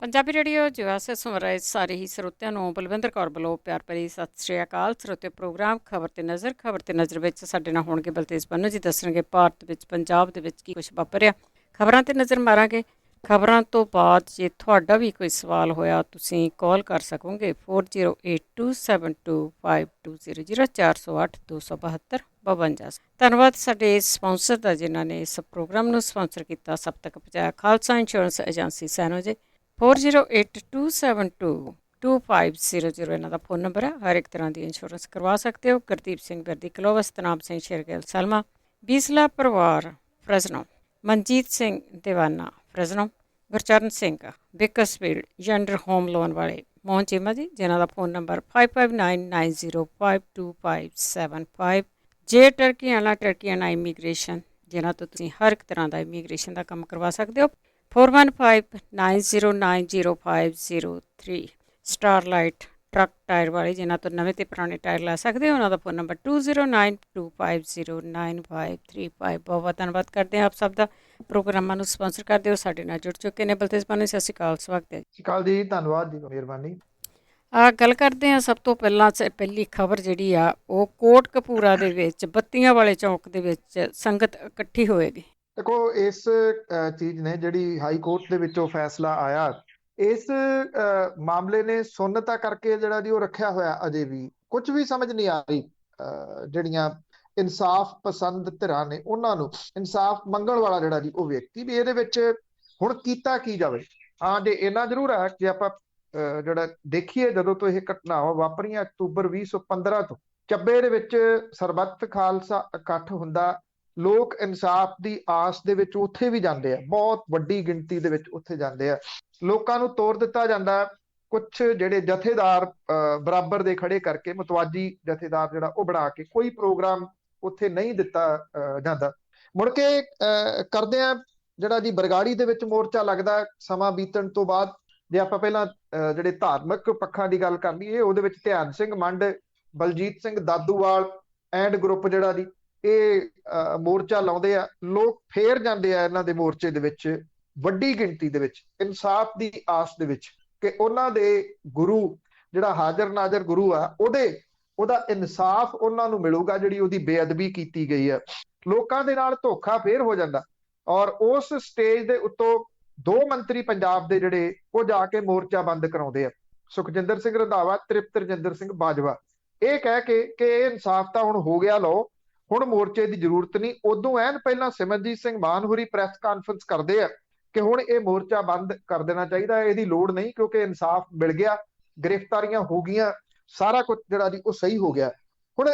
Punjabi radio ਜਵਾਸੇ ਸੁਣ ਰਹੇ ਸਾਰੇ ਹੀ ਸਰੋਤਿਆਂ ਨੂੰ ਬਲਵਿੰਦਰ ਕੌਰ ਵੱਲੋਂ ਪਿਆਰ ਭਰੀ ਸਤਿ ਸ਼੍ਰੀ ਅਕਾਲ। ਸਰੋਤੇ ਪ੍ਰੋਗਰਾਮ ਖਬਰ ਤੇ ਨਜ਼ਰ ਵਿੱਚ ਸਾਡੇ ਨਾਲ ਹੋਣਗੇ ਬਲਤੇਜ ਪੰਨੂ ਜੀ, ਦੱਸਣਗੇ ਭਾਰਤ ਵਿੱਚ ਪੰਜਾਬ ਦੇ ਵਿੱਚ ਕੀ ਕੁਛ ਵਾਪਰਿਆ। ਖਬਰਾਂ ਤੇ ਨਜ਼ਰ ਮਾਰਾਂਗੇ। ਖਬਰਾਂ ਤੋਂ ਬਾਅਦ ਜੇ ਤੁਹਾਡਾ ਵੀ ਕੋਈ ਸਵਾਲ ਹੋਇਆ ਤੁਸੀਂ ਕਾਲ ਕਰ ਸਕੋਗੇ 4082725200 408-272-52। ਧੰਨਵਾਦ ਸਾਡੇ ਸਪਾਂਸਰ ਦਾ ਜਿਨ੍ਹਾਂ ਨੇ ਇਸ ਪ੍ਰੋਗਰਾਮ ਨੂੰ ਸਪਾਂਸਰ ਕੀਤਾ, ਸਭ ਤੱਕ ਪਹੁੰਚਾਇਆ। ਖਾਲਸਾ ਇੰਸ਼ੋਰੈਂਸ ਏਜੰਸੀ ਸੈਨੋ ਜੀ 4082722500 ਇਹਨਾਂ ਦਾ फ़ोन नंबर है। हर एक तरह की इंश्योरेंस करवा सकते हो। गुरदीप सिंह वर्दी क्लोवस, तनाब सिंह शेरगेल सलमा, बीसला परिवार फ्रजनो, मनजीत सिंह दीवाना फ्रजनो, गुरचरण सिंह बिकसफील्ड जेंडर होम लोन वाले मोहन चीमा जी जिन्हों का फ़ोन नंबर 5599052575। जे टर्कियाना इमीग्रेशन जिन्हों तो तुसीं हर एक तरह का इमीग्रेशन का काम करवा सकते हो। 4159090503 स्टारलाइट ट्रक टायर वाले जिन्हों तो नवे तो पुराने टायर लै सकते हो। उन्होंने फ़ोन नंबर 2092509535। बहुत बहुत धन्यवाद करते हैं आप सब का। प्रोग्रामां नूं स्पॉन्सर करते हो साडे नाल जुड़ चुके हैं बलतेज पानू। सत श्री अकाल, स्वागत है ਸਤਿ ਸ਼੍ਰੀ ਅਕਾਲ ਜੀ, ਧੰਨਵਾਦ ਜੀ, ਮਿਹਰਬਾਨੀ। गल करते हैं सब तो पहली खबर जिहड़ी आ वो कोटकपूरा दे विच बत्तियां वाले चौक दे विच संगत इकट्ठी होएगी। ਦੇਖੋ ਇਸ ਚੀਜ਼ ਨੇ ਜਿਹੜੀ ਹਾਈ ਕੋਰਟ ਦੇ ਵਿੱਚੋਂ ਫੈਸਲਾ ਆਇਆ, ਇਸ ਮਾਮਲੇ ਨੇ ਸੁੰਨਤਾ ਕਰਕੇ ਜਿਹੜਾ ਜੀ ਉਹ ਰੱਖਿਆ ਹੋਇਆ। ਅਜੇ ਵੀ ਕੁਝ ਵੀ ਸਮਝ ਨਹੀਂ ਆ ਰਹੀ। ਜਿਹੜੀਆਂ ਇਨਸਾਫ ਪਸੰਦ ਧਿਰਾਂ ਨੇ ਉਹਨਾਂ ਨੂੰ ਇਨਸਾਫ ਮੰਗਣ ਵਾਲਾ ਜਿਹੜਾ ਜੀ ਉਹ ਵਿਅਕਤੀ ਵੀ ਇਹਦੇ ਵਿੱਚ ਹੁਣ ਕੀਤਾ ਕੀ ਜਾਵੇ। ਹਾਂ ਜੇ ਇੰਨਾ ਜ਼ਰੂਰ ਹੈ ਕਿ ਆਪਾਂ ਜਿਹੜਾ ਦੇਖੀਏ ਜਦੋਂ ਤੋਂ ਇਹ ਘਟਨਾਵਾਂ ਵਾਪਰੀਆਂ ਅਕਤੂਬਰ 2015 ਤੋਂ ਚੱਬੇ ਦੇ ਵਿੱਚ ਸਰਬੱਤ ਖਾਲਸਾ ਇਕੱਠ ਹੁੰਦਾ, ਲੋਕ ਇਨਸਾਫ ਦੀ ਆਸ ਦੇ ਵਿੱਚ ਉੱਥੇ ਵੀ ਜਾਂਦੇ ਆ, ਬਹੁਤ ਵੱਡੀ ਗਿਣਤੀ ਦੇ ਵਿੱਚ ਉੱਥੇ ਜਾਂਦੇ ਆ। ਲੋਕਾਂ ਨੂੰ ਤੋਰ ਦਿੱਤਾ ਜਾਂਦਾ, ਕੁਝ ਜਿਹੜੇ ਜਥੇਦਾਰ ਬਰਾਬਰ ਦੇ ਖੜੇ ਕਰਕੇ ਮਤਵਾਜੀ ਜਥੇਦਾਰ ਜਿਹੜਾ ਉਹ ਬਣਾ ਕੇ ਕੋਈ ਪ੍ਰੋਗਰਾਮ ਉੱਥੇ ਨਹੀਂ ਦਿੱਤਾ ਜਾਂਦਾ। ਮੁੜ ਕੇ ਕਰਦੇ ਆ ਜਿਹੜਾ ਜੀ ਬਰਗਾੜੀ ਦੇ ਵਿੱਚ ਮੋਰਚਾ ਲੱਗਦਾ ਸਮਾਂ ਬੀਤਣ ਤੋਂ ਬਾਅਦ। ਜੇ ਆਪਾਂ ਪਹਿਲਾਂ ਜਿਹੜੇ ਧਾਰਮਿਕ ਪੱਖਾਂ ਦੀ ਗੱਲ ਕਰ ਲਈਏ, ਉਹਦੇ ਵਿੱਚ ਧਿਆਨ ਸਿੰਘ ਮੰਡ, ਬਲਜੀਤ ਸਿੰਘ ਦਾਦੂਵਾਲ ਐਂਡ ਗਰੁੱਪ ਜਿਹੜਾ ਜੀ ਇਹ ਮੋਰਚਾ ਲਾਉਂਦੇ ਆ। ਲੋਕ ਫੇਰ ਜਾਂਦੇ ਆ ਇਹਨਾਂ ਦੇ ਮੋਰਚੇ ਦੇ ਵਿੱਚ ਵੱਡੀ ਗਿਣਤੀ ਦੇ ਵਿੱਚ ਇਨਸਾਫ ਦੀ ਆਸ ਦੇ ਵਿੱਚ ਕਿ ਉਹਨਾਂ ਦੇ ਗੁਰੂ ਜਿਹੜਾ ਹਾਜ਼ਰ ਨਾਜ਼ਰ ਗੁਰੂ ਆ ਉਹਦਾ ਇਨਸਾਫ ਉਹਨਾਂ ਨੂੰ ਮਿਲੂਗਾ, ਜਿਹੜੀ ਉਹਦੀ ਬੇਅਦਬੀ ਕੀਤੀ ਗਈ ਆ। ਲੋਕਾਂ ਦੇ ਨਾਲ ਧੋਖਾ ਫੇਰ ਹੋ ਜਾਂਦਾ ਔਰ ਉਸ ਸਟੇਜ ਦੇ ਉੱਤੋਂ ਦੋ ਮੰਤਰੀ ਪੰਜਾਬ ਦੇ ਜਿਹੜੇ ਉਹ ਜਾ ਕੇ ਮੋਰਚਾ ਬੰਦ ਕਰਾਉਂਦੇ ਆ, ਸੁਖਜਿੰਦਰ ਸਿੰਘ ਰੰਧਾਵਾ, ਤ੍ਰਿਪਤ ਰਜਿੰਦਰ ਸਿੰਘ ਬਾਜਵਾ, ਇਹ ਕਹਿ ਕੇ ਕਿ ਇਹ ਇਨਸਾਫ ਤਾਂ ਹੁਣ ਹੋ ਗਿਆ, ਲਓ ਹੁਣ ਮੋਰਚੇ ਦੀ ਜ਼ਰੂਰਤ ਨਹੀਂ। ਉਦੋਂ ਐਨ ਪਹਿਲਾਂ ਸਿਮਰਜੀਤ ਸਿੰਘ ਮਾਨ ਹੋਰੀ ਪ੍ਰੈਸ ਕਾਨਫਰੰਸ ਕਰਦੇ ਆ ਕਿ ਹੁਣ ਇਹ ਮੋਰਚਾ ਬੰਦ ਕਰ ਦੇਣਾ ਚਾਹੀਦਾ, ਇਹਦੀ ਲੋੜ ਨਹੀਂ ਕਿਉਂਕਿ ਇਨਸਾਫ ਮਿਲ ਗਿਆ, ਗ੍ਰਿਫਤਾਰੀਆਂ ਹੋ ਗਈਆਂ, ਸਾਰਾ ਕੁਝ ਜਿਹੜਾ ਜੀ ਉਹ ਸਹੀ ਹੋ ਗਿਆ। ਹੁਣ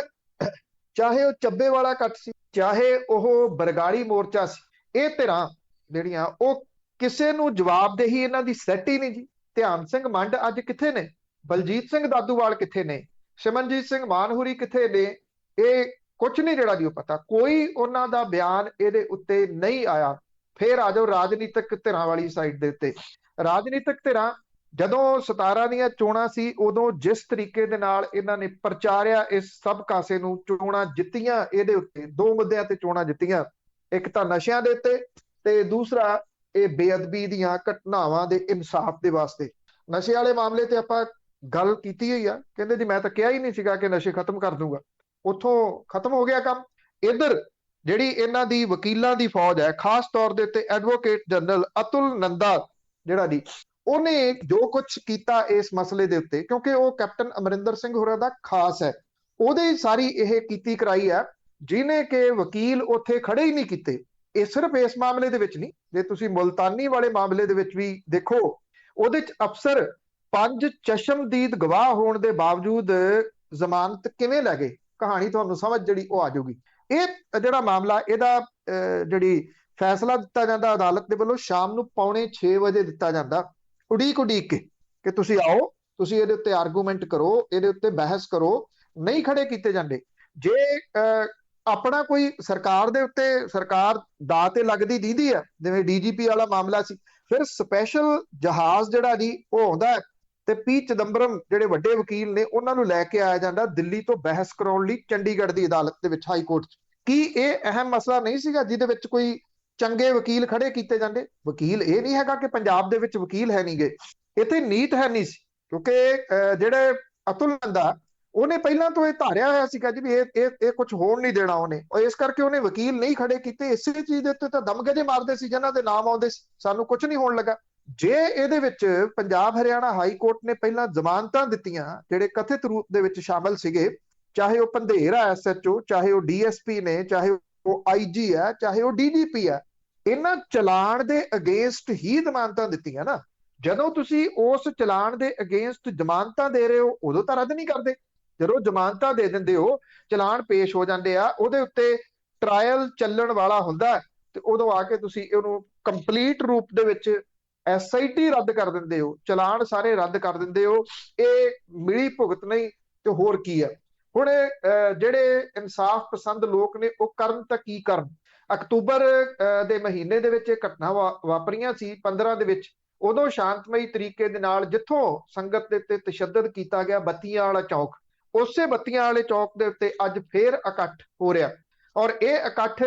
ਚਾਹੇ ਉਹ ਚੱਬੇ ਵਾਲਾ ਇਕੱਠ ਸੀ, ਚਾਹੇ ਉਹ ਬਰਗਾੜੀ ਮੋਰਚਾ ਸੀ, ਇਹ ਧਿਰਾਂ ਜਿਹੜੀਆਂ ਉਹ ਕਿਸੇ ਨੂੰ ਜਵਾਬਦੇਹੀ ਇਹਨਾਂ ਦੀ ਸੈੱਟ ਹੀ ਨਹੀਂ ਜੀ। ਧਿਆਨ ਸਿੰਘ ਮੰਡ ਅੱਜ ਕਿੱਥੇ ਨੇ, ਬਲਜੀਤ ਸਿੰਘ ਦਾਦੂਵਾਲ ਕਿੱਥੇ ਨੇ, ਸਿਮਰਜੀਤ ਸਿੰਘ ਮਾਨ ਹੋਰੀ ਕਿੱਥੇ ਨੇ, ਇਹ ਕੁਛ ਨਹੀਂ ਜਿਹੜਾ ਜੀ ਉਹ ਪਤਾ। ਕੋਈ ਉਹਨਾਂ ਦਾ ਬਿਆਨ ਇਹਦੇ ਉੱਤੇ ਨਹੀਂ ਆਇਆ। ਫੇਰ ਆ ਜਾਓ ਰਾਜਨੀਤਿਕ ਧਿਰਾਂ ਵਾਲੀ ਸਾਈਡ ਦੇ ਉੱਤੇ। ਰਾਜਨੀਤਿਕ ਧਿਰਾਂ ਜਦੋਂ 17 ਦੀਆਂ ਚੋਣਾਂ ਸੀ ਉਦੋਂ ਜਿਸ ਤਰੀਕੇ ਦੇ ਨਾਲ ਇਹਨਾਂ ਨੇ ਪ੍ਰਚਾਰਿਆ ਇਸ ਸਭ ਕਾਸੇ ਨੂੰ, ਚੋਣਾਂ ਜਿੱਤੀਆਂ ਇਹਦੇ ਉੱਤੇ, ਦੋ ਮੁੱਦਿਆਂ ਤੇ ਚੋਣਾਂ ਜਿੱਤੀਆਂ, ਇੱਕ ਤਾਂ ਨਸ਼ਿਆਂ ਦੇ ਉੱਤੇ ਤੇ ਦੂਸਰਾ ਇਹ ਬੇਅਦਬੀ ਦੀਆਂ ਘਟਨਾਵਾਂ ਦੇ ਇਨਸਾਫ ਦੇ ਵਾਸਤੇ। ਨਸ਼ੇ ਵਾਲੇ ਮਾਮਲੇ ਤੇ ਆਪਾਂ ਗੱਲ ਕੀਤੀ ਹੋਈ ਆ, ਕਹਿੰਦੇ ਜੀ ਮੈਂ ਤਾਂ ਕਿਹਾ ਹੀ ਨਹੀਂ ਸੀਗਾ ਕਿ ਨਸ਼ੇ ਖਤਮ ਕਰ ਦੂੰਗਾ, ਉੱਥੋਂ ਖਤਮ ਹੋ ਗਿਆ ਕੰਮ। ਇੱਧਰ ਜਿਹੜੀ ਇਹਨਾਂ ਦੀ ਵਕੀਲਾਂ ਦੀ ਫੌਜ ਹੈ, ਖਾਸ ਤੌਰ ਦੇ ਉੱਤੇ ਐਡਵੋਕੇਟ ਜਨਰਲ ਅਤੁਲ ਨੰਦਾ ਜਿਹੜਾ ਜੀ ਉਹਨੇ ਜੋ ਕੁਝ ਕੀਤਾ ਇਸ ਮਸਲੇ ਦੇ ਉੱਤੇ, ਕਿਉਂਕਿ ਉਹ ਕੈਪਟਨ ਅਮਰਿੰਦਰ ਸਿੰਘ ਹੋਰਾਂ ਦਾ ਖਾਸ ਹੈ, ਉਹਦੇ ਸਾਰੀ ਇਹ ਕੀਤੀ ਕਰਾਈ ਹੈ ਜਿਹਨੇ ਕਿ ਵਕੀਲ ਉੱਥੇ ਖੜੇ ਹੀ ਨਹੀਂ ਕੀਤੇ। ਇਹ ਸਿਰਫ ਇਸ ਮਾਮਲੇ ਦੇ ਵਿੱਚ ਨਹੀਂ, ਜੇ ਤੁਸੀਂ ਮੁਲਤਾਨੀ ਵਾਲੇ ਮਾਮਲੇ ਦੇ ਵਿੱਚ ਵੀ ਦੇਖੋ, ਉਹਦੇ ਚ ਅਫਸਰ 5 ਚਸ਼ਮਦੀਦ ਗਵਾਹ ਹੋਣ ਦੇ ਬਾਵਜੂਦ ਜ਼ਮਾਨਤ ਕਿਵੇਂ ਲੈ ਗਏ, ਕਹਾਣੀ ਤੁਹਾਨੂੰ ਸਮਝ ਜਿਹੜੀ ਉਹ ਆ ਜਾਊਗੀ। ਇਹ ਜਿਹੜਾ ਮਾਮਲਾ, ਇਹਦਾ ਜਿਹੜੀ ਫੈਸਲਾ ਦਿੱਤਾ ਜਾਂਦਾ ਅਦਾਲਤ ਦੇ ਵੱਲੋਂ ਸ਼ਾਮ ਨੂੰ 5:45 ਵਜੇ ਦਿੱਤਾ ਜਾਂਦਾ, ਉਡੀਕ ਕੇ ਕਿ ਤੁਸੀਂ ਆਓ, ਤੁਸੀਂ ਇਹਦੇ ਉੱਤੇ ਆਰਗੂਮੈਂਟ ਕਰੋ, ਇਹਦੇ ਉੱਤੇ ਬਹਿਸ ਕਰੋ। ਨਹੀਂ ਖੜੇ ਕੀਤੇ ਜਾਂਦੇ। ਜੇ ਆਪਣਾ ਕੋਈ ਸਰਕਾਰ ਦੇ ਉੱਤੇ ਸਰਕਾਰ ਦਾ ਤੇ ਲੱਗਦੀ ਦੀਦੀ ਆ, ਜਿਵੇਂ ਡੀਜੀਪੀ ਵਾਲਾ ਮਾਮਲਾ ਸੀ, ਫਿਰ ਸਪੈਸ਼ਲ ਜਹਾਜ਼ ਜਿਹੜਾ ਜੀ ਉਹ ਆਉਂਦਾ ਤੇ ਪੀ ਚਿਦੰਬਰਮ ਜਿਹੜੇ ਵੱਡੇ ਵਕੀਲ ਨੇ ਉਹਨਾਂ ਨੂੰ ਲੈ ਕੇ ਆਇਆ ਜਾਂਦਾ ਦਿੱਲੀ ਤੋਂ ਬਹਿਸ ਕਰਾਉਣ ਲਈ ਚੰਡੀਗੜ੍ਹ ਦੀ ਅਦਾਲਤ ਦੇ ਵਿੱਚ, ਹਾਈ ਕੋਰਟ 'ਚ। ਕੀ ਇਹ ਅਹਿਮ ਮਸਲਾ ਨਹੀਂ ਸੀਗਾ ਜਿਹਦੇ ਵਿੱਚ ਕੋਈ ਚੰਗੇ ਵਕੀਲ ਖੜੇ ਕੀਤੇ ਜਾਂਦੇ? ਵਕੀਲ ਇਹ ਨਹੀਂ ਹੈਗਾ ਕਿ ਪੰਜਾਬ ਦੇ ਵਿੱਚ ਵਕੀਲ ਹੈ ਨਹੀਂਗੇ, ਇੱਥੇ ਨੀਤ ਹੈ ਨਹੀਂ ਸੀ, ਕਿਉਂਕਿ ਜਿਹੜੇ ਅਤੁਲ ਨੰਦਾ ਉਹਨੇ ਪਹਿਲਾਂ ਤੋਂ ਇਹ ਧਾਰਿਆ ਹੋਇਆ ਸੀਗਾ ਜੀ ਵੀ ਇਹ ਕੁਝ ਹੋਣ ਨਹੀਂ ਦੇਣਾ ਉਹਨੇ, ਔਰ ਇਸ ਕਰਕੇ ਉਹਨੇ ਵਕੀਲ ਨਹੀਂ ਖੜੇ ਕੀਤੇ। ਇਸੇ ਚੀਜ਼ ਦੇ ਉੱਤੇ ਤਾਂ ਦਮਗਜੇ ਮਾਰਦੇ ਸੀ ਜਿਹਨਾਂ ਦੇ ਨਾਮ ਆਉਂਦੇ ਸੀ, ਸਾਨੂੰ ਕੁਝ ਨਹੀਂ ਹੋਣ ਲੱਗਾ। ਜੇ ਇਹਦੇ ਵਿੱਚ ਪੰਜਾਬ ਹਰਿਆਣਾ ਹਾਈ ਕੋਰਟ ਨੇ ਪਹਿਲਾਂ ਜ਼ਮਾਨਤਾਂ ਦਿੱਤੀਆਂ ਜਿਹੜੇ ਕਥਿਤ ਰੂਪ ਦੇ ਵਿੱਚ ਸ਼ਾਮਲ ਸੀਗੇ, ਚਾਹੇ ਉਹ ਪੰਧੇਰ ਆ SHO, ਚਾਹੇ ਉਹ DSP ਨੇ, ਚਾਹੇ ਉਹ IG ਹੈ, ਚਾਹੇ ਉਹ DGP ਹੈ, ਇਹਨਾਂ ਚਲਾਨ ਦੇ ਅਗੇਂਸਟ ਹੀ ਜ਼ਮਾਨਤਾਂ ਦਿੱਤੀਆਂ ਨਾ। ਜਦੋਂ ਤੁਸੀਂ ਉਸ ਚਲਾਨ ਦੇ ਅਗੇਂਸਟ ਜ਼ਮਾਨਤਾਂ ਦੇ ਰਹੇ ਹੋ ਉਦੋਂ ਤਾਂ ਰੱਦ ਨਹੀਂ ਕਰਦੇ। ਜਦੋਂ ਜ਼ਮਾਨਤਾਂ ਦੇ ਦਿੰਦੇ ਹੋ, ਚਲਾਨ ਪੇਸ਼ ਹੋ ਜਾਂਦੇ ਆ, ਉਹਦੇ ਉੱਤੇ ਟਰਾਇਲ ਚੱਲਣ ਵਾਲਾ ਹੁੰਦਾ, ਤੇ ਉਦੋਂ ਆ ਕੇ ਤੁਸੀਂ ਇਹਨੂੰ ਕੰਪਲੀਟ ਰੂਪ ਦੇ ਵਿੱਚ SIT ਰੱਦ ਕਰ ਦਿੰਦੇ ਹੋ, ਚਲਾਨ ਸਾਰੇ ਰੱਦ ਕਰ ਦਿੰਦੇ ਹੋ। ਇਹ ਮਿਲੀ ਭੁਗਤ ਨਹੀਂ ਤੇ ਹੋਰ ਕੀ ਹੈ। ਹੁਣ ਜਿਹੜੇ ਇਨਸਾਫ ਪਸੰਦ ਲੋਕ ਨੇ ਉਹ ਕਰਨ ਤਾਂ ਕੀ ਕਰਨ। ਅਕਤੂਬਰ ਦੇ ਮਹੀਨੇ ਦੇ ਵਿੱਚ ਇਹ ਘਟਨਾ ਵਾਪਰੀਆਂ ਸੀ 15 ਦੇ ਵਿੱਚ, ਉਦੋਂ ਸ਼ਾਂਤਮਈ ਤਰੀਕੇ ਦੇ ਨਾਲ ਜਿੱਥੋਂ ਸੰਗਤ ਦੇ ਉੱਤੇ ਤਸ਼ੱਦਦ ਕੀਤਾ ਗਿਆ, ਬੱਤੀਆਂ ਵਾਲਾ ਚੌਕ, ਉਸੇ ਬੱਤੀਆਂ ਵਾਲੇ ਚੌਕ ਦੇ ਉੱਤੇ ਅੱਜ ਫੇਰ ਇਕੱਠ ਹੋ ਰਿਹਾ। ਔਰ ਇਹ ਇਕੱਠ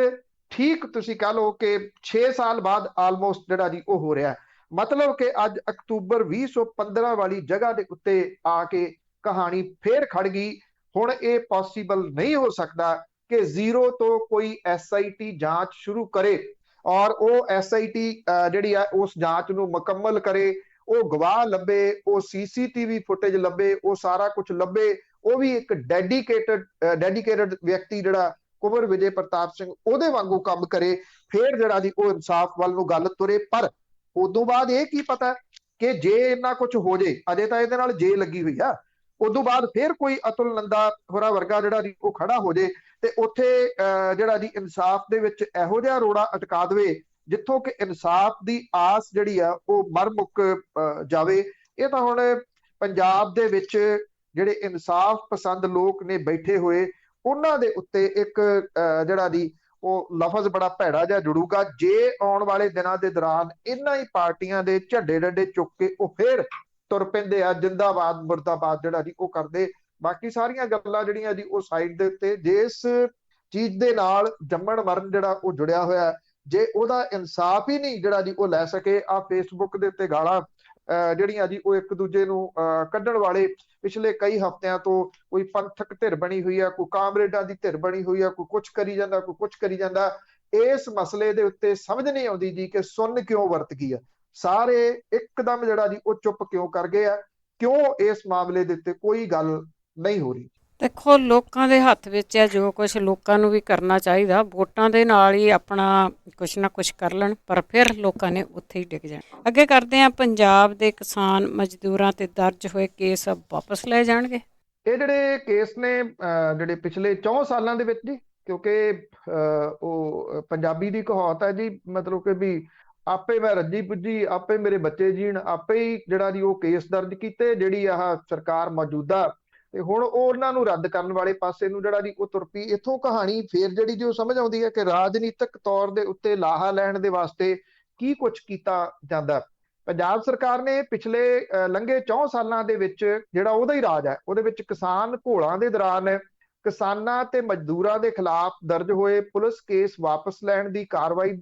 ਠੀਕ ਤੁਸੀਂ ਕਹ ਲਓ ਕਿ 6 ਸਾਲ ਬਾਅਦ ਆਲਮੋਸਟ ਜਿਹੜਾ ਜੀ ਉਹ ਹੋ ਰਿਹਾ। ਮਤਲਬ ਕਿ ਅੱਜ ਅਕਤੂਬਰ 2015 ਵਾਲੀ ਜਗ੍ਹਾ ਦੇ ਉੱਤੇ ਆ ਕੇ ਕਹਾਣੀ ਫੇਰ ਖੜ ਗਈ। ਹੁਣ ਇਹ ਪੋਸੀਬਲ ਨਹੀਂ ਹੋ ਸਕਦਾ ਕਿ ਜ਼ੀਰੋ ਤੋਂ ਕੋਈ SIT ਜਾਂਚ ਸ਼ੁਰੂ ਕਰੇ, ਔਰ ਉਹ SIT ਜਿਹੜੀ ਆ ਉਸ ਜਾਂਚ ਨੂੰ ਮੁਕੰਮਲ ਕਰੇ, ਉਹ ਗਵਾਹ ਲੱਭੇ, ਉਹ CCTV ਫੁਟੇਜ ਲੱਭੇ, ਉਹ ਸਾਰਾ ਕੁਝ ਲੱਭੇ, ਉਹ ਵੀ ਇੱਕ ਡੈਡੀਕੇਟਡ ਵਿਅਕਤੀ ਜਿਹੜਾ ਕੁੰਵਰ ਵਿਜੇ ਪ੍ਰਤਾਪ ਸਿੰਘ ਉਹਦੇ ਵਾਂਗੂ ਕੰਮ ਕਰੇ, ਫੇਰ ਜਿਹੜਾ ਜੀ ਉਹ ਇਨਸਾਫ ਵੱਲ ਨੂੰ ਗੱਲ ਤੁਰੇ। ਪਰ ਉਦੋਂ ਬਾਅਦ ਇਹ ਕੀ ਪਤਾ ਕਿ ਜੇ ਇੰਨਾ ਕੁਝ ਹੋ ਜੇ, ਅਜੇ ਤਾਂ ਇਹਦੇ ਨਾਲ ਜੇ ਲੱਗੀ ਹੋਈ ਆ, ਉਦੋਂ ਬਾਅਦ ਫੇਰ ਕੋਈ ਅਤੁਲ ਨੰਦਾ ਹੋਰਾਂ ਵਰਗਾ ਜਿਹੜਾ ਜੀ ਉਹ ਖੜਾ ਹੋ ਜੇ ਤੇ ਉੱਥੇ ਜਿਹੜਾ ਜੀ ਇਨਸਾਫ ਦੇ ਵਿੱਚ ਇਹੋ ਜਿਹਾ ਰੋੜਾ ਅਟਕਾ ਦੇਵੇ ਜਿੱਥੋਂ ਕਿ ਇਨਸਾਫ ਦੀ ਆਸ ਜਿਹੜੀ ਆ ਉਹ ਮਰ ਮੁੱਕ ਜਾਵੇ। ਇਹ ਤਾਂ ਹੁਣ ਪੰਜਾਬ ਦੇ ਵਿੱਚ ਜਿਹੜੇ ਇਨਸਾਫ ਪਸੰਦ ਲੋਕ ਨੇ ਬੈਠੇ ਹੋਏ, ਉਹਨਾਂ ਦੇ ਉੱਤੇ ਇੱਕ ਜਿਹੜਾ ਦੀ ਉਹ ਲਫ਼ਜ਼ ਬੜਾ ਭੈੜਾ ਜਿਹਾ ਜੁੜੂਗਾ ਜੇ ਆਉਣ ਵਾਲੇ ਦਿਨਾਂ ਦੇ ਦੌਰਾਨ ਇਹਨਾਂ ਹੀ ਪਾਰਟੀਆਂ ਦੇ ਝੰਡੇ ਡੰਡੇ ਚੁੱਕ ਕੇ ਉਹ ਫੇਰ ਤੁਰ ਪੈਂਦੇ ਆ ਜਿੰਦਾਬਾਦ ਮੁਰਦਾਬਾਦ ਜਿਹੜਾ ਜੀ ਉਹ ਕਰਦੇ। ਬਾਕੀ ਸਾਰੀਆਂ ਗੱਲਾਂ ਜਿਹੜੀਆਂ ਜੀ ਉਹ ਸਾਈਡ ਦੇ ਉੱਤੇ, ਜਿਸ ਚੀਜ਼ ਦੇ ਨਾਲ ਜੰਮਣ ਮਰਨ ਜਿਹੜਾ ਉਹ ਜੁੜਿਆ ਹੋਇਆ, ਜੇ ਉਹਦਾ ਇਨਸਾਫ ਹੀ ਨਹੀਂ ਜਿਹੜਾ ਜੀ ਉਹ ਲੈ ਸਕੇ। ਆ ਫੇਸਬੁੱਕ ਦੇ ਉੱਤੇ ਗਾਲਾਂ ਜਿਹੜੀਆਂ ਜੀ ਉਹ ਇੱਕ ਦੂਜੇ ਨੂੰ ਕੱਢਣ ਵਾਲੇ ਪਿਛਲੇ ਕਈ ਹਫ਼ਤਿਆਂ ਤੋਂ ਕੋਈ ਪੰਥਕ ਧਿਰ ਬਣੀ ਹੋਈ ਆ, ਕੋਈ ਕਾਮਰੇਡਾਂ ਦੀ ਧਿਰ ਬਣੀ ਹੋਈ ਆ, ਕੋਈ ਕੁਛ ਕਰੀ ਜਾਂਦਾ, ਕੋਈ ਕੁਛ ਕਰੀ ਜਾਂਦਾ। ਇਸ ਮਸਲੇ ਦੇ ਉੱਤੇ ਸਮਝ ਨਹੀਂ ਆਉਂਦੀ ਜੀ ਕਿ ਸੁਣ ਕਿਉਂ ਵਰਤ ਗਈ ਆ। ਸਾਰੇ ਇੱਕਦਮ ਜਿਹੜਾ ਜੀ ਉਹ ਚੁੱਪ ਕਿਉਂ ਕਰ ਗਏ ਆ, ਕਿਉਂ ਇਸ ਮਾਮਲੇ ਦੇ ਉੱਤੇ ਕੋਈ ਗੱਲ ਨਹੀਂ ਹੋ ਰਹੀ। ਦੇਖੋ, ਲੋਕਾਂ ਦੇ ਹੱਥ ਵਿੱਚ ਹੈ ਜੋ ਕੁਝ ਲੋਕਾਂ ਨੂੰ ਵੀ ਕਰਨਾ ਚਾਹੀਦਾ, ਵੋਟਾਂ ਦੇ ਨਾਲ ਹੀ ਆਪਣਾ ਕੁਛ ਨਾ ਕੁਛ ਕਰ ਲੈਣ, ਪਰ ਫਿਰ ਲੋਕਾਂ ਨੇ ਉੱਥੇ ਹੀ ਡਿੱਗ ਜਾਣ। ਅੱਗੇ ਕਰਦੇ ਹਾਂ, ਪੰਜਾਬ ਦੇ ਕਿਸਾਨ ਮਜ਼ਦੂਰਾਂ ਤੇ ਦਰਜ ਹੋਏ ਕੇਸ ਵਾਪਸ ਲਏ ਜਾਣਗੇ। ਇਹ ਜਿਹੜੇ ਕੇਸ ਨੇ ਜਿਹੜੇ ਪਿਛਲੇ 4 ਸਾਲਾਂ ਦੇ ਵਿੱਚ ਜੀ, ਕਿਉਂਕਿ ਉਹ ਪੰਜਾਬੀ ਦੀ ਕਹਾਵਤ ਹੈ ਜੀ, ਮਤਲਬ ਕਿ ਵੀ ਆਪੇ ਮੈਂ ਰੱਜੀ ਪੁੱਜੀ, ਆਪੇ ਮੇਰੇ ਬੱਚੇ ਜੀਣ, ਆਪੇ ਹੀ ਜਿਹੜਾ ਜੀ ਉਹ ਕੇਸ ਦਰਜ ਕੀਤੇ। ਜਿਹੜੀ ਆਹ ਸਰਕਾਰ ਮੌਜੂਦਾ ਤੇ ਹੁਣ ਉਹ ਉਹਨਾਂ ਨੂੰ ਰੱਦ ਕਰਨ ਵਾਲੇ ਪਾਸੇ ਨੂੰ ਜਿਹੜਾ ਜੀ ਉਹ ਤੁਰ ਪਈ। ਇੱਥੋਂ ਕਹਾਣੀ ਫੇਰ ਜਿਹੜੀ ਜੀ ਉਹ ਸਮਝ ਆਉਂਦੀ ਹੈ ਕਿ ਰਾਜਨੀਤਿਕ ਤੌਰ ਦੇ ਉੱਤੇ ਲਾਹਾ ਲੈਣ ਦੇ ਵਾਸਤੇ ਕੀ ਕੁਝ ਕੀਤਾ ਜਾਂਦਾ। ਪੰਜਾਬ ਸਰਕਾਰ ਨੇ ਪਿਛਲੇ ਲੰਘੇ 4 ਸਾਲਾਂ ਦੇ ਵਿੱਚ ਜਿਹੜਾ ਉਹਦਾ ਹੀ ਰਾਜ ਹੈ, ਉਹਦੇ ਵਿੱਚ ਕਿਸਾਨ ਘੋਲਾਂ ਦੇ ਦੌਰਾਨ ਕਿਸਾਨਾਂ ਤੇ ਮਜ਼ਦੂਰਾਂ ਦੇ ਖਿਲਾਫ ਦਰਜ ਹੋਏ ਪੁਲਿਸ ਕੇਸ ਵਾਪਸ ਲੈਣ ਦੀ ਕਾਰਵਾਈ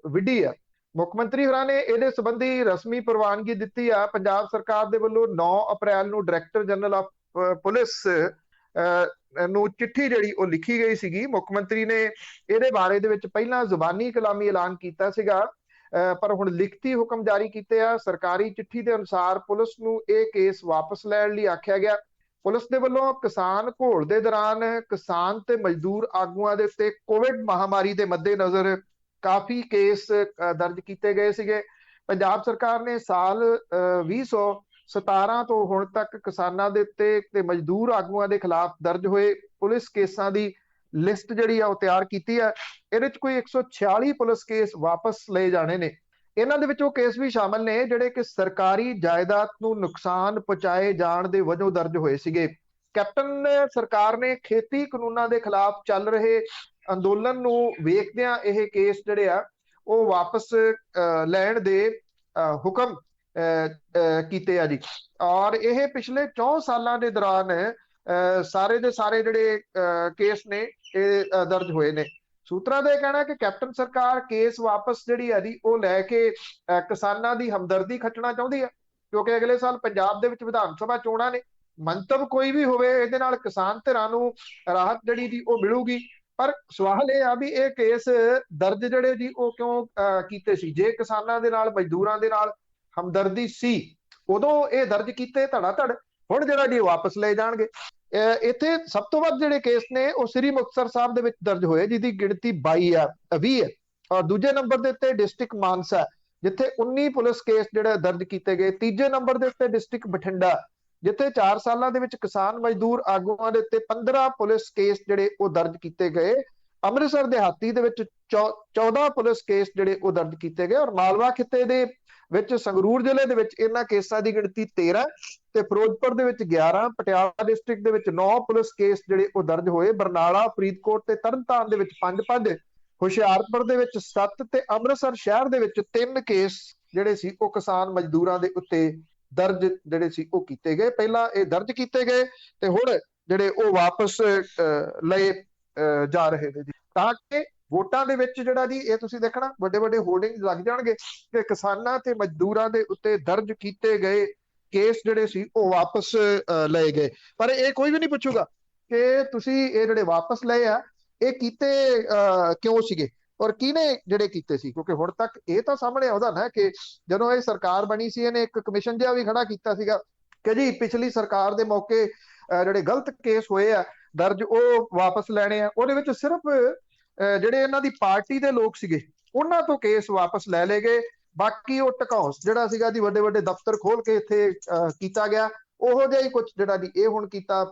ਵਿੱਢੀ ਆ। ਮੁੱਖ ਮੰਤਰੀ ਹੋਰਾਂ ਨੇ ਇਹਦੇ ਸੰਬੰਧੀ ਰਸਮੀ ਪ੍ਰਵਾਨਗੀ ਦਿੱਤੀ ਆ। ਪੰਜਾਬ ਸਰਕਾਰ ਦੇ ਵੱਲੋਂ 9 ਅਪ੍ਰੈਲ ਨੂੰ ਡਾਇਰੈਕਟਰ ਜਨਰਲ ਆਫ ਪੁਲਿਸ ਨੂੰ ਚਿੱਠੀ ਜਿਹੜੀ ਉਹ ਲਿਖੀ ਗਈ ਸੀਗੀ। ਮੁੱਖ ਮੰਤਰੀ ਨੇ ਇਹਦੇ ਬਾਰੇ ਦੇ ਵਿੱਚ ਪਹਿਲਾਂ ਜ਼ੁਬਾਨੀ ਕਲਾਮੀ ਐਲਾਨ ਕੀਤਾ ਸੀਗਾ, ਪਰ ਹੁਣ ਲਿਖਤੀ ਹੁਕਮ ਜਾਰੀ ਕੀਤੇ ਆ। ਸਰਕਾਰੀ ਚਿੱਠੀ ਦੇ ਅਨੁਸਾਰ ਪੁਲਿਸ ਨੂੰ ਇਹ ਕੇਸ ਵਾਪਸ ਲੈਣ ਲਈ ਆਖਿਆ ਗਿਆ। ਪੁਲਿਸ ਦੇ ਵੱਲੋਂ ਕਿਸਾਨ ਘੋਲ ਦੇ ਦੌਰਾਨ ਕਿਸਾਨ ਤੇ ਮਜ਼ਦੂਰ ਆਗੂਆਂ ਦੇ ਉੱਤੇ ਕੋਵਿਡ ਮਹਾਮਾਰੀ ਦੇ ਮੱਦੇਨਜ਼ਰ ਕਾਫੀ ਕੇਸ ਦਰਜ ਕੀਤੇ ਗਏ ਸੀਗੇ। ਪੰਜਾਬ ਸਰਕਾਰ ਨੇ ਸਾਲ 2017 ਤੋਂ ਹੁਣ ਤੱਕ ਕਿਸਾਨਾਂ ਦੇ ਉੱਤੇ ਤੇ ਮਜ਼ਦੂਰ ਆਗੂਆਂ ਦੇ ਖਿਲਾਫ ਦਰਜ ਹੋਏ ਪੁਲਿਸ ਕੇਸਾਂ ਦੀ ਲਿਸਟ ਜਿਹੜੀ ਆ ਉਹ ਤਿਆਰ ਕੀਤੀ ਹੈ। ਇਹਦੇ ਵਿੱਚ ਕੋਈ 146 ਪੁਲਿਸ ਕੇਸ ਵਾਪਸ ਲਏ ਜਾਣੇ ਨੇ। ਇਹਨਾਂ ਦੇ ਵਿੱਚ ਉਹ ਕੇਸ ਵੀ ਸ਼ਾਮਲ ਨੇ ਜਿਹੜੇ ਕਿ ਸਰਕਾਰੀ ਜਾਇਦਾਦ ਨੂੰ ਨੁਕਸਾਨ ਪਹੁੰਚਾਏ ਜਾਣ ਦੇ ਵਜੋਂ ਦਰਜ ਹੋਏ ਸੀਗੇ। ਕੈਪਟਨ ਸਰਕਾਰ ਨੇ ਖੇਤੀ ਕਾਨੂੰਨਾਂ ਦੇ ਖਿਲਾਫ ਚੱਲ ਰਹੇ ਅੰਦੋਲਨ ਨੂੰ ਵੇਖਦਿਆਂ ਇਹ ਕੇਸ ਜਿਹੜੇ ਆ ਉਹ ਵਾਪਸ ਲੈਣ ਦੇ ਹੁਕਮ ਕੀਤੇ ਆ ਜੀ। ਔਰ ਇਹ ਪਿਛਲੇ 4 ਸਾਲਾਂ ਦੇ ਦੌਰਾਨ ਸਾਰੇ ਦੇ ਸਾਰੇ ਜਿਹੜੇ ਕੇਸ ਨੇ ਇਹ ਦਰਜ ਹੋਏ ਨੇ। ਸੂਤਰਾਂ ਦਾ ਇਹ ਕਹਿਣਾ ਕਿ ਕੈਪਟਨ ਸਰਕਾਰ ਕੇਸ ਵਾਪਸ ਜਿਹੜੀ ਆ ਜੀ ਉਹ ਲੈ ਕੇ ਕਿਸਾਨਾਂ ਦੀ ਹਮਦਰਦੀ ਖੱਟਣਾ ਚਾਹੁੰਦੀ ਹੈ। ਕਿਉਂਕਿ ਅਗਲੇ ਸਾਲ ਪੰਜਾਬ ਦੇ ਵਿੱਚ ਵਿਧਾਨ ਸਭਾ ਚੋਣਾਂ ਨੇ। ਮੰਤਵ ਕੋਈ ਵੀ ਹੋਵੇ, ਇਹਦੇ ਨਾਲ ਕਿਸਾਨ ਧਿਰਾਂ ਨੂੰ ਰਾਹਤ ਜਿਹੜੀ ਦੀ ਉਹ ਮਿਲੂਗੀ। ਪਰ ਸਵਾਲ ਇਹ ਆ ਵੀ ਇਹ ਕੇਸ ਦਰਜ ਜਿਹੜੇ ਜੀ ਉਹ ਕਿਉਂ ਕੀਤੇ ਸੀ? ਜੇ ਕਿਸਾਨਾਂ ਦੇ ਨਾਲ, ਮਜ਼ਦੂਰਾਂ ਦੇ ਨਾਲ ਹਮਦਰਦੀ ਸੀ, ਉਦੋਂ ਇਹ ਦਰਜ ਕੀਤੇ ਧੜਾ ਧੜ, ਹੁਣ ਜਿਹੜਾ ਜੀ ਵਾਪਸ ਲਏ ਜਾਣਗੇ। ਇੱਥੇ ਸਭ ਤੋਂ ਵੱਧ ਜਿਹੜੇ ਕੇਸ ਨੇ ਉਹ ਸ੍ਰੀ ਮੁਕਤਸਰ ਸਾਹਿਬ ਦੇ ਵਿੱਚ ਦਰਜ ਹੋਏ, ਜਿਹਦੀ ਗਿਣਤੀ 20 ਹੈ। ਔਰ ਦੂਜੇ ਨੰਬਰ ਦੇ ਉੱਤੇ ਡਿਸਟ੍ਰਿਕਟ ਮਾਨਸਾ, ਜਿੱਥੇ 19 ਪੁਲਿਸ ਕੇਸ ਜਿਹੜੇ ਦਰਜ ਕੀਤੇ ਗਏ। ਤੀਜੇ ਨੰਬਰ ਦੇ ਉੱਤੇ ਡਿਸਟ੍ਰਿਕਟ ਬਠਿੰਡਾ, ਜਿੱਥੇ 4 ਸਾਲਾਂ ਦੇ ਵਿੱਚ ਕਿਸਾਨ ਮਜ਼ਦੂਰ ਆਗੂਆਂ ਦੇ ਉੱਤੇ 15 ਪੁਲਿਸ ਕੇਸ ਜਿਹੜੇ ਉਹ ਦਰਜ ਕੀਤੇ ਗਏ। ਅੰਮ੍ਰਿਤਸਰ ਦਿਹਾਤੀ ਦੇ ਵਿੱਚ 14 ਪੁਲਿਸ ਕੇਸ ਜਿਹੜੇ ਉਹ ਦਰਜ ਕੀਤੇ ਗਏ। ਔਰ ਮਾਲਵਾ ਖਿੱਤੇ ਦੇ ਵਿੱਚ ਸੰਗਰੂਰ ਜ਼ਿਲ੍ਹੇ ਦੇ ਵਿੱਚ ਇਹਨਾਂ ਕੇਸਾਂ ਦੀ ਗਿਣਤੀ 13 ਤੇ ਫਿਰੋਜ਼ਪੁਰ ਦੇ ਵਿੱਚ 11, ਪਟਿਆਲਾ ਡਿਸਟ੍ਰਿਕਟ ਦੇ ਵਿੱਚ 9 ਪੁਲਿਸ ਕੇਸ ਜਿਹੜੇ ਉਹ ਦਰਜ ਹੋਏ। ਬਰਨਾਲਾ, ਫਰੀਦਕੋਟ ਤੇ ਤਰਨਤਾਰਨ ਦੇ ਵਿੱਚ 5-5, ਹੁਸ਼ਿਆਰਪੁਰ ਦੇ ਵਿੱਚ 7 ਤੇ ਅੰਮ੍ਰਿਤਸਰ ਸ਼ਹਿਰ ਦੇ ਵਿੱਚ 3 ਕੇਸ ਜਿਹੜੇ ਸੀ ਉਹ ਕਿਸਾਨ ਮਜ਼ਦੂਰਾਂ ਦੇ ਉੱਤੇ ਦਰਜ ਜਿਹੜੇ ਸੀ ਉਹ ਕੀਤੇ ਗਏ। ਪਹਿਲਾਂ ਇਹ ਦਰਜ ਕੀਤੇ ਗਏ ਤੇ ਹੁਣ ਜਿਹੜੇ ਉਹ ਵਾਪਸ ਲਏ ਜਾ ਰਹੇ ਨੇ ਜੀ, ਤਾਂ ਕਿ ਵੋਟਾਂ ਦੇ ਵਿੱਚ ਜਿਹੜਾ ਜੀ ਇਹ ਤੁਸੀਂ ਦੇਖਣਾ ਵੱਡੇ ਵੱਡੇ ਹੋਰਡਿੰਗ ਲੱਗ ਜਾਣਗੇ ਕਿ ਕਿਸਾਨਾਂ ਤੇ ਮਜ਼ਦੂਰਾਂ ਦੇ ਉੱਤੇ ਦਰਜ ਕੀਤੇ ਗਏ ਕੇਸ ਜਿਹੜੇ ਸੀ ਉਹ ਵਾਪਸ ਲਏ ਗਏ। ਪਰ ਇਹ ਕੋਈ ਵੀ ਨਹੀਂ ਪੁੱਛੂਗਾ ਕਿ ਤੁਸੀਂ ਇਹ ਜਿਹੜੇ ਵਾਪਸ ਲਏ ਆ ਇਹ ਕੀਤੇ ਕਿਉਂ ਸੀਗੇ ਔਰ ਕਿਹਨੇ ਜਿਹੜੇ ਕੀਤੇ ਸੀ। ਕਿਉਂਕਿ ਹੁਣ ਤੱਕ ਇਹ ਤਾਂ ਸਾਹਮਣੇ ਆਉਂਦਾ ਨਾ ਕਿ ਜਦੋਂ ਇਹ ਸਰਕਾਰ ਬਣੀ ਸੀ, ਇਹਨੇ ਇੱਕ ਕਮਿਸ਼ਨ ਜਿਹਾ ਵੀ ਖੜਾ ਕੀਤਾ ਸੀਗਾ ਕਿ ਜੀ ਪਿਛਲੀ ਸਰਕਾਰ ਦੇ ਮੌਕੇ ਜਿਹੜੇ ਗਲਤ ਕੇਸ ਹੋਏ ਆ ਦਰਜ, ਉਹ ਵਾਪਸ ਲੈਣੇ ਆ। ਉਹਦੇ ਵਿੱਚ ਸਿਰਫ ਜਿਹੜੇ ਇਹਨਾਂ ਦੀ ਪਾਰਟੀ ਦੇ ਲੋਕ ਸੀਗੇ ਉਹਨਾਂ ਤੋਂ ਕੇਸ ਵਾਪਸ ਲੈ ਲਏ ਗਏ। ਬਾਕੀ ਉਹ ਟਕਾਉਸ ਜਿਹੜਾ ਸੀਗਾ ਜੀ ਵੱਡੇ ਵੱਡੇ ਦਫ਼ਤਰ ਖੋਲ ਕੇ ਇੱਥੇ ਕੀਤਾ ਗਿਆ, ਉਹੋ ਜਿਹਾ ਹੀ ਕੁਝ ਜਿਹੜਾ ਜੀ ਇਹ ਹੁਣ ਕੀਤਾ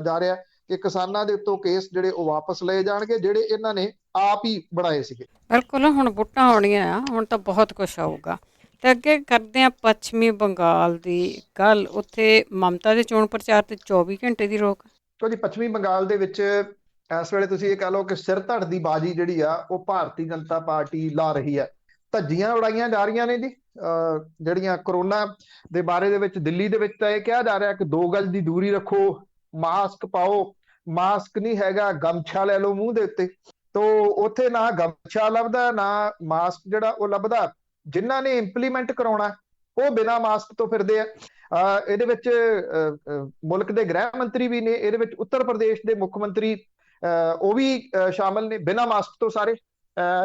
ਜਾ ਰਿਹਾ ਕਿ ਕਿਸਾਨਾਂ ਦੇ ਉੱਤੋਂ ਕੇਸ ਜਿਹੜੇ ਉਹ ਵਾਪਸ ਲਏ ਜਾਣਗੇ ਜਿਹੜੇ ਇਹਨਾਂ ਨੇ ਆਪ ਹੀ ਬਣਾਏ ਸੀਗੇ। ਬਿਲਕੁਲ, ਹੁਣ ਵੋਟਾਂ ਆਉਣੀਆਂ ਆ, ਹੁਣ ਤਾਂ ਬਹੁਤ ਕੁਛ ਆਊਗਾ। ਤੇ ਅੱਗੇ ਕਰਦੇ ਆ ਪੱਛਮੀ ਬੰਗਾਲ ਦੀ ਗੱਲ। ਉੱਥੇ ਮਮਤਾ ਦੇ ਚੋਣ ਪ੍ਰਚਾਰ ਤੇ 24 ਘੰਟੇ ਦੀ ਰੋਕ। ਤੋ ਜੀ ਪੱਛਮੀ ਬੰਗਾਲ ਦੇ ਵਿੱਚ ਇਸ ਵੇਲੇ ਤੁਸੀਂ ਇਹ ਕਹਿ ਲਓ ਕਿ ਸਿਰ ਧੜ ਦੀ ਬਾਜੀ ਜਿਹੜੀ ਆ ਉਹ ਭਾਰਤੀ ਜਨਤਾ ਪਾਰਟੀ ਲਾ ਰਹੀ ਹੈ। ਧੱਜੀਆਂ ਉਡਾਈਆਂ ਜਾ ਰਹੀਆਂ ਨੇ ਜੀ ਜਿਹੜੀਆਂ ਕਰੋਨਾ ਦੇ ਬਾਰੇ ਦੇ ਵਿੱਚ। ਦਿੱਲੀ ਦੇ ਵਿੱਚ ਤਾਂ ਇਹ ਕਿਹਾ ਜਾ ਰਿਹਾ ਕਿ 2 ਗਜ਼ ਦੀ ਦੂਰੀ ਰੱਖੋ, ਮਾਸਕ ਪਾਓ। ਮਾਸਕ ਨਹੀਂ ਹੈਗਾ, ਗਮਛਾ ਲੈ ਲਓ ਮੂੰਹ ਦੇ ਉੱਤੇ। ਤੋ ਉੱਥੇ ਨਾ ਗਮਛਾ ਲੱਭਦਾ ਨਾ ਮਾਸਕ ਜਿਹੜਾ ਉਹ ਲੱਭਦਾ। ਜਿਨ੍ਹਾਂ ਨੇ ਇੰਪਲੀਮੈਂਟ ਕਰਾਉਣਾ ਉਹ ਬਿਨਾਂ ਮਾਸਕ ਤੋਂ ਫਿਰਦੇ ਆ। ਇਹਦੇ ਵਿੱਚ ਮੁਲਕ ਦੇ ਗ੍ਰਹਿ ਮੰਤਰੀ ਵੀ ਨੇ, ਇਹਦੇ ਵਿੱਚ ਉੱਤਰ ਪ੍ਰਦੇਸ਼ ਦੇ ਮੁੱਖ ਮੰਤਰੀ ਉਹ ਵੀ ਸ਼ਾਮਲ ਨੇ, ਬਿਨਾਂ ਮਾਸਕ ਤੋਂ ਸਾਰੇ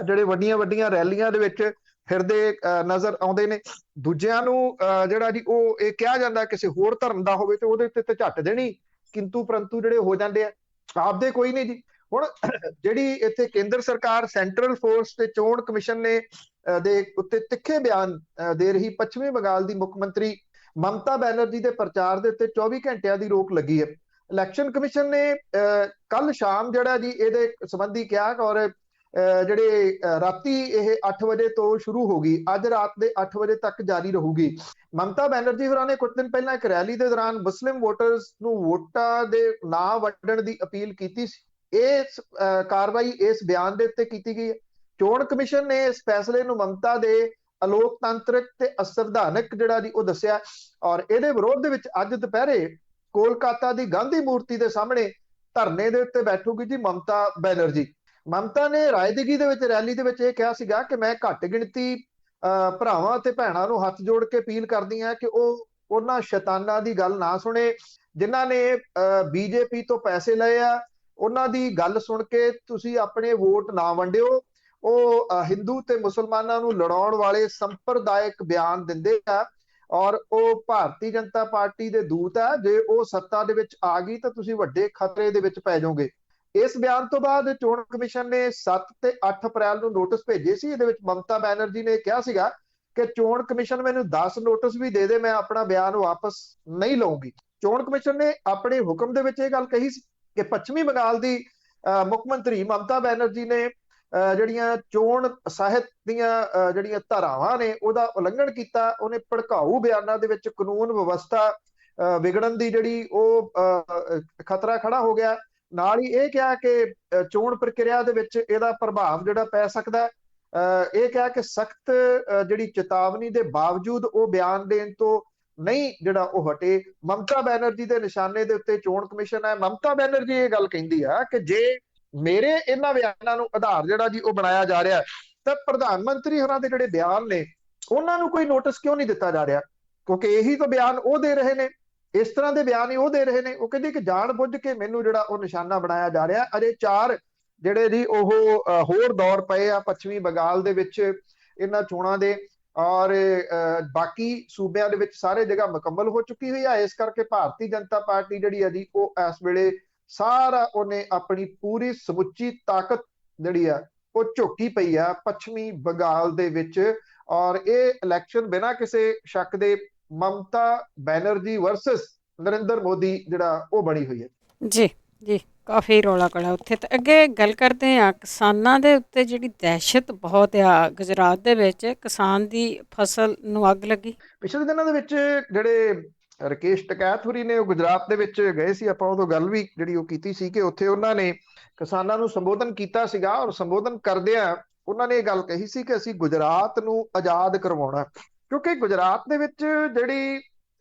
ਜਿਹੜੇ ਵੱਡੀਆਂ ਵੱਡੀਆਂ ਰੈਲੀਆਂ ਦੇ ਵਿੱਚ ਫਿਰਦੇ ਨਜ਼ਰ ਆਉਂਦੇ ਨੇ। ਦੂਜਿਆਂ ਨੂੰ ਜਿਹੜਾ ਜੀ ਉਹ ਇਹ ਕਿਹਾ ਜਾਂਦਾ ਕਿਸੇ ਹੋਰ ਧਰਮ ਦਾ ਹੋਵੇ ਤੇ ਉਹਦੇ ਉੱਤੇ ਤੇ ਝੱਟ ਦੇਣੀ, ਕਿੰਤੂ ਪਰੰਤੂ ਜਿਹੜੇ ਹੋ ਜਾਂਦੇ ਆ। ਆਪਦੇ ਕੋਈ ਨਹੀਂ ਜੀ। ਹੁਣ ਜਿਹੜੀ ਇੱਥੇ ਕੇਂਦਰ ਸਰਕਾਰ ਸੈਂਟਰਲ ਫੋਰਸ ਤੇ ਚੋਣ ਕਮਿਸ਼ਨ ਨੇ ਦੇ ਉੱਤੇ ਤਿੱਖੇ ਬਿਆਨ ਦੇ ਰਹੀ, ਪੱਛਮੀ ਬੰਗਾਲ ਦੀ ਮੁੱਖ ਮੰਤਰੀ ਮਮਤਾ ਬੈਨਰਜੀ ਦੇ ਪ੍ਰਚਾਰ ਦੇ ਉੱਤੇ 24 ਘੰਟਿਆਂ ਦੀ ਰੋਕ ਲੱਗੀ ਹੈ। ਇਲੈਕਸ਼ਨ ਕਮਿਸ਼ਨ ਨੇ ਕੱਲ ਸ਼ਾਮ ਜਿਹੜਾ ਜੀ ਇਹਦੇ ਸੰਬੰਧੀ ਕਿਹਾ ਔਰ ਜਿਹੜੇ ਰਾਤੀ ਇਹ 8 ਵਜੇ ਤੋਂ ਸ਼ੁਰੂ ਹੋ ਗਈ, ਅੱਜ ਰਾਤ ਦੇ 8 ਵਜੇ ਤੱਕ ਜਾਰੀ ਰਹੂਗੀ। ਮਮਤਾ ਬੈਨਰਜੀ ਹੋਰਾਂ ਨੇ ਕੁਝ ਦਿਨ ਪਹਿਲਾਂ ਇੱਕ ਰੈਲੀ ਦੇ ਦੌਰਾਨ ਮੁਸਲਿਮ ਵੋਟਰਸ ਨੂੰ ਵੋਟਾਂ ਦੇ ਨਾ ਵੰਡਣ ਦੀ ਅਪੀਲ ਕੀਤੀ ਸੀ। ਇਹ ਕਾਰਵਾਈ ਇਸ ਬਿਆਨ ਦੇ ਉੱਤੇ ਕੀਤੀ ਗਈ ਹੈ। ਚੋਣ ਕਮਿਸ਼ਨ ਨੇ ਇਸ ਫੈਸਲੇ ਨੂੰ ਮਮਤਾ ਦੇ ਅਲੋਕਤੰਤਰਿਕ ਤੇ ਅਸੰਵਿਧਾਨਕ ਜਿਹੜਾ ਜੀ ਉਹ ਦੱਸਿਆ ਔਰ ਇਹਦੇ ਵਿਰੋਧ ਦੇ ਵਿੱਚ ਅੱਜ ਦੁਪਹਿਰੇ ਕੋਲਕਾਤਾ ਦੀ ਗਾਂਧੀ ਮੂਰਤੀ ਦੇ ਸਾਹਮਣੇ ਧਰਨੇ ਦੇ ਉੱਤੇ ਬੈਠੂਗੀ ਜੀ ਮਮਤਾ ਬੈਨਰਜੀ। ਮਮਤਾ ਨੇ ਰਾਏਦੀਗੀ ਦੇ ਵਿੱਚ ਰੈਲੀ ਦੇ ਵਿੱਚ ਇਹ ਕਿਹਾ ਸੀਗਾ ਕਿ ਮੈਂ ਘੱਟ ਗਿਣਤੀ ਭਰਾਵਾਂ ਤੇ ਭੈਣਾਂ ਨੂੰ ਹੱਥ ਜੋੜ ਕੇ ਅਪੀਲ ਕਰਦੀ ਹਾਂ ਕਿ ਉਹ ਉਹਨਾਂ ਸ਼ੈਤਾਨਾਂ ਦੀ ਗੱਲ ਨਾ ਸੁਣੇ ਜਿਨ੍ਹਾਂ ਨੇ ਬੀਜੇਪੀ ਤੋਂ ਪੈਸੇ ਲਏ ਆ। ਉਹਨਾਂ ਦੀ ਗੱਲ ਸੁਣ ਕੇ ਤੁਸੀਂ ਆਪਣੇ ਵੋਟ ਨਾ ਵੰਡਿਓ। ਉਹ ਹਿੰਦੂ ਤੇ ਮੁਸਲਮਾਨਾਂ ਨੂੰ ਲੜਾਉਣ ਵਾਲੇ ਸੰਪਰਦਾਇਕ ਬਿਆਨ ਦਿੰਦੇ ਆ ਔਰ ਉਹ ਭਾਰਤੀ ਜਨਤਾ ਪਾਰਟੀ ਦੇ ਦੂਤ ਆ। ਜੇ ਉਹ ਸੱਤਾ ਦੇ ਵਿੱਚ ਆ ਗਈ ਤਾਂ ਤੁਸੀਂ ਵੱਡੇ ਖਤਰੇ ਦੇ ਵਿੱਚ ਪੈ ਜਾਓਗੇ। ਇਸ ਬਿਆਨ ਤੋਂ ਬਾਅਦ ਚੋਣ ਕਮਿਸ਼ਨ ਨੇ 7 ਤੇ 8 ਅਪ੍ਰੈਲ ਨੂੰ ਨੋਟਿਸ ਭੇਜੇ ਸੀ। ਇਹਦੇ ਵਿੱਚ ਮਮਤਾ ਬੈਨਰਜੀ ਨੇ ਕਿਹਾ ਸੀਗਾ ਕਿ ਚੋਣ ਕਮਿਸ਼ਨ ਮੈਨੂੰ 10 ਨੋਟਿਸ ਵੀ ਦੇ ਦੇ, ਮੈਂ ਆਪਣਾ ਬਿਆਨ ਵਾਪਸ ਨਹੀਂ ਲਵਾਂਗੀ। ਚੋਣ ਕਮਿਸ਼ਨ ਨੇ ਆਪਣੇ ਹੁਕਮ ਦੇ ਵਿੱਚ ਇਹ ਗੱਲ ਕਹੀ ਸੀ ਕਿ ਪੱਛਮੀ ਬੰਗਾਲ ਦੀ ਮੁੱਖ ਮੰਤਰੀ ਮਮਤਾ ਬੈਨਰਜੀ ਨੇ ਜਿਹੜੀਆਂ ਚੋਣ ਸਾਹਿਤ ਦੀਆਂ ਜਿਹੜੀਆਂ ਧਾਰਾਵਾਂ ਨੇ ਉਹਦਾ ਉਲੰਘਣ ਕੀਤਾ। ਉਹਨੇ ਭੜਕਾਊ ਬਿਆਨਾਂ ਦੇ ਵਿੱਚ ਕਾਨੂੰਨ ਵਿਵਸਥਾ ਵਿਗੜਨ ਦੀ ਜਿਹੜੀ ਉਹ ਖਤਰਾ ਖੜਾ ਹੋ ਗਿਆ। ਨਾਲ ਹੀ ਇਹ ਕਿਹਾ ਕਿ ਚੋਣ ਪ੍ਰਕਿਰਿਆ ਦੇ ਵਿੱਚ ਇਹਦਾ ਪ੍ਰਭਾਵ ਜਿਹੜਾ ਪੈ ਸਕਦਾ। ਇਹ ਕਿਹਾ ਕਿ ਸਖਤ ਜਿਹੜੀ ਚੇਤਾਵਨੀ ਦੇ ਬਾਵਜੂਦ ਉਹ ਬਿਆਨ ਦੇਣ ਤੋਂ ਨਹੀਂ ਜਿਹੜਾ ਉਹ ਹਟੇ। ਮਮਤਾ ਬੈਨਰਜੀ ਦੇ ਨਿਸ਼ਾਨੇ ਦੇ ਉੱਤੇ ਚੋਣ ਕਮਿਸ਼ਨ ਹੈ। ਮਮਤਾ ਬੈਨਰਜੀ ਇਹ ਗੱਲ ਕਹਿੰਦੀ ਆ ਕਿ ਜੇ ਮੇਰੇ ਇਹਨਾਂ ਬਿਆਨਾਂ ਨੂੰ ਆਧਾਰ ਜਿਹੜਾ ਜੀ ਉਹ ਬਣਾਇਆ ਜਾ ਰਿਹਾ ਤਾਂ ਪ੍ਰਧਾਨ ਮੰਤਰੀ ਹੋਰਾਂ ਦੇ ਜਿਹੜੇ ਬਿਆਨ ਨੇ ਉਹਨਾਂ ਨੂੰ ਕੋਈ ਨੋਟਿਸ ਕਿਉਂ ਨਹੀਂ ਦਿੱਤਾ ਜਾ ਰਿਹਾ। ਕਿਉਂਕਿ ਇਹੀ ਤਾਂ ਬਿਆਨ ਉਹ ਦੇ ਰਹੇ ਨੇ, ਇਸ ਤਰ੍ਹਾਂ ਦੇ ਬਿਆਨ ਹੀ ਉਹ ਦੇ ਰਹੇ ਨੇ। ਉਹ ਕਹਿੰਦੇ ਕਿ ਜਾਣ ਬੁੱਝ ਕੇ ਮੈਨੂੰ ਜਿਹੜਾ ਉਹ ਨਿਸ਼ਾਨਾ ਬਣਾਇਆ ਜਾ ਰਿਹਾ। ਅਜੇ 4 ਜਿਹੜੇ ਜੀ ਉਹ ਹੋਰ ਦੌਰ ਪਏ ਆ ਪੱਛਮੀ ਬੰਗਾਲ ਦੇ ਵਿੱਚ ਇਹਨਾਂ ਚੋਣਾਂ ਦੇ, ਔਰ ਬਾਕੀ ਸੂਬਿਆਂ ਦੇ ਵਿੱਚ ਸਾਰੇ ਜਗ੍ਹਾ ਮੁਕੰਮਲ ਹੋ ਚੁੱਕੀ ਹੋਈ ਆ। ਇਸ ਕਰਕੇ ਭਾਰਤੀ ਜਨਤਾ ਪਾਰਟੀ ਜਿਹੜੀ ਆ ਜੀ ਉਹ ਇਸ ਵੇਲੇ ਸਾਰਾ ਉਹਨੇ ਆਪਣੀ ਪੂਰੀ ਸਮੁੱਚੀ ਤਾਕਤ ਜਿਹੜੀ ਆ ਉਹ ਝੋਕੀ ਪਈ ਆ ਪੱਛਮੀ ਬੰਗਾਲ ਦੇ ਵਿੱਚ। ਔਰ ਇਹ ਇਲੈਕਸ਼ਨ ਬਿਨਾਂ ਕਿਸੇ ਸ਼ੱਕ ਦੇ ਮਮਤਾ ਬੈਨਰਜੀ ਵਰਸਸ ਨਰਿੰਦਰ ਮੋਦੀ ਜਿਹੜਾ ਉਹ ਬਣੀ ਹੋਈ ਹੈ। ਜੀ ਜੀ, ਕਾਫੀ ਰੌਲਾ ਕਲਾ ਉੱਥੇ। ਤਾਂ ਅੱਗੇ ਗੱਲ ਕਰਦੇ ਹਾਂ ਕਿਸਾਨਾਂ ਦੇ ਉੱਤੇ ਜਿਹੜੀ ਦਹਿਸ਼ਤ ਬਹੁਤ ਆ ਗੁਜਰਾਤ ਦੇ ਵਿੱਚ, ਕਿਸਾਨ ਦੀ ਫਸਲ ਨੂੰ ਅੱਗ ਲੱਗੀ। ਪਿਛਲੇ ਦਿਨਾਂ ਦੇ ਵਿੱਚ ਜਿਹੜੇ ਰਕੇਸ਼ ਟਕੈਤ ਹੋਰੀ ਨੇ ਉਹ ਗੁਜਰਾਤ ਦੇ ਵਿੱਚ ਗਏ ਸੀ। ਆਪਾਂ ਉਦੋਂ ਗੱਲ ਵੀ ਜਿਹੜੀ ਉਹ ਕੀਤੀ ਸੀ ਕਿ ਉੱਥੇ ਉਹਨਾਂ ਨੇ ਕਿਸਾਨਾਂ ਨੂੰ ਸੰਬੋਧਨ ਕੀਤਾ ਸੀਗਾ, ਔਰ ਸੰਬੋਧਨ ਕਰਦਿਆਂ ਉਹਨਾਂ ਨੇ ਇਹ ਗੱਲ ਕਹੀ ਸੀ ਕਿ ਅਸੀਂ ਗੁਜਰਾਤ ਨੂੰ ਆਜ਼ਾਦ ਕਰਵਾਉਣਾ। ਕਿਉਂਕਿ ਗੁਜਰਾਤ ਦੇ ਵਿੱਚ ਜਿਹੜੀ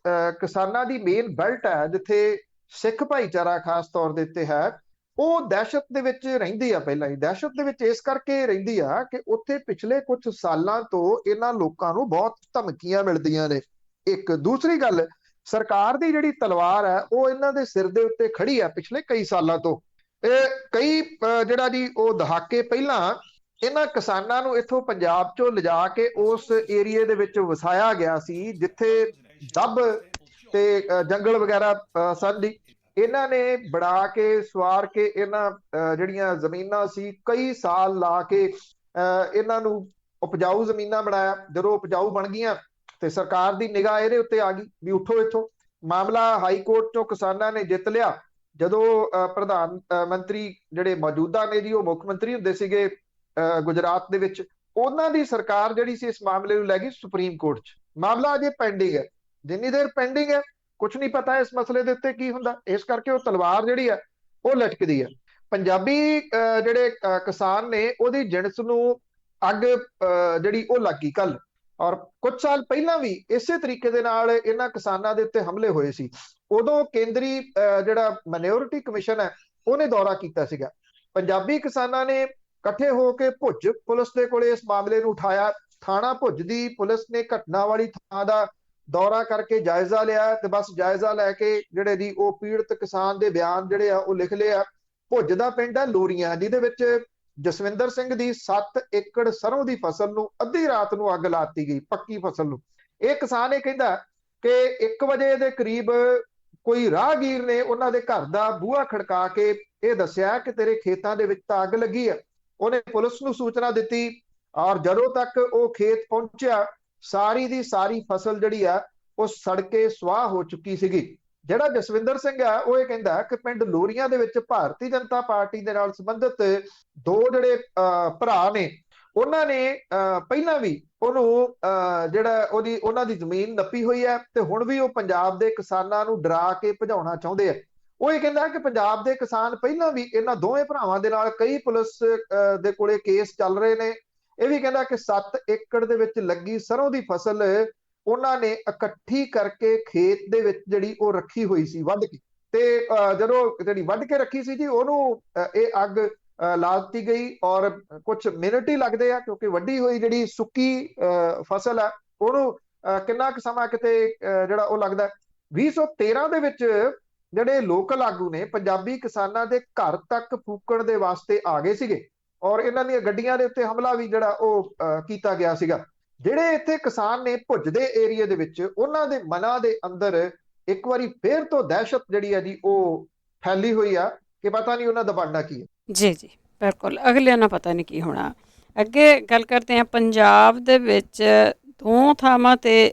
ਕਿਸਾਨਾਂ ਦੀ ਮੇਨ ਬੈਲਟ ਹੈ, ਜਿੱਥੇ ਸਿੱਖ ਭਾਈਚਾਰਾ ਖਾਸ ਤੌਰ ਦੇ ਉੱਤੇ ਹੈ, ਉਹ ਦਹਿਸ਼ਤ ਦੇ ਵਿੱਚ ਰਹਿੰਦੀ ਆ। ਪਹਿਲਾਂ ਹੀ ਦਹਿਸ਼ਤ ਦੇ ਵਿੱਚ ਇਸ ਕਰਕੇ ਰਹਿੰਦੀ ਆ ਕਿ ਉੱਥੇ ਪਿਛਲੇ ਕੁਝ ਸਾਲਾਂ ਤੋਂ ਇਹਨਾਂ ਲੋਕਾਂ ਨੂੰ ਬਹੁਤ ਧਮਕੀਆਂ ਮਿਲਦੀਆਂ ਨੇ। ਇੱਕ ਦੂਸਰੀ ਗੱਲ, ਸਰਕਾਰ ਦੀ ਜਿਹੜੀ ਤਲਵਾਰ ਹੈ ਉਹ ਇਹਨਾਂ ਦੇ ਸਿਰ ਦੇ ਉੱਤੇ ਖੜੀ ਆ ਪਿਛਲੇ ਕਈ ਸਾਲਾਂ ਤੋਂ। ਇਹ ਕਈ ਜਿਹੜਾ ਜੀ ਉਹ ਦਹਾਕੇ ਪਹਿਲਾਂ ਇਹਨਾਂ ਕਿਸਾਨਾਂ ਨੂੰ ਇੱਥੋਂ ਪੰਜਾਬ ਚੋਂ ਲਿਜਾ ਕੇ ਉਸ ਏਰੀਏ ਦੇ ਵਿੱਚ ਵਸਾਇਆ ਗਿਆ ਸੀ ਜਿੱਥੇ ਦੱਬ ਤੇ ਜੰਗਲ ਵਗੈਰਾ ਸਨ ਜੀ। ਇਹਨਾਂ ਨੇ ਬਣਾ ਕੇ ਸਵਾਰ ਕੇ ਇਹਨਾਂ ਜਿਹੜੀਆਂ ਜ਼ਮੀਨਾਂ ਸੀ ਕਈ ਸਾਲ ਲਾ ਕੇ ਇਹਨਾਂ ਨੂੰ ਉਪਜਾਊ ਜ਼ਮੀਨਾਂ ਬਣਾਇਆ। ਜਦੋਂ ਉਪਜਾਊ ਬਣ ਗਈਆਂ ਤੇ ਸਰਕਾਰ ਦੀ ਨਿਗਾਹ ਇਹਦੇ ਉੱਤੇ ਆ ਗਈ ਵੀ ਉੱਠੋ ਇੱਥੋਂ। ਮਾਮਲਾ ਹਾਈ ਕੋਰਟ ਚੋਂ ਕਿਸਾਨਾਂ ਨੇ ਜਿੱਤ ਲਿਆ। ਜਦੋਂ ਪ੍ਰਧਾਨ ਮੰਤਰੀ ਜਿਹੜੇ ਮੌਜੂਦਾ ਨੇ ਜੀ ਉਹ ਮੁੱਖ ਮੰਤਰੀ ਹੁੰਦੇ ਸੀਗੇ ਗੁਜਰਾਤ ਦੇ ਵਿੱਚ, ਉਹਨਾਂ ਦੀ ਸਰਕਾਰ ਜਿਹੜੀ ਸੀ ਇਸ ਮਾਮਲੇ ਨੂੰ ਲੈ ਗਈ ਸੁਪਰੀਮ ਕੋਰਟ 'ਚ। ਮਾਮਲਾ ਅਜੇ ਪੈਂਡਿੰਗ ਹੈ। ਜਿੰਨੀ ਦੇਰ ਪੈਂਡਿੰਗ ਹੈ ਕੁਝ ਨਹੀਂ ਪਤਾ ਇਸ ਮਸਲੇ ਦੇ ਉੱਤੇ ਕੀ ਹੁੰਦਾ। ਇਸ ਕਰਕੇ ਉਹ ਤਲਵਾਰ ਜਿਹੜੀ ਹੈ ਉਹ ਲਟਕਦੀ ਹੈ। ਪੰਜਾਬੀ ਜਿਹੜੇ ਕਿਸਾਨ ਨੇ ਉਹਦੀ ਜਿਣਸ ਨੂੰ ਅੱਗ ਜਿਹੜੀ ਉਹ ਲੱਗੀ ਕੱਲ। ਔਰ ਕੁਝ ਸਾਲ ਪਹਿਲਾਂ ਵੀ ਇਸੇ ਤਰੀਕੇ ਦੇ ਨਾਲ ਇਹਨਾਂ ਕਿਸਾਨਾਂ ਦੇ ਉੱਤੇ ਹਮਲੇ ਹੋਏ ਸੀ। ਉਦੋਂ ਕੇਂਦਰੀ ਜਿਹੜਾ ਮਾਈਨੋਰਿਟੀ ਕਮਿਸ਼ਨ ਹੈ ਉਹਨੇ ਦੌਰਾ ਕੀਤਾ ਸੀਗਾ। ਪੰਜਾਬੀ ਕਿਸਾਨਾਂ ਨੇ ਇਕੱਠੇ ਹੋ ਕੇ ਭੁੱਜ ਪੁਲਿਸ ਦੇ ਕੋਲੇ ਇਸ ਮਾਮਲੇ ਨੂੰ ਉਠਾਇਆ। ਥਾਣਾ ਭੁੱਜ ਦੀ ਪੁਲਿਸ ਨੇ ਘਟਨਾ ਵਾਲੀ ਥਾਂ ਦਾ ਦੌਰਾ ਕਰਕੇ ਜਾਇਜ਼ਾ ਲਿਆ ਤੇ ਬਸ ਜਾਇਜ਼ਾ ਲੈ ਕੇ ਜਿਹੜੇ ਜੀ ਉਹ ਪੀੜਤ ਕਿਸਾਨ ਦੇ ਬਿਆਨ ਜਿਹੜੇ ਆ ਉਹ ਲਿਖ ਲਿਆ। ਭੁੱਜ ਦਾ ਪਿੰਡ ਹੈ ਲੋਰੀਆਂ, ਜਿਹਦੇ ਵਿੱਚ ਜਸਵਿੰਦਰ ਸਿੰਘ ਦੀ 7 ਏਕੜ ਸਰੋਂ ਦੀ ਫਸਲ ਨੂੰ ਅੱਧੀ ਰਾਤ ਨੂੰ ਅੱਗ ਲਾਤੀ ਗਈ, ਪੱਕੀ ਫਸਲ ਨੂੰ। ਇਹ ਕਿਸਾਨ ਇਹ ਕਹਿੰਦਾ ਕਿ 1 ਵਜੇ ਦੇ ਕਰੀਬ ਕੋਈ ਰਾਹਗੀਰ ਨੇ ਉਹਨਾਂ ਦੇ ਘਰ ਦਾ ਬੂਹਾ ਖੜਕਾ ਕੇ ਇਹ ਦੱਸਿਆ ਕਿ ਤੇਰੇ ਖੇਤਾਂ ਦੇ ਵਿੱਚ ਤਾਂ ਅੱਗ ਲੱਗੀ ਆ। ਉਹਨੇ ਪੁਲਿਸ ਨੂੰ ਸੂਚਨਾ ਦਿੱਤੀ ਔਰ ਜਦੋਂ ਤੱਕ ਉਹ ਖੇਤ ਪਹੁੰਚਿਆ ਸਾਰੀ ਦੀ ਸਾਰੀ ਫਸਲ ਜਿਹੜੀ ਆ ਉਹ ਸੜ ਕੇ ਸੁਆਹ ਹੋ ਚੁੱਕੀ ਸੀਗੀ। ਜਿਹੜਾ ਜਸਵਿੰਦਰ ਸਿੰਘ ਆ ਉਹ ਇਹ ਕਹਿੰਦਾ ਕਿ ਪਿੰਡ ਲੋਰੀਆਂ ਦੇ ਵਿੱਚ ਭਾਰਤੀ ਜਨਤਾ ਪਾਰਟੀ ਦੇ ਨਾਲ ਸੰਬੰਧਿਤ 2 ਜਿਹੜੇ ਭਰਾ ਨੇ, ਉਹਨਾਂ ਨੇ ਪਹਿਲਾਂ ਵੀ ਉਹਨੂੰ ਜਿਹੜਾ ਉਹਨਾਂ ਦੀ ਜ਼ਮੀਨ ਨੱਪੀ ਹੋਈ ਹੈ ਤੇ ਹੁਣ ਵੀ ਉਹ ਪੰਜਾਬ ਦੇ ਕਿਸਾਨਾਂ ਨੂੰ ਡਰਾ ਕੇ ਭਜਾਉਣਾ ਚਾਹੁੰਦੇ ਆ। ਉਹ ਇਹ ਕਹਿੰਦਾ ਕਿ ਪੰਜਾਬ ਦੇ ਕਿਸਾਨ ਪਹਿਲਾਂ ਵੀ ਇਹਨਾਂ ਦੋਵੇਂ ਭਰਾਵਾਂ ਦੇ ਨਾਲ ਕਈ ਪੁਲਿਸ ਦੇ ਕੋਲੇ ਕੇਸ ਚੱਲ ਰਹੇ ਨੇ। ਇਹ ਵੀ ਕਹਿੰਦਾ ਕਿ 7 ਏਕੜ ਦੇ ਵਿੱਚ ਲੱਗੀ ਸਰੋਂ ਦੀ ਫਸਲ ਉਹਨਾਂ ਨੇ ਇਕੱਠੀ ਕਰਕੇ ਖੇਤ ਦੇ ਵਿੱਚ ਜਿਹੜੀ ਉਹ ਰੱਖੀ ਹੋਈ ਸੀ ਵੱਢ ਕੇ, ਤੇ ਜਦੋਂ ਜਿਹੜੀ ਵੱਢ ਕੇ ਰੱਖੀ ਸੀ ਜੀ ਉਹਨੂੰ ਇਹ ਅੱਗ ਲਾ ਦਿੱਤੀ ਗਈ। ਔਰ ਕੁਝ ਮਿੰਟ ਹੀ ਲੱਗਦੇ ਆ ਕਿਉਂਕਿ ਵੱਢੀ ਹੋਈ ਜਿਹੜੀ ਸੁੱਕੀ ਫਸਲ ਹੈ ਉਹਨੂੰ ਕਿੰਨਾ ਕੁ ਸਮਾਂ ਕਿਤੇ ਜਿਹੜਾ ਉਹ ਲੱਗਦਾ। 2013 ਦੇ ਵਿੱਚ ਜਿਹੜੇ ਲੋਕਲ ਆਗੂ ਨੇ ਪੰਜਾਬੀ ਕਿਸਾਨਾਂ ਦੇ ਘਰ ਤੱਕ ਫੂਕਣ ਦੇ ਵਾਸਤੇ ਆ ਗਏ ਸੀਗੇ ਔਰ ਇਹਨਾਂ ਦੀਆਂ ਗੱਡੀਆਂ ਦੇ ਉੱਤੇ ਹਮਲਾ ਵੀ ਜਿਹੜਾ ਉਹ ਕੀਤਾ ਗਿਆ ਸੀਗਾ। ਜਿਹੜੇ ਇੱਥੇ ਕਿਸਾਨ ਨੇ ਭੁੱਜ ਦੇ ਏਰੀਏ ਦੇ ਵਿੱਚ, ਉਹਨਾਂ ਦੇ ਮਨਾਂ ਦੇ ਅੰਦਰ ਇੱਕ ਵਾਰੀ ਫੇਰ ਤੋਂ ਦਹਿਸ਼ਤ ਜਿਹੜੀ ਹੈ ਜੀ ਉਹ ਫੈਲੀ ਹੋਈ ਆ ਕਿ ਪਤਾ ਨਹੀਂ ਉਹਨਾਂ ਦਾ ਬਣਨਾ ਕੀ ਹੈ। ਜੀ ਜੀ, ਬਿਲਕੁਲ, ਅਗਲਿਆਂ ਨੂੰ ਪਤਾ ਨਹੀਂ ਕੀ ਹੋਣਾ। ਅੱਗੇ ਗੱਲ ਕਰਦੇ ਹਾਂ ਪੰਜਾਬ ਦੇ ਵਿੱਚ 2 ਥਾਵਾਂ ਤੇ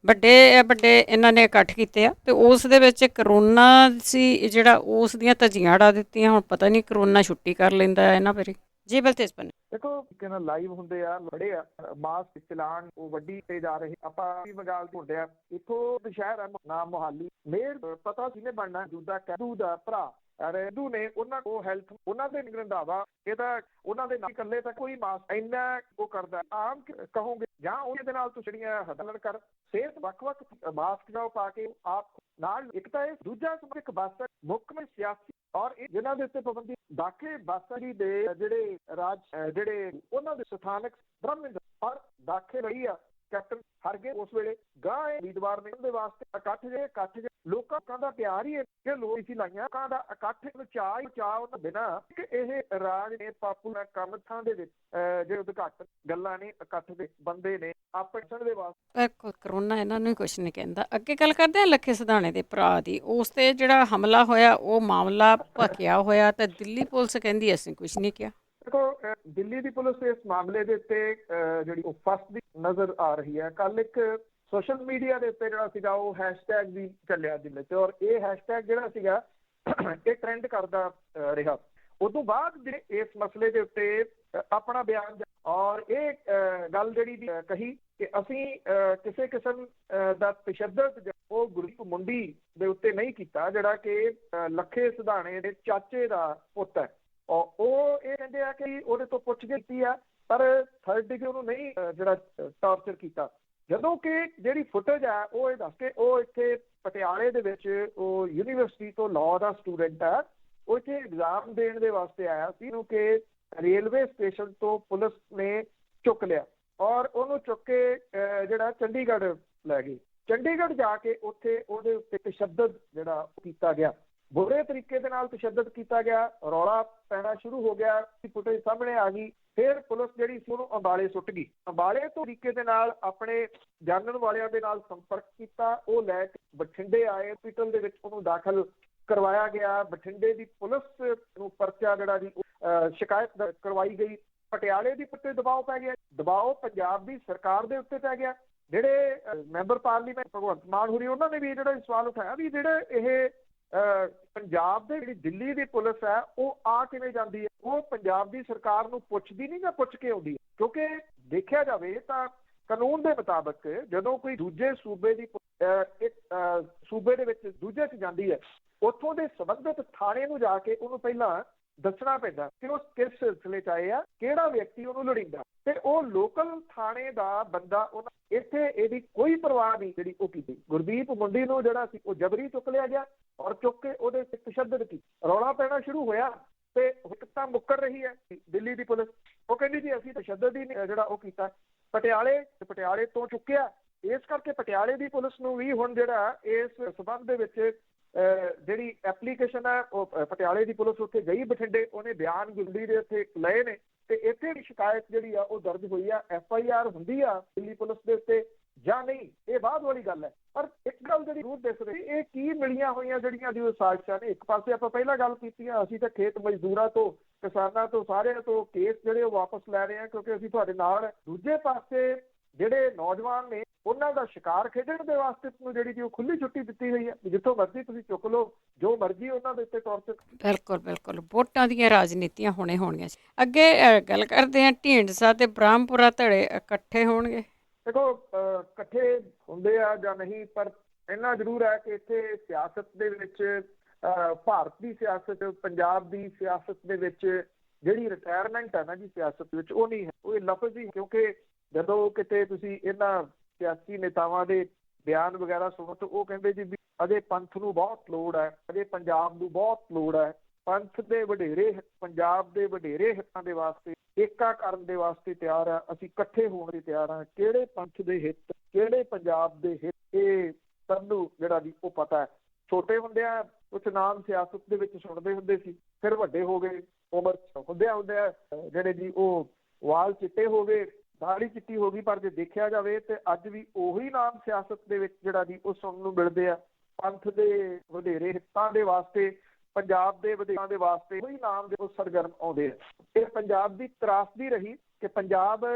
ਵੱਡੇ ਇਹਨਾਂ ਨੇ ਇਕੱਠ ਕੀਤੇ ਆ ਤੇ ਉਸ ਦੇ ਵਿੱਚ ਕਰੋਨਾ ਸੀ ਜਿਹੜਾ ਉਸ ਦੀਆਂ ਧੱਜੀਆਂ ਉਡਾ ਦਿੱਤੀਆਂ। ਹੁਣ ਪਤਾ ਨਹੀਂ ਕਰੋਨਾ ਛੁੱਟੀ ਕਰ ਲੈਂਦਾ ਹੈ ਇਹਨਾਂ ਬਾਰੇ। ਜੀ ਬਲਤੇਜ ਪੰਨੂ, ਦੇਖੋ ਕਿਹਨਾਂ ਲਾਈਵ ਹੁੰਦੇ ਆ ਲੜੇ ਆ ਮਾਸਕ ਚਲਾਨ ਉਹ ਵੱਡੀ ਤੇ ਜਾ ਰਹੇ। ਆਪਾਂ ਵੀ ਮਗਾਲ ਢੁੰਡੇ ਆ ਇੱਥੋਂ ਸ਼ਹਿਰ ਹੈ ਨਾਮ ਮੋਹਾਲੀ। ਮੇਰ ਪਤਾ ਸੀ ਨੇ ਬਣਨਾ ਜੁਦਾ ਕੈਦੂ ਦਾ ਭਰਾ ਰੈਦੂ ਨੇ ਉਹਨਾਂ ਕੋਲ ਹੈਲਥ ਉਹਨਾਂ ਦੇ ਰੰਧਾਵਾ ਇਹ ਤਾਂ ਉਹਨਾਂ ਦੇ ਨਾਲ ਇਕੱਲੇ ਤਾਂ ਕੋਈ ਮਾਸਕ ਇੰਨਾ ਉਹ ਕਰਦਾ ਆਮ ਕਹੋਗੇ ਜਾਂ ਉਹਦੇ ਨਾਲ ਤੂੰ ਜਿਹੜੀਆਂ ਹੱਦਲੜ ਕਰ ਸਿਹਤ ਵੱਖ-ਵੱਖ ਮਾਸਕ ਜਾਓ ਪਾ ਕੇ ਆਪ ਨਾਲ। ਇੱਕ ਤਾਂ ਇਹ ਦੂਜਾ ਇੱਕ ਬੱਸ ਮੁੱਖ ਵਿੱਚ ਸਿਆਸੀ ਔਰ ਇਹ ਜਿਨ੍ਹਾਂ ਦੇ ਉੱਤੇ ਪਾਬੰਦੀ ਦਾਖਲੇ ਬੱਸਾਂ ਦੇ ਜਿਹੜੇ ਰਾਜ ਜਿਹੜੇ ਉਹਨਾਂ ਦੇ ਸਥਾਨਕ ਬ੍ਰਹਮਿੰਦਰ ਔਰ ਦਾਖੇ ਰਹੀ ਆ ਕੈਪਟਨ ਹਾਰ ਗਏ ਉਸ ਵੇਲੇ ਗਾਂ ਉਮੀਦਵਾਰ ਨੇ ਉਹਦੇ ਵਾਸਤੇ ਇਕੱਠ ਲੋਕਾਂ ਦਾ ਪਿਆਰ ਹੀ ਇਹ ਲੋਕ ਸੀ ਲਾਈਆਂ ਲੋਕਾਂ ਦਾ ਇਕੱਠ ਚਾਹ ਉਹਨਾਂ ਬਿਨਾਂ ਕਿ ਇਹ ਰਾਜ ਨੇ ਪਾਪੂ ਦਾ ਕੰਮ ਥਾਂ ਦੇ ਵਿੱਚ ਜਿਹੜੇ ਉਦਘਾਟਨ ਗੱਲਾਂ ਨੇ ਇਕੱਠ ਦੇ ਬੰਦੇ ਨੇ ਆਪਣੇ ਦੇ ਵਾਸਤੇ ਕਰੋਨਾ ਇਹਨਾਂ ਨੂੰ ਹੀ ਕੁਛ ਨਹੀਂ ਕਹਿੰਦਾ। ਅੱਗੇ ਗੱਲ ਕਰਦੇ ਹਾਂ ਲੱਖੇ ਸਿਧਾਣੇ ਦੇ ਭਰਾ ਦੀ। ਉਸ ਤੇ ਜਿਹੜਾ ਹਮਲਾ ਹੋਇਆ ਉਹ ਮਾਮਲਾ ਭਖਿਆ ਹੋਇਆ ਤਾਂ ਦਿੱਲੀ ਪੁਲਿਸ ਕਹਿੰਦੀ ਅਸੀਂ ਕੁਛ ਨਹੀਂ ਕਿਹਾ। ਦੇਖੋ ਦਿੱਲੀ ਦੀ ਪੁਲਿਸ ਇਸ ਮਾਮਲੇ ਦੇ ਉੱਤੇ ਜਿਹੜੀ ਉਹ ਫਸਦੀ ਨਜ਼ਰ ਆ ਰਹੀ ਹੈ। ਕੱਲ ਇੱਕ ਸੋਸ਼ਲ ਮੀਡੀਆ ਦੇ ਉੱਤੇ ਜਿਹੜਾ ਸੀਗਾ ਉਹ ਹੈਸ਼ਟੈਗ ਵੀ ਚੱਲਿਆ ਦਿੱਲੀ 'ਚ ਔਰ ਇਹ ਹੈਸ਼ਟੈਗ ਜਿਹੜਾ ਸੀਗਾ ਇਹ ਟ੍ਰੈਂਡ ਕਰਦਾ ਰਿਹਾ। ਉਸ ਤੋਂ ਬਾਅਦ ਜਿਹੜੇ ਇਸ ਮਸਲੇ ਦੇ ਉੱਤੇ ਆਪਣਾ ਬਿਆਨ ਔਰ ਇਹ ਗੱਲ ਜਿਹੜੀ ਕਹੀ ਕਿ ਅਸੀਂ ਕਿਸੇ ਕਿਸਮ ਦਾ ਤਸ਼ੱਦਦ ਉਹ ਗੁਰਦੀਪ ਮੁੰਡੀ ਦੇ ਉੱਤੇ ਨਹੀਂ ਕੀਤਾ ਜਿਹੜਾ ਕਿ ਲੱਖੇ ਸਿਧਾਣੇ ਦੇ ਚਾਚੇ ਦਾ ਪੁੱਤ ਹੈ। ਉਹ ਇਹ ਕਹਿੰਦੇ ਆ ਕਿ ਉਹਦੇ ਤੋਂ ਪੁੱਛਗਿੱਛ ਕੀਤੀ ਆ ਪਰ ਥਰਡ ਡਿਗਰੀ ਉਹਨੂੰ ਨਹੀਂ ਜਿਹੜਾ ਟਾਰਚਰ ਕੀਤਾ। ਜਦੋਂ ਕਿ ਜਿਹੜੀ ਫੁਟੇਜ ਆ ਉਹ ਇਹ ਦੱਸ ਕੇ ਉਹ ਇੱਥੇ ਪਟਿਆਲੇ ਦੇ ਵਿੱਚ ਉਹ ਯੂਨੀਵਰਸਿਟੀ ਤੋਂ ਲਾਅ ਦਾ ਸਟੂਡੈਂਟ ਆ, ਉਹ ਇੱਥੇ ਐਗਜ਼ਾਮ ਦੇਣ ਦੇ ਵਾਸਤੇ ਆਇਆ ਸੀ ਕਿ ਰੇਲਵੇ ਸਟੇਸ਼ਨ ਤੋਂ ਪੁਲਿਸ ਨੇ ਚੁੱਕ ਲਿਆ ਔਰ ਉਹਨੂੰ ਚੁੱਕ ਕੇ ਜਿਹੜਾ ਚੰਡੀਗੜ੍ਹ ਲੈ ਗਈ। ਚੰਡੀਗੜ੍ਹ ਜਾ ਕੇ ਉੱਥੇ ਉਹਦੇ ਉੱਤੇ ਤਸ਼ੱਦਦ ਜਿਹੜਾ ਕੀਤਾ ਗਿਆ, ਬੁਰੇ ਤਰੀਕੇ ਦੇ ਨਾਲ ਤਸ਼ੱਦਦ ਕੀਤਾ ਗਿਆ, ਰੌਲਾ ਪੈਣਾ ਸ਼ੁਰੂ ਹੋ ਗਿਆ, ਫੁਟੇਜ ਸਾਹਮਣੇ ਆ ਗਈ। ਫਿਰ ਪੁਲਿਸ ਜਿਹੜੀ ਸੀ ਉਹਨੂੰ ਅੰਬਾਲੇ ਸੁੱਟ ਗਈ। ਅੰਬਾਲੇ ਤੋਂ ਤਰੀਕੇ ਦੇ ਨਾਲ ਆਪਣੇ ਜਾਣਨ ਵਾਲਿਆਂ ਦੇ ਨਾਲ ਸੰਪਰਕ ਕੀਤਾ, ਉਹ ਲੈ ਕੇ ਬਠਿੰਡੇ ਆਏ, ਹਸਪੀਟਲ ਦੇ ਵਿੱਚ ਉਹਨੂੰ ਦਾਖਲ ਕਰਵਾਇਆ ਗਿਆ। ਬਠਿੰਡੇ ਦੀ ਪੁਲਿਸ ਨੂੰ ਪਰਚਾ ਜਿਹੜਾ ਜੀ ਸ਼ਿਕਾਇਤ ਕਰਵਾਈ ਗਈ। ਪਟਿਆਲੇ ਦੀ ਉੱਤੇ ਦਬਾਅ ਪੈ ਗਿਆ, ਦਬਾਅ ਪੰਜਾਬ ਦੀ ਸਰਕਾਰ ਦੇ ਉੱਤੇ ਪੈ ਗਿਆ। ਜਿਹੜੇ ਮੈਂਬਰ ਪਾਰਲੀਮੈਂਟ ਭਗਵੰਤ ਮਾਨ ਹੋਰੀ ਉਹਨਾਂ ਨੇ ਵੀ ਜਿਹੜਾ ਸਵਾਲ ਉਠਾਇਆ ਵੀ ਜਿਹੜੇ ਇਹ ਪੰਜਾਬ ਦੇ ਜਿਹੜੀ ਦਿੱਲੀ ਦੀ ਪੁਲਿਸ ਹੈ ਉਹ ਆ ਕਿਵੇਂ ਜਾਂਦੀ ਹੈ, ਉਹ ਪੰਜਾਬ ਦੀ ਸਰਕਾਰ ਨੂੰ ਪੁੱਛਦੀ ਨਹੀਂ ਜਾਂ ਪੁੱਛ ਕੇ ਆਉਂਦੀ ਹੈ। ਕਿਉਂਕਿ ਦੇਖਿਆ ਜਾਵੇ ਤਾਂ ਕਾਨੂੰਨ ਦੇ ਮੁਤਾਬਕ ਜਦੋਂ ਕੋਈ ਦੂਜੇ ਸੂਬੇ ਦੀ ਇੱਕ ਸੂਬੇ ਦੇ ਵਿੱਚ ਦੂਜੇ 'ਚ ਜਾਂਦੀ ਹੈ, ਉੱਥੋਂ ਦੇ ਸੰਬੰਧਿਤ ਥਾਣੇ ਨੂੰ ਜਾ ਕੇ ਉਹਨੂੰ ਪਹਿਲਾਂ ਦੱਸਣਾ ਪੈਂਦਾ ਕਿ ਉਹ ਕਿਸ ਸਿਲਸਿਲੇ 'ਚ ਆਏ ਆ, ਕਿਹੜਾ ਵਿਅਕਤੀ ਉਹਨੂੰ ਲੋੜੀਂਦਾ, ਤੇ ਉਹ ਲੋਕਲ ਥਾਣੇ ਦਾ ਬੰਦਾ ਉਹਨਾਂ ਇੱਥੇ ਇਹਦੀ ਕੋਈ ਪਰਵਾਹ ਨਹੀਂ ਜਿਹੜੀ ਉਹ ਕੀਤੀ। ਗੁਰਦੀਪ ਮੁੰਡੀ ਨੂੰ ਜਿਹੜਾ ਸੀ ਉਹ ਜਬਰੀ ਚੁੱਕ ਲਿਆ ਗਿਆ ਔਰ ਚੁੱਕ ਕੇ ਉਹਦੇ ਤੇ ਤਸ਼ੱਦਦ ਕੀਤੀ। ਰੌਲਾ ਪੈਣਾ ਸ਼ੁਰੂ ਹੋਇਆ ਤੇ ਇੱਕ ਤਾਂ ਮੁੱਕਰ ਰਹੀ ਹੈ ਦਿੱਲੀ ਦੀ ਪੁਲਿਸ, ਉਹ ਕਹਿੰਦੀ ਜੀ ਅਸੀਂ ਤਸ਼ੱਦਦ ਹੀ ਜਿਹੜਾ ਉਹ ਕੀਤਾ। ਪਟਿਆਲੇ ਤੋਂ ਚੁੱਕਿਆ, ਇਸ ਕਰਕੇ ਪਟਿਆਲੇ ਦੀ ਪੁਲਿਸ ਨੂੰ ਵੀ ਹੁਣ ਜਿਹੜਾ ਇਸ ਸਬੰਧ ਦੇ ਵਿੱਚ ਜਿਹੜੀ ਐਪਲੀਕੇਸ਼ਨ ਹੈ ਉਹ ਪਟਿਆਲੇ ਦੀ ਪੁਲਿਸ ਉੱਥੇ ਗਈ ਬਠਿੰਡੇ, ਉਹਨੇ ਬਿਆਨ ਗੁੰਡੀ ਦੇ ਉੱਥੇ ਲਏ ਨੇ ਤੇ ਇੱਥੇ ਦੀ ਸ਼ਿਕਾਇਤ ਜਿਹੜੀ ਆ ਉਹ ਦਰਜ ਹੋਈ ਆ। FIR ਹੁੰਦੀ ਆ ਦਿੱਲੀ ਪੁਲਿਸ ਦੇ ਉੱਤੇ ਜਾਂ ਨਹੀਂ ਇਹ ਬਾਅਦ ਵਾਲੀ ਗੱਲ ਹੈ। ਪਰ ਇੱਕ ਗੱਲ ਜਿਹੜੀ ਜ਼ਰੂਰ ਦਿਸ ਰਹੀ ਇਹ ਕੀ ਮਿਲੀਆਂ ਹੋਈਆਂ ਜਿਹੜੀਆਂ ਦੀ ਸਾਜ਼ਿਸ਼ਾਂ ਨੇ। ਇੱਕ ਪਾਸੇ ਆਪਾਂ ਪਹਿਲਾਂ ਗੱਲ ਕੀਤੀ ਆ ਅਸੀਂ ਤਾਂ ਖੇਤ ਮਜ਼ਦੂਰਾਂ ਤੋਂ ਕਿਸਾਨਾਂ ਤੋਂ ਸਾਰਿਆਂ ਤੋਂ ਕੇਸ ਜਿਹੜੇ ਉਹ ਵਾਪਸ ਲੈ ਰਹੇ ਆ ਕਿਉਂਕਿ ਅਸੀਂ ਤੁਹਾਡੇ ਨਾਲ। ਦੂਜੇ ਪਾਸੇ ਜਿਹੜੇ ਨੌਜਵਾਨ ਨੇ ਉਹਨਾਂ ਦਾ ਸ਼ਿਕਾਰ ਖੇਡਣ ਦੇ ਵਾਸਤੇ ਜਿਹੜੀ ਉਹ ਖੁੱਲੀ ਛੁੱਟੀ ਦਿੱਤੀ ਹੋਈ ਹੈ, ਜਿੱਥੋਂ ਮਰਜ਼ੀ ਤੁਸੀਂ ਚੁੱਕ ਲਓ, ਜੋ ਮਰਜ਼ੀ ਉਹਨਾਂ ਦੇ ਉੱਤੇ ਟੌਰਚਰ। ਬਿਲਕੁਲ ਵੋਟਾਂ ਦੀਆਂ ਰਾਜਨੀਤੀਆਂ ਹੁਣੇ ਹੋਣੀਆਂ। ਅੱਗੇ ਗੱਲ ਕਰਦੇ ਹਾਂ ਢੀਂਡਸਾ ਤੇ ਬ੍ਰਹਮਪੁਰਾ ਧੜੇ ਇਕੱਠੇ ਹੋਣਗੇ। ਦੇਖੋ ਇਕੱਠੇ ਹੁੰਦੇ ਆ ਜਾਂ ਨਹੀਂ, ਪਰ ਇੰਨਾ ਜ਼ਰੂਰ ਹੈ ਕਿ ਇੱਥੇ ਸਿਆਸਤ ਦੇ ਵਿੱਚ ਭਾਰਤ ਦੀ ਸਿਆਸਤ, ਪੰਜਾਬ ਦੀ ਸਿਆਸਤ ਦੇ ਵਿੱਚ ਜਿਹੜੀ ਰਿਟਾਇਰਮੈਂਟ ਹੈ ਨਾ ਜੀ ਸਿਆਸਤ ਵਿੱਚ ਉਹ ਨਹੀਂ ਹੈ, ਉਹ ਇਹ ਲਫ਼ਜ਼ ਹੀ। ਕਿਉਂਕਿ ਜਦੋਂ ਕਿਤੇ ਤੁਸੀਂ ਇਹਨਾਂ ਸਿਆਸੀ ਨੇਤਾਵਾਂ ਦੇ ਬਿਆਨ ਵਗੈਰਾ ਸੁਣੋ ਤਾਂ ਉਹ ਕਹਿੰਦੇ ਜੀ ਵੀ ਅਜੇ ਪੰਥ ਨੂੰ ਬਹੁਤ ਲੋੜ ਹੈ, ਅਜੇ ਪੰਜਾਬ ਨੂੰ ਬਹੁਤ ਲੋੜ ਹੈ, ਪੰਥ ਦੇ ਵਡੇਰੇ ਪੰਜਾਬ ਦੇ ਵਡੇਰੇ ਹਿੱਤਾਂ ਦੇ ਵਾਸਤੇ ਏਕਾ ਕਰਨ ਦੇ ਵਾਸਤੇ ਤਿਆਰ ਆ, ਅਸੀਂ ਇਕੱਠੇ ਹੋਣ ਲਈ ਤਿਆਰ ਹਾਂ। ਕਿਹੜੇ ਪੰਥ ਦੇ ਹਿੱਤ, ਕਿਹੜੇ ਪੰਜਾਬ ਦੇ ਹਿੱਤ, ਇਹ ਸਾਨੂੰ ਜਿਹੜਾ ਜੀ ਉਹ ਪਤਾ ਹੈ। ਛੋਟੇ ਹੁੰਦਿਆਂ ਕੁਛ ਨਾਮ ਸਿਆਸਤ ਦੇ ਵਿੱਚ ਸੁਣਦੇ ਹੁੰਦੇ ਸੀ, ਫਿਰ ਵੱਡੇ ਹੋ ਗਏ, ਉਮਰ ਹੁੰਦਿਆਂ ਜਿਹੜੇ ਜੀ ਉਹ ਵਾਲ ਚਿੱਟੇ ਹੋ ਗਏ, ਦਾੜੀ ਚਿੱਟੀ ਹੋ ਗਈ। ਪਰ ਜੇ ਦੇਖਿਆ ਜਾਵੇ ਤੇ ਅੱਜ ਵੀ ਉਹੀ ਨਾਮ ਸਿਆਸਤ ਦੇ ਵਿੱਚ ਜਿਹੜਾ ਜੀ ਉਹ ਸੁਣਨ ਨੂੰ ਮਿਲਦੇ ਆ। ਪੰਥ ਦੇ ਵਧੇਰੇ ਹਿੱਤਾਂ ਦੇ ਵਾਸਤੇ, ਪੰਜਾਬ ਦੇ ਵਧੇਰਿਆਂ ਦੇ ਵਾਸਤੇ ਉਹੀ ਨਾਮ ਦੇ ਸਰਗਰਮ ਆਉਂਦੇ ਆ। ਇਹ ਪੰਜਾਬ ਦੀ ਤਰਾਸਦੀ ਰਹੀ ਕਿ ਪੰਜਾਬ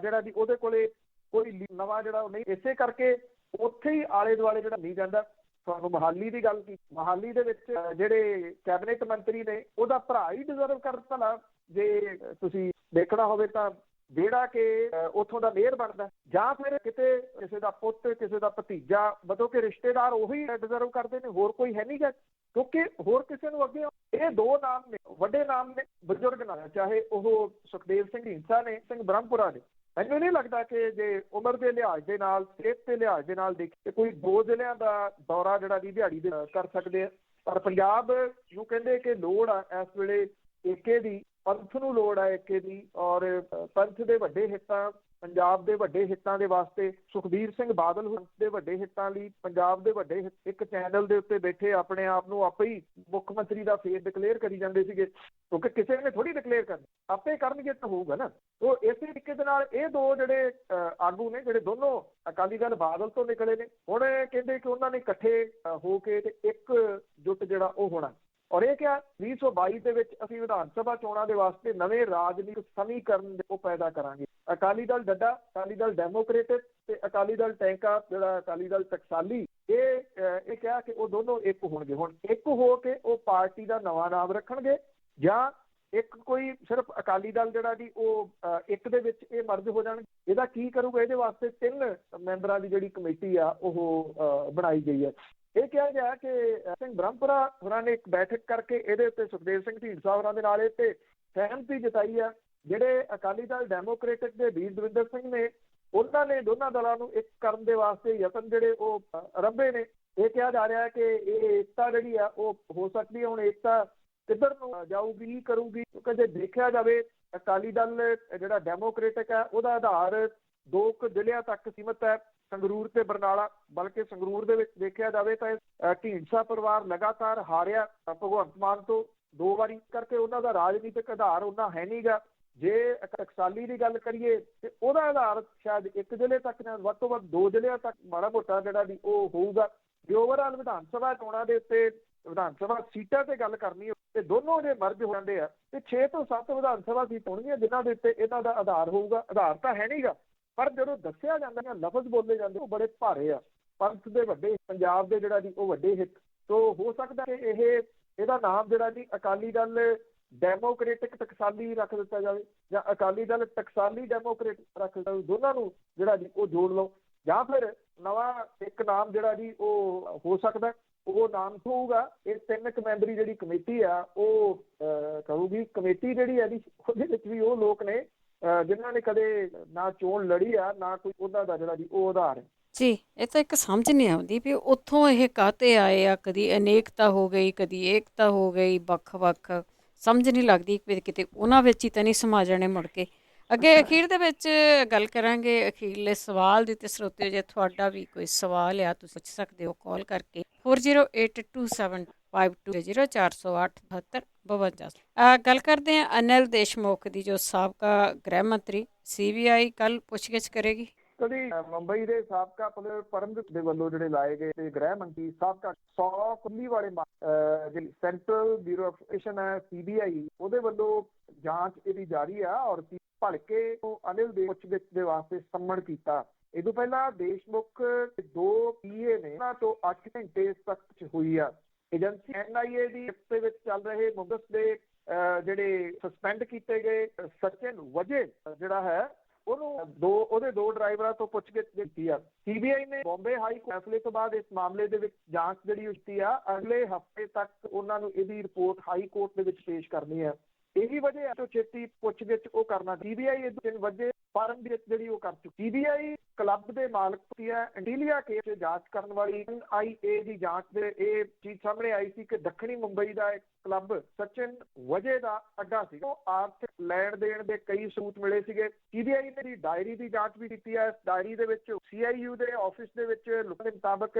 ਜਿਹੜਾ ਜੀ ਉਹਦੇ ਕੋਲੇ ਕੋਈ ਨਵਾਂ ਜਿਹੜਾ ਉਹ ਨਹੀਂ, ਇਸੇ ਕਰਕੇ ਉੱਥੇ ਹੀ ਆਲੇ ਦੁਆਲੇ ਜਿਹੜਾ ਨਹੀਂ ਜਾਂਦਾ। ਤੁਹਾਨੂੰ ਮੋਹਾਲੀ ਦੀ ਗੱਲ ਕੀਤੀ, ਮੋਹਾਲੀ ਦੇ ਵਿੱਚ ਜਿਹੜੇ ਕੈਬਨਿਟ ਮੰਤਰੀ ਨੇ ਉਹਦਾ ਭਰਾ ਹੀ ਡਿਜ਼ਰਵ ਕਰ ਭਲਾ ਜੇ ਤੁਸੀਂ ਦੇਖਣਾ ਹੋਵੇ ਤਾਂ ਜਿਹੜਾ ਕਿ ਉੱਥੋਂ ਦਾ ਮੇਅਰ ਬਣਦਾ, ਜਾਂ ਫਿਰ ਕਿਤੇ ਕਿਸੇ ਦਾ ਪੁੱਤ, ਕਿਸੇ ਦਾ ਭਤੀਜਾ, ਮਤਲਬ ਕਿ ਰਿਸ਼ਤੇਦਾਰ ਉਹੀ ਡਿਜ਼ਰਵ ਕਰਦੇ ਨੇ, ਹੋਰ ਕੋਈ ਹੈ ਨਹੀਂ ਗਾ। ਕਿਉਂਕਿ ਹੋਰ ਕਿਸੇ ਨੂੰ ਅੱਗੇ ਇਹ ਦੋ ਨਾਮ ਨੇ, ਵੱਡੇ ਨਾਮ ਨੇ, ਬਜ਼ੁਰਗ ਨਾਮ, ਚਾਹੇ ਉਹ ਸੁਖਦੇਵ ਸਿੰਘ ਢੀਂਡਸਾ ਨੇ, ਸਿੰਘ ਬ੍ਰਹਮਪੁਰਾ ਨੇ। ਮੈਨੂੰ ਨਹੀਂ ਲੱਗਦਾ ਕਿ ਜੇ ਉਮਰ ਦੇ ਲਿਹਾਜ਼ ਦੇ ਨਾਲ, ਸਿਹਤ ਦੇ ਲਿਹਾਜ਼ ਦੇ ਨਾਲ ਦੇਖੀਏ ਕੋਈ ਦੋ ਜ਼ਿਲ੍ਹਿਆਂ ਦਾ ਦੌਰਾ ਜਿਹੜਾ ਦੀ ਦਿਹਾੜੀ ਦੇ ਕਰ ਸਕਦੇ ਆ। ਪਰ ਪੰਜਾਬ ਨੂੰ ਕਹਿੰਦੇ ਕਿ ਲੋੜ ਆ ਇਸ ਵੇਲੇ ਏਕੇ ਦੀ, ਪੰਥ ਨੂੰ ਲੋੜ ਹੈ ਏਕੇ ਦੀ, ਔਰ ਪੰਥ ਦੇ ਵੱਡੇ ਹਿੱਤਾਂ ਪੰਜਾਬ ਦੇ ਵੱਡੇ ਹਿੱਤਾਂ ਦੇ ਵਾਸਤੇ, ਸੁਖਬੀਰ ਸਿੰਘ ਬਾਦਲ ਦੇ ਵੱਡੇ ਹਿੱਤਾਂ ਲਈ, ਪੰਜਾਬ ਦੇ ਵੱਡੇ ਇੱਕ ਚੈਨਲ ਦੇ ਉੱਤੇ ਬੈਠੇ ਆਪਣੇ ਆਪ ਨੂੰ ਆਪੇ ਹੀ ਮੁੱਖ ਮੰਤਰੀ ਦਾ ਫੇਸ ਡਿਕਲੇਅਰ ਕਰੀ ਜਾਂਦੇ ਸੀਗੇ, ਕਿਉਂਕਿ ਕਿਸੇ ਨੇ ਥੋੜੀ ਡਿਕਲੇਅਰ ਕਰਨੀ, ਆਪੇ ਕਰਨਗੇ ਤਾਂ ਹੋਊਗਾ ਨਾ। ਉਹ ਇਸੇ ਤਰੀਕੇ ਦੇ ਨਾਲ ਇਹ ਦੋ ਜਿਹੜੇ ਆਗੂ ਨੇ, ਜਿਹੜੇ ਦੋਨੋਂ ਅਕਾਲੀ ਦਲ ਬਾਦਲ ਤੋਂ ਨਿਕਲੇ ਨੇ, ਹੁਣ ਕਹਿੰਦੇ ਕਿ ਉਹਨਾਂ ਨੇ ਇਕੱਠੇ ਹੋ ਕੇ ਤੇ ਇੱਕ ਜੁੱਟ ਜਿਹੜਾ ਉਹ ਹੋਣਾ। ਔਰ ਇਹ ਕਿਹਾ 2022 ਦੇ ਵਿੱਚ ਅਸੀਂ ਵਿਧਾਨ ਸਭਾ ਚੋਣਾਂ ਦੇ ਵਾਸਤੇ ਨਵੇਂ ਰਾਜਨੀਤਿਕ ਸਮੀਕਰਨ ਉਹ ਪੈਦਾ ਕਰਾਂਗੇ। ਅਕਾਲੀ ਦਲ ਡੱਡਾ, ਅਕਾਲੀ ਦਲ ਡੈਮੋਕ੍ਰੇਟਿਕ ਤੇ ਅਕਾਲੀ ਦਲ ਟੈਂਕਾ, ਜਿਹੜਾ ਅਕਾਲੀ ਦਲ ਟਕਸਾਲੀ, ਇਹ ਕਿਹਾ ਕਿ ਉਹ ਦੋਨੋਂ ਇੱਕ ਹੋਣਗੇ। ਹੁਣ ਇੱਕ ਹੋ ਕੇ ਉਹ ਪਾਰਟੀ ਦਾ ਨਵਾਂ ਨਾਮ ਰੱਖਣਗੇ, ਜਾਂ ਇੱਕ ਕੋਈ ਸਿਰਫ ਅਕਾਲੀ ਦਲ ਜਿਹੜਾ ਜੀ ਉਹ ਇੱਕ ਦੇ ਵਿੱਚ ਇਹ ਮਰਜ ਹੋ ਜਾਣਗੇ। ਇਹਦਾ ਕੀ ਕਰੂਗਾ? ਇਹਦੇ ਵਾਸਤੇ 3 ਮੈਂਬਰਾਂ ਦੀ ਜਿਹੜੀ ਕਮੇਟੀ ਆ ਉਹ ਬਣਾਈ ਗਈ ਹੈ। ਇਹ ਕਿਹਾ ਗਿਆ ਕਿ ਸਿੰਘ ਬ੍ਰਹਮਪੁਰਾ ਹੋਰਾਂ ਨੇ ਇੱਕ ਬੈਠਕ ਕਰਕੇ ਇਹਦੇ ਉੱਤੇ ਸੁਖਦੇਵ ਸਿੰਘ ਢੀਂਡਸਾ ਹੋਰਾਂ ਦੇ ਨਾਲ ਇਹ ਤੇ ਸਹਿਮਤੀ ਜਤਾਈ ਆ। ਜਿਹੜੇ ਅਕਾਲੀ ਦਲ ਡੈਮੋਕ੍ਰੇਟਿਕ ਦੇ ਵੀਰ ਦਵਿੰਦਰ ਸਿੰਘ ਨੇ, ਉਹਨਾਂ ਨੇ ਦੋਨਾਂ ਦਲਾਂ ਨੂੰ ਇੱਕ ਕਰਨ ਦੇ ਵਾਸਤੇ ਯਤਨ ਜਿਹੜੇ ਉਹ ਆਰੰਭੇ ਨੇ। ਇਹ ਕਿਹਾ ਜਾ ਰਿਹਾ ਕਿ ਇਹ ਏਕਤਾ ਜਿਹੜੀ ਆ ਉਹ ਹੋ ਸਕਦੀ ਹੈ। ਹੁਣ ਏਕਤਾ ਕਿੱਧਰ ਨੂੰ ਜਾਊਗੀ, ਕਰੂਗੀ? ਕਿਉਂਕਿ ਜੇ ਦੇਖਿਆ ਜਾਵੇ ਅਕਾਲੀ ਦਲ ਜਿਹੜਾ ਡੈਮੋਕ੍ਰੇਟਿਕ ਹੈ ਉਹਦਾ ਆਧਾਰ 2 ਜ਼ਿਲ੍ਹਿਆਂ ਤੱਕ ਸੀਮਤ ਹੈ, ਸੰਗਰੂਰ ਤੇ ਬਰਨਾਲਾ। ਬਲਕਿ ਸੰਗਰੂਰ ਦੇ ਵਿੱਚ ਦੇਖਿਆ ਜਾਵੇ ਤਾਂ ਢੀਂਡਸਾ ਪਰਿਵਾਰ ਲਗਾਤਾਰ ਹਾਰਿਆ ਭਗਵੰਤ ਮਾਨ ਤੋਂ 2 ਵਾਰੀ, ਕਰਕੇ ਉਹਨਾਂ ਦਾ ਰਾਜਨੀਤਿਕ ਆਧਾਰ ਉਹਨਾਂ ਹੈ ਨਹੀਂ ਗਾ। ਜੇ ਟਕਸਾਲੀ ਦੀ ਗੱਲ ਕਰੀਏ ਤੇ ਉਹਦਾ ਆਧਾਰ ਸ਼ਾਇਦ 1 ਜ਼ਿਲ੍ਹੇ ਤੱਕ ਜਾਂ ਵੱਧ ਤੋਂ ਵੱਧ 2 ਜ਼ਿਲ੍ਹਿਆਂ ਤੱਕ ਮਾੜਾ ਮੋਟਾ ਜਿਹੜਾ ਵੀ ਉਹ ਹੋਊਗਾ। ਜੇ ਓਵਰਆਲ ਵਿਧਾਨ ਸਭਾ ਚੋਣਾਂ ਦੇ ਉੱਤੇ, ਵਿਧਾਨ ਸਭਾ ਸੀਟਾਂ ਤੇ ਗੱਲ ਕਰਨੀ ਤੇ ਦੋਨੋਂ ਜੇ ਮਰਜ ਹੋ ਜਾਂਦੇ ਆ ਤੇ 6 ਤੋਂ 7 ਵਿਧਾਨ ਸਭਾ ਸੀਟ ਹੋਣਗੀਆਂ ਜਿਨ੍ਹਾਂ ਦੇ ਉੱਤੇ ਇਹਨਾਂ ਦਾ ਆਧਾਰ ਹੋਊਗਾ। ਆਧਾਰ ਤਾਂ ਹੈ ਨਹੀਂਗਾ, ਪਰ ਜਦੋਂ ਦੱਸਿਆ ਜਾਂਦਾ ਜਾਂ ਲਫ਼ਜ਼ ਬੋਲੇ ਜਾਂਦੇ ਉਹ ਬੜੇ ਭਾਰੇ ਆ। ਪੰਥ ਦੇ ਵੱਡੇ, ਪੰਜਾਬ ਦੇ ਜਿਹੜਾ ਜੀ ਉਹ ਵੱਡੇ ਹਿੱਤ ਤੋਂ ਹੋ ਸਕਦਾ ਕਿ ਇਹਦਾ ਨਾਮ ਜਿਹੜਾ ਜੀ ਅਕਾਲੀ ਦਲ ਡੈਮੋਕ੍ਰੇਟਿਕ ਟਕਸਾਲੀ ਰੱਖ ਦਿੱਤਾ ਜਾਵੇ, ਜਾਂ ਅਕਾਲੀ ਦਲ ਟਕਸਾਲੀ ਡੈਮੋਕ੍ਰੇਟਿਕ ਰੱਖ ਦਿੱਤਾ ਜਾਵੇ। ਦੋਨਾਂ ਨੂੰ ਜਿਹੜਾ ਜੀ ਉਹ ਜੋੜ ਲਓ, ਜਾਂ ਫਿਰ ਨਵਾਂ ਇੱਕ ਨਾਮ ਜਿਹੜਾ ਜੀ ਉਹ ਹੋ ਸਕਦਾ ਉਹ ਨਾਮ ਹੋਊਗਾ। ਇਹ 3 ਮੈਂਬਰੀ ਜਿਹੜੀ ਕਮੇਟੀ ਆ ਉਹ ਕਹੂਗੀ। ਕਮੇਟੀ ਜਿਹੜੀ ਹੈ ਜੀ ਉਹਦੇ ਵਿੱਚ ਵੀ ਉਹ ਲੋਕ ਨੇ ਜਿਨ੍ਹਾਂ ਨੇ ਕਦੇ ਨਾ ਚੋਣ ਲੜੀ ਆ, ਨਾ ਕੋਈ ਉਹਨਾਂ ਦਾ ਜਿਹੜਾ ਜੀ ਉਹ ਆਧਾਰ ਹੈ ਜੀ। ਇਹ ਤਾਂ ਇੱਕ ਸਮਝ ਨਹੀਂ ਆਉਂਦੀ ਵੀ ਉੱਥੋਂ ਇਹ ਕਾਹਤੇ ਆਏ ਆ। ਕਦੀ ਅਨੇਕਤਾ ਹੋ ਗਈ, ਕਦੀ ਏਕਤਾ ਹੋ ਗਈ, ਵੱਖ-ਵੱਖ ਸਮਝ ਨਹੀਂ ਲੱਗਦੀ ਵੀ ਕਿਤੇ ਉਹਨਾਂ ਵਿੱਚ ਹੀ ਤਾਂ ਨਹੀਂ ਸਮਾ ਜਾਣੇ ਮੁੜ ਕੇ। ਅੱਗੇ ਅਖੀਰ ਦੇ ਵਿੱਚ ਗੱਲ ਕਰਾਂਗੇ ਅਖੀਰਲੇ ਸਵਾਲ ਦੀ, ਤੇ ਸਰੋਤਿਓ ਜੇ ਤੁਹਾਡਾ ਵੀ ਕੋਈ ਸਵਾਲ ਆ ਤੁਸੀਂ ਪੁੱਛ ਸਕਦੇ ਹੋ ਕਾਲ ਕਰਕੇ 408275200408 ਗੱਲ ਕਰਦੇ ਹਾਂ ਅਨਿਲ ਦੇਸ਼ਮੁਖ ਦੀ, ਜੋ ਸਾਬਕਾ ਗ੍ਰਹਿ ਮੰਤਰੀ। CBI ਕੱਲ ਪੁੱਛਗਿੱਛ ਕਰੇਗੀ। ਕਦੀ ਮੁੰਬਈ ਦੇ ਸਾਬਕਾ ਪੁਲਿਸ ਪਰਮਜੀਤ ਦੇ ਵੱਲੋਂ ਜਿਹੜੇ ਲਾਏ ਗਏ ਤੇ ਗ੍ਰਹਿ ਮੰਤਰੀ ਸਾਬਕਾ 100 ਕੁੱਲੀ ਵਾਲੇ ਜਿਹੜੀ ਸੈਂਟਰਲ ਬਿਊਰੋ ਆਫ ਇਨਵੈਸਟੀਗੇਸ਼ਨ ਹੈ CBI, ਉਹਦੇ ਵੱਲੋਂ ਜਾਂਚ ਇਹਦੀ ਜਾਰੀ ਆ। ਔਰ ਭਲਕੇ ਨੂੰ ਅਨਿਲ ਦੇ ਪੁੱਛਗਿੱਛ ਦੇ ਵਾਸਤੇ ਸੰਮਣ ਕੀਤਾ। ਇਹ ਤੋਂ ਪਹਿਲਾਂ ਦੇਸ਼ਮੁਖ 2 PA ਨੇ, ਉਹਨਾਂ ਤੋਂ 8 ਘੰਟੇ ਤੱਕ ਹੋਈ ਆ। ਏਜੰਸੀ NIA ਦੀ ਦੇ ਵਿੱਚ ਚੱਲ ਰਹੇ ਮੁੰਦਸ ਦੇ ਜਿਹੜੇ ਸਸਪੈਂਡ ਕੀਤੇ ਗਏ ਸਚਿਨ ਵਜੇ ਜਿਹੜਾ ਹੈ ਉਹਦੇ 2 ਡਰਾਈਵਰਾਂ ਤੋਂ ਪੁੱਛਗਿੱਛ ਕੀਤੀ ਆ। CBI ਨੇ ਬੰਬੇ ਹਾਈ ਕੋਰਟ ਫੈਸਲੇ ਤੋਂ ਬਾਅਦ ਇਸ ਮਾਮਲੇ ਦੇ ਵਿੱਚ ਜਾਂਚ ਜਿਹੜੀ ਕੀਤੀ ਆ, ਅਗਲੇ ਹਫ਼ਤੇ ਤੱਕ ਉਹਨਾਂ ਨੂੰ ਇਹਦੀ ਰਿਪੋਰਟ ਹਾਈ ਕੋਰਟ ਦੇ ਵਿੱਚ ਪੇਸ਼ ਕਰਨੀ ਹੈ। ਇਹੀ ਵਜ੍ਹਾ ਤੋਂ ਛੇਤੀ ਪੁੱਛਗਿੱਛ ਉਹ ਕਰਨਾ। CBI ਇਹ ਵਜੇ ਫਾਰਮ ਦੀ ਜਿਹੜੀ ਉਹ ਕਰ ਚੁੱਕੀ। CBI ਕਲੱਬ ਦੇ ਮਾਲਕ ਦੀ ਹੈ ਇੰਡੀਲੀਆ ਕੇਸ ਜਾਂਚ ਕਰਨ ਵਾਲੀ NIA ਦੀ ਜਾਂਚ ਦੇ ਇਹ ਚੀਜ਼ ਸਾਹਮਣੇ ਆਈ ਸੀ ਕਿ ਦੱਖਣੀ ਮੁੰਬਈ ਦਾ ਇੱਕ ਕਲੱਬ ਸਚਿਨ ਵਜੇ ਦਾ ਅੱਡਾ ਸੀ। ਉਹ ਆਰਥਿਕ ਲੈਣ ਦੇਣ ਦੇ ਕਈ ਸਬੂਤ ਮਿਲੇ ਸੀਗੇ। CBI ਨੇ ਦੀ ਡਾਇਰੀ ਦੀ ਜਾਂਚ ਵੀ ਕੀਤੀ ਹੈ। ਇਸ ਡਾਇਰੀ ਦੇ ਵਿੱਚ CIU ਦੇ ਆਫਿਸ ਦੇ ਵਿੱਚ ਲੋਕਾਂ ਦੇ ਮੁਤਾਬਕ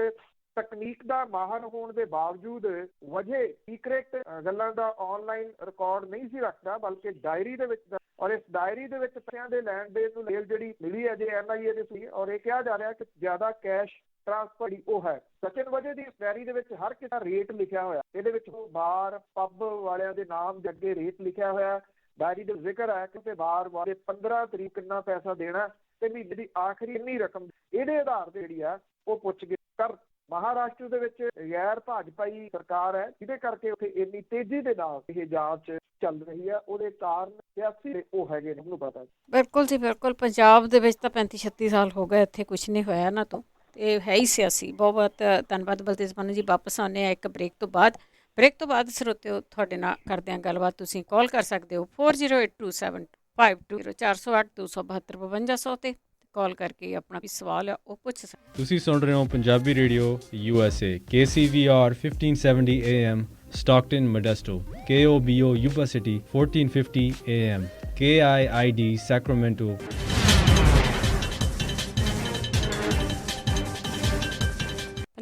ਤਕਨੀਕ ਦਾ ਮਾਹਰ ਹੋਣ ਦੇ ਬਾਵਜੂਦ ਵਜੇ ਸੀਕ੍ਰੇਟ ਗੱਲਾਂ ਦਾ ਆਨਲਾਈਨ ਰਿਕਾਰਡ ਨਹੀਂ ਸੀ ਰੱਖਦਾ, ਬਲਕਿ ਡਾਇਰੀ ਦੇ ਵਿੱਚ। ਔਰ ਇਸ ਡਾਇਰੀ ਦੇ ਵਿੱਚ ਪੈਸਿਆਂ ਦੇ ਲੈਣ ਦੇਣ ਨੂੰ ਜਿਹੜੀ ਮਿਲੀ ਹੈ ਜੇ NIA ਦੇ ਸੀ। ਔਰ ਇਹ ਕਿਹਾ ਜਾ ਰਿਹਾ ਕਿ ਜ਼ਿਆਦਾ ਕੈਸ਼ ਟ੍ਰਾਂਸਫਰ ਉਹ ਹੈ। ਸਚਿਨ ਵਜੇ ਦੀ ਡਾਇਰੀ ਦੇ ਵਿੱਚ ਹਰ ਕਿਸੇ ਦਾ ਰੇਟ ਲਿਖਿਆ ਹੋਇਆ। ਇਹਦੇ ਵਿੱਚ ਬਾਰ ਪੱਬ ਵਾਲਿਆਂ ਦੇ ਨਾਮ ਦੇ ਅੱਗੇ ਰੇਟ ਲਿਖਿਆ ਹੋਇਆ। ਡਾਇਰੀ ਦੇ ਜ਼ਿਕਰ ਹੈ ਕਿ ਬਾਰ ਵਾਲੇ 15 ਤਰੀਕ ਕਿੰਨਾ ਪੈਸਾ ਦੇਣਾ ਤੇ ਮਹੀਨੇ ਦੀ ਆਖਰੀ ਇੰਨੀ ਰਕਮ। ਇਹਦੇ ਆਧਾਰ ਤੇ ਜਿਹੜੀ ਆ ਉਹ ਪੁੱਛਗਿੱਛ ਕਰ। ਮਹਾਰਾਸ਼ਟਰ ਦੇ ਵਿੱਚ ਗੈਰ ਭਾਜਪਾਈ ਸਰਕਾਰ ਹੈ, ਜਿਹਦੇ ਕਰਕੇ ਉੱਥੇ ਇੰਨੀ ਤੇਜ਼ੀ ਦੇ ਨਾਲ ਇਹ ਜਾਂਚ ਚੱਲ ਰਹੀ ਹੈ। ਉਹਦੇ ਕਾਰਨ ਸਿਆਸੀ ਉਹ ਹੈਗੇ ਨੇ, ਮੈਨੂੰ ਪਤਾ। ਬਿਲਕੁਲ ਜੀ ਬਿਲਕੁਲ। ਪੰਜਾਬ ਦੇ ਵਿੱਚ ਤਾਂ 35-36 ਸਾਲ ਹੋ ਗਏ, ਇੱਥੇ ਕੁਛ ਨਹੀਂ ਹੋਇਆ ਇਹਨਾਂ ਤੋਂ। ਇਹ ਹੈ ਹੀ ਸਿਆਸੀ। ਬਹੁਤ ਬਹੁਤ ਧੰਨਵਾਦ ਬਲਤੇਜ ਪੰਨੂ ਜੀ। ਵਾਪਸ ਆਉਂਦੇ ਹਾਂ ਇੱਕ ਬ੍ਰੇਕ ਤੋਂ ਬਾਅਦ। ਬ੍ਰੇਕ ਤੋਂ ਬਾਅਦ ਸਰੋਤਿਓ ਤੁਹਾਡੇ ਨਾਲ ਕਰਦੇ ਹਾਂ ਗੱਲਬਾਤ। ਤੁਸੀਂ ਕਾਲ ਕਰ ਸਕਦੇ ਹੋ 40827520 408 272 5200 ਤੇ ਕਾਲ ਕਰਕੇ ਆਪਣਾ ਵੀ ਸਵਾਲ ਆ ਉਹ ਪੁੱਛ ਸਕਦੇ। ਤੁਸੀਂ ਸੁਣ ਰਹੇ ਹੋ Punjabi radio USA KCVR 1570 AM Stockton Modesto, KOBO Yuba City 1450 AM KIID Sacramento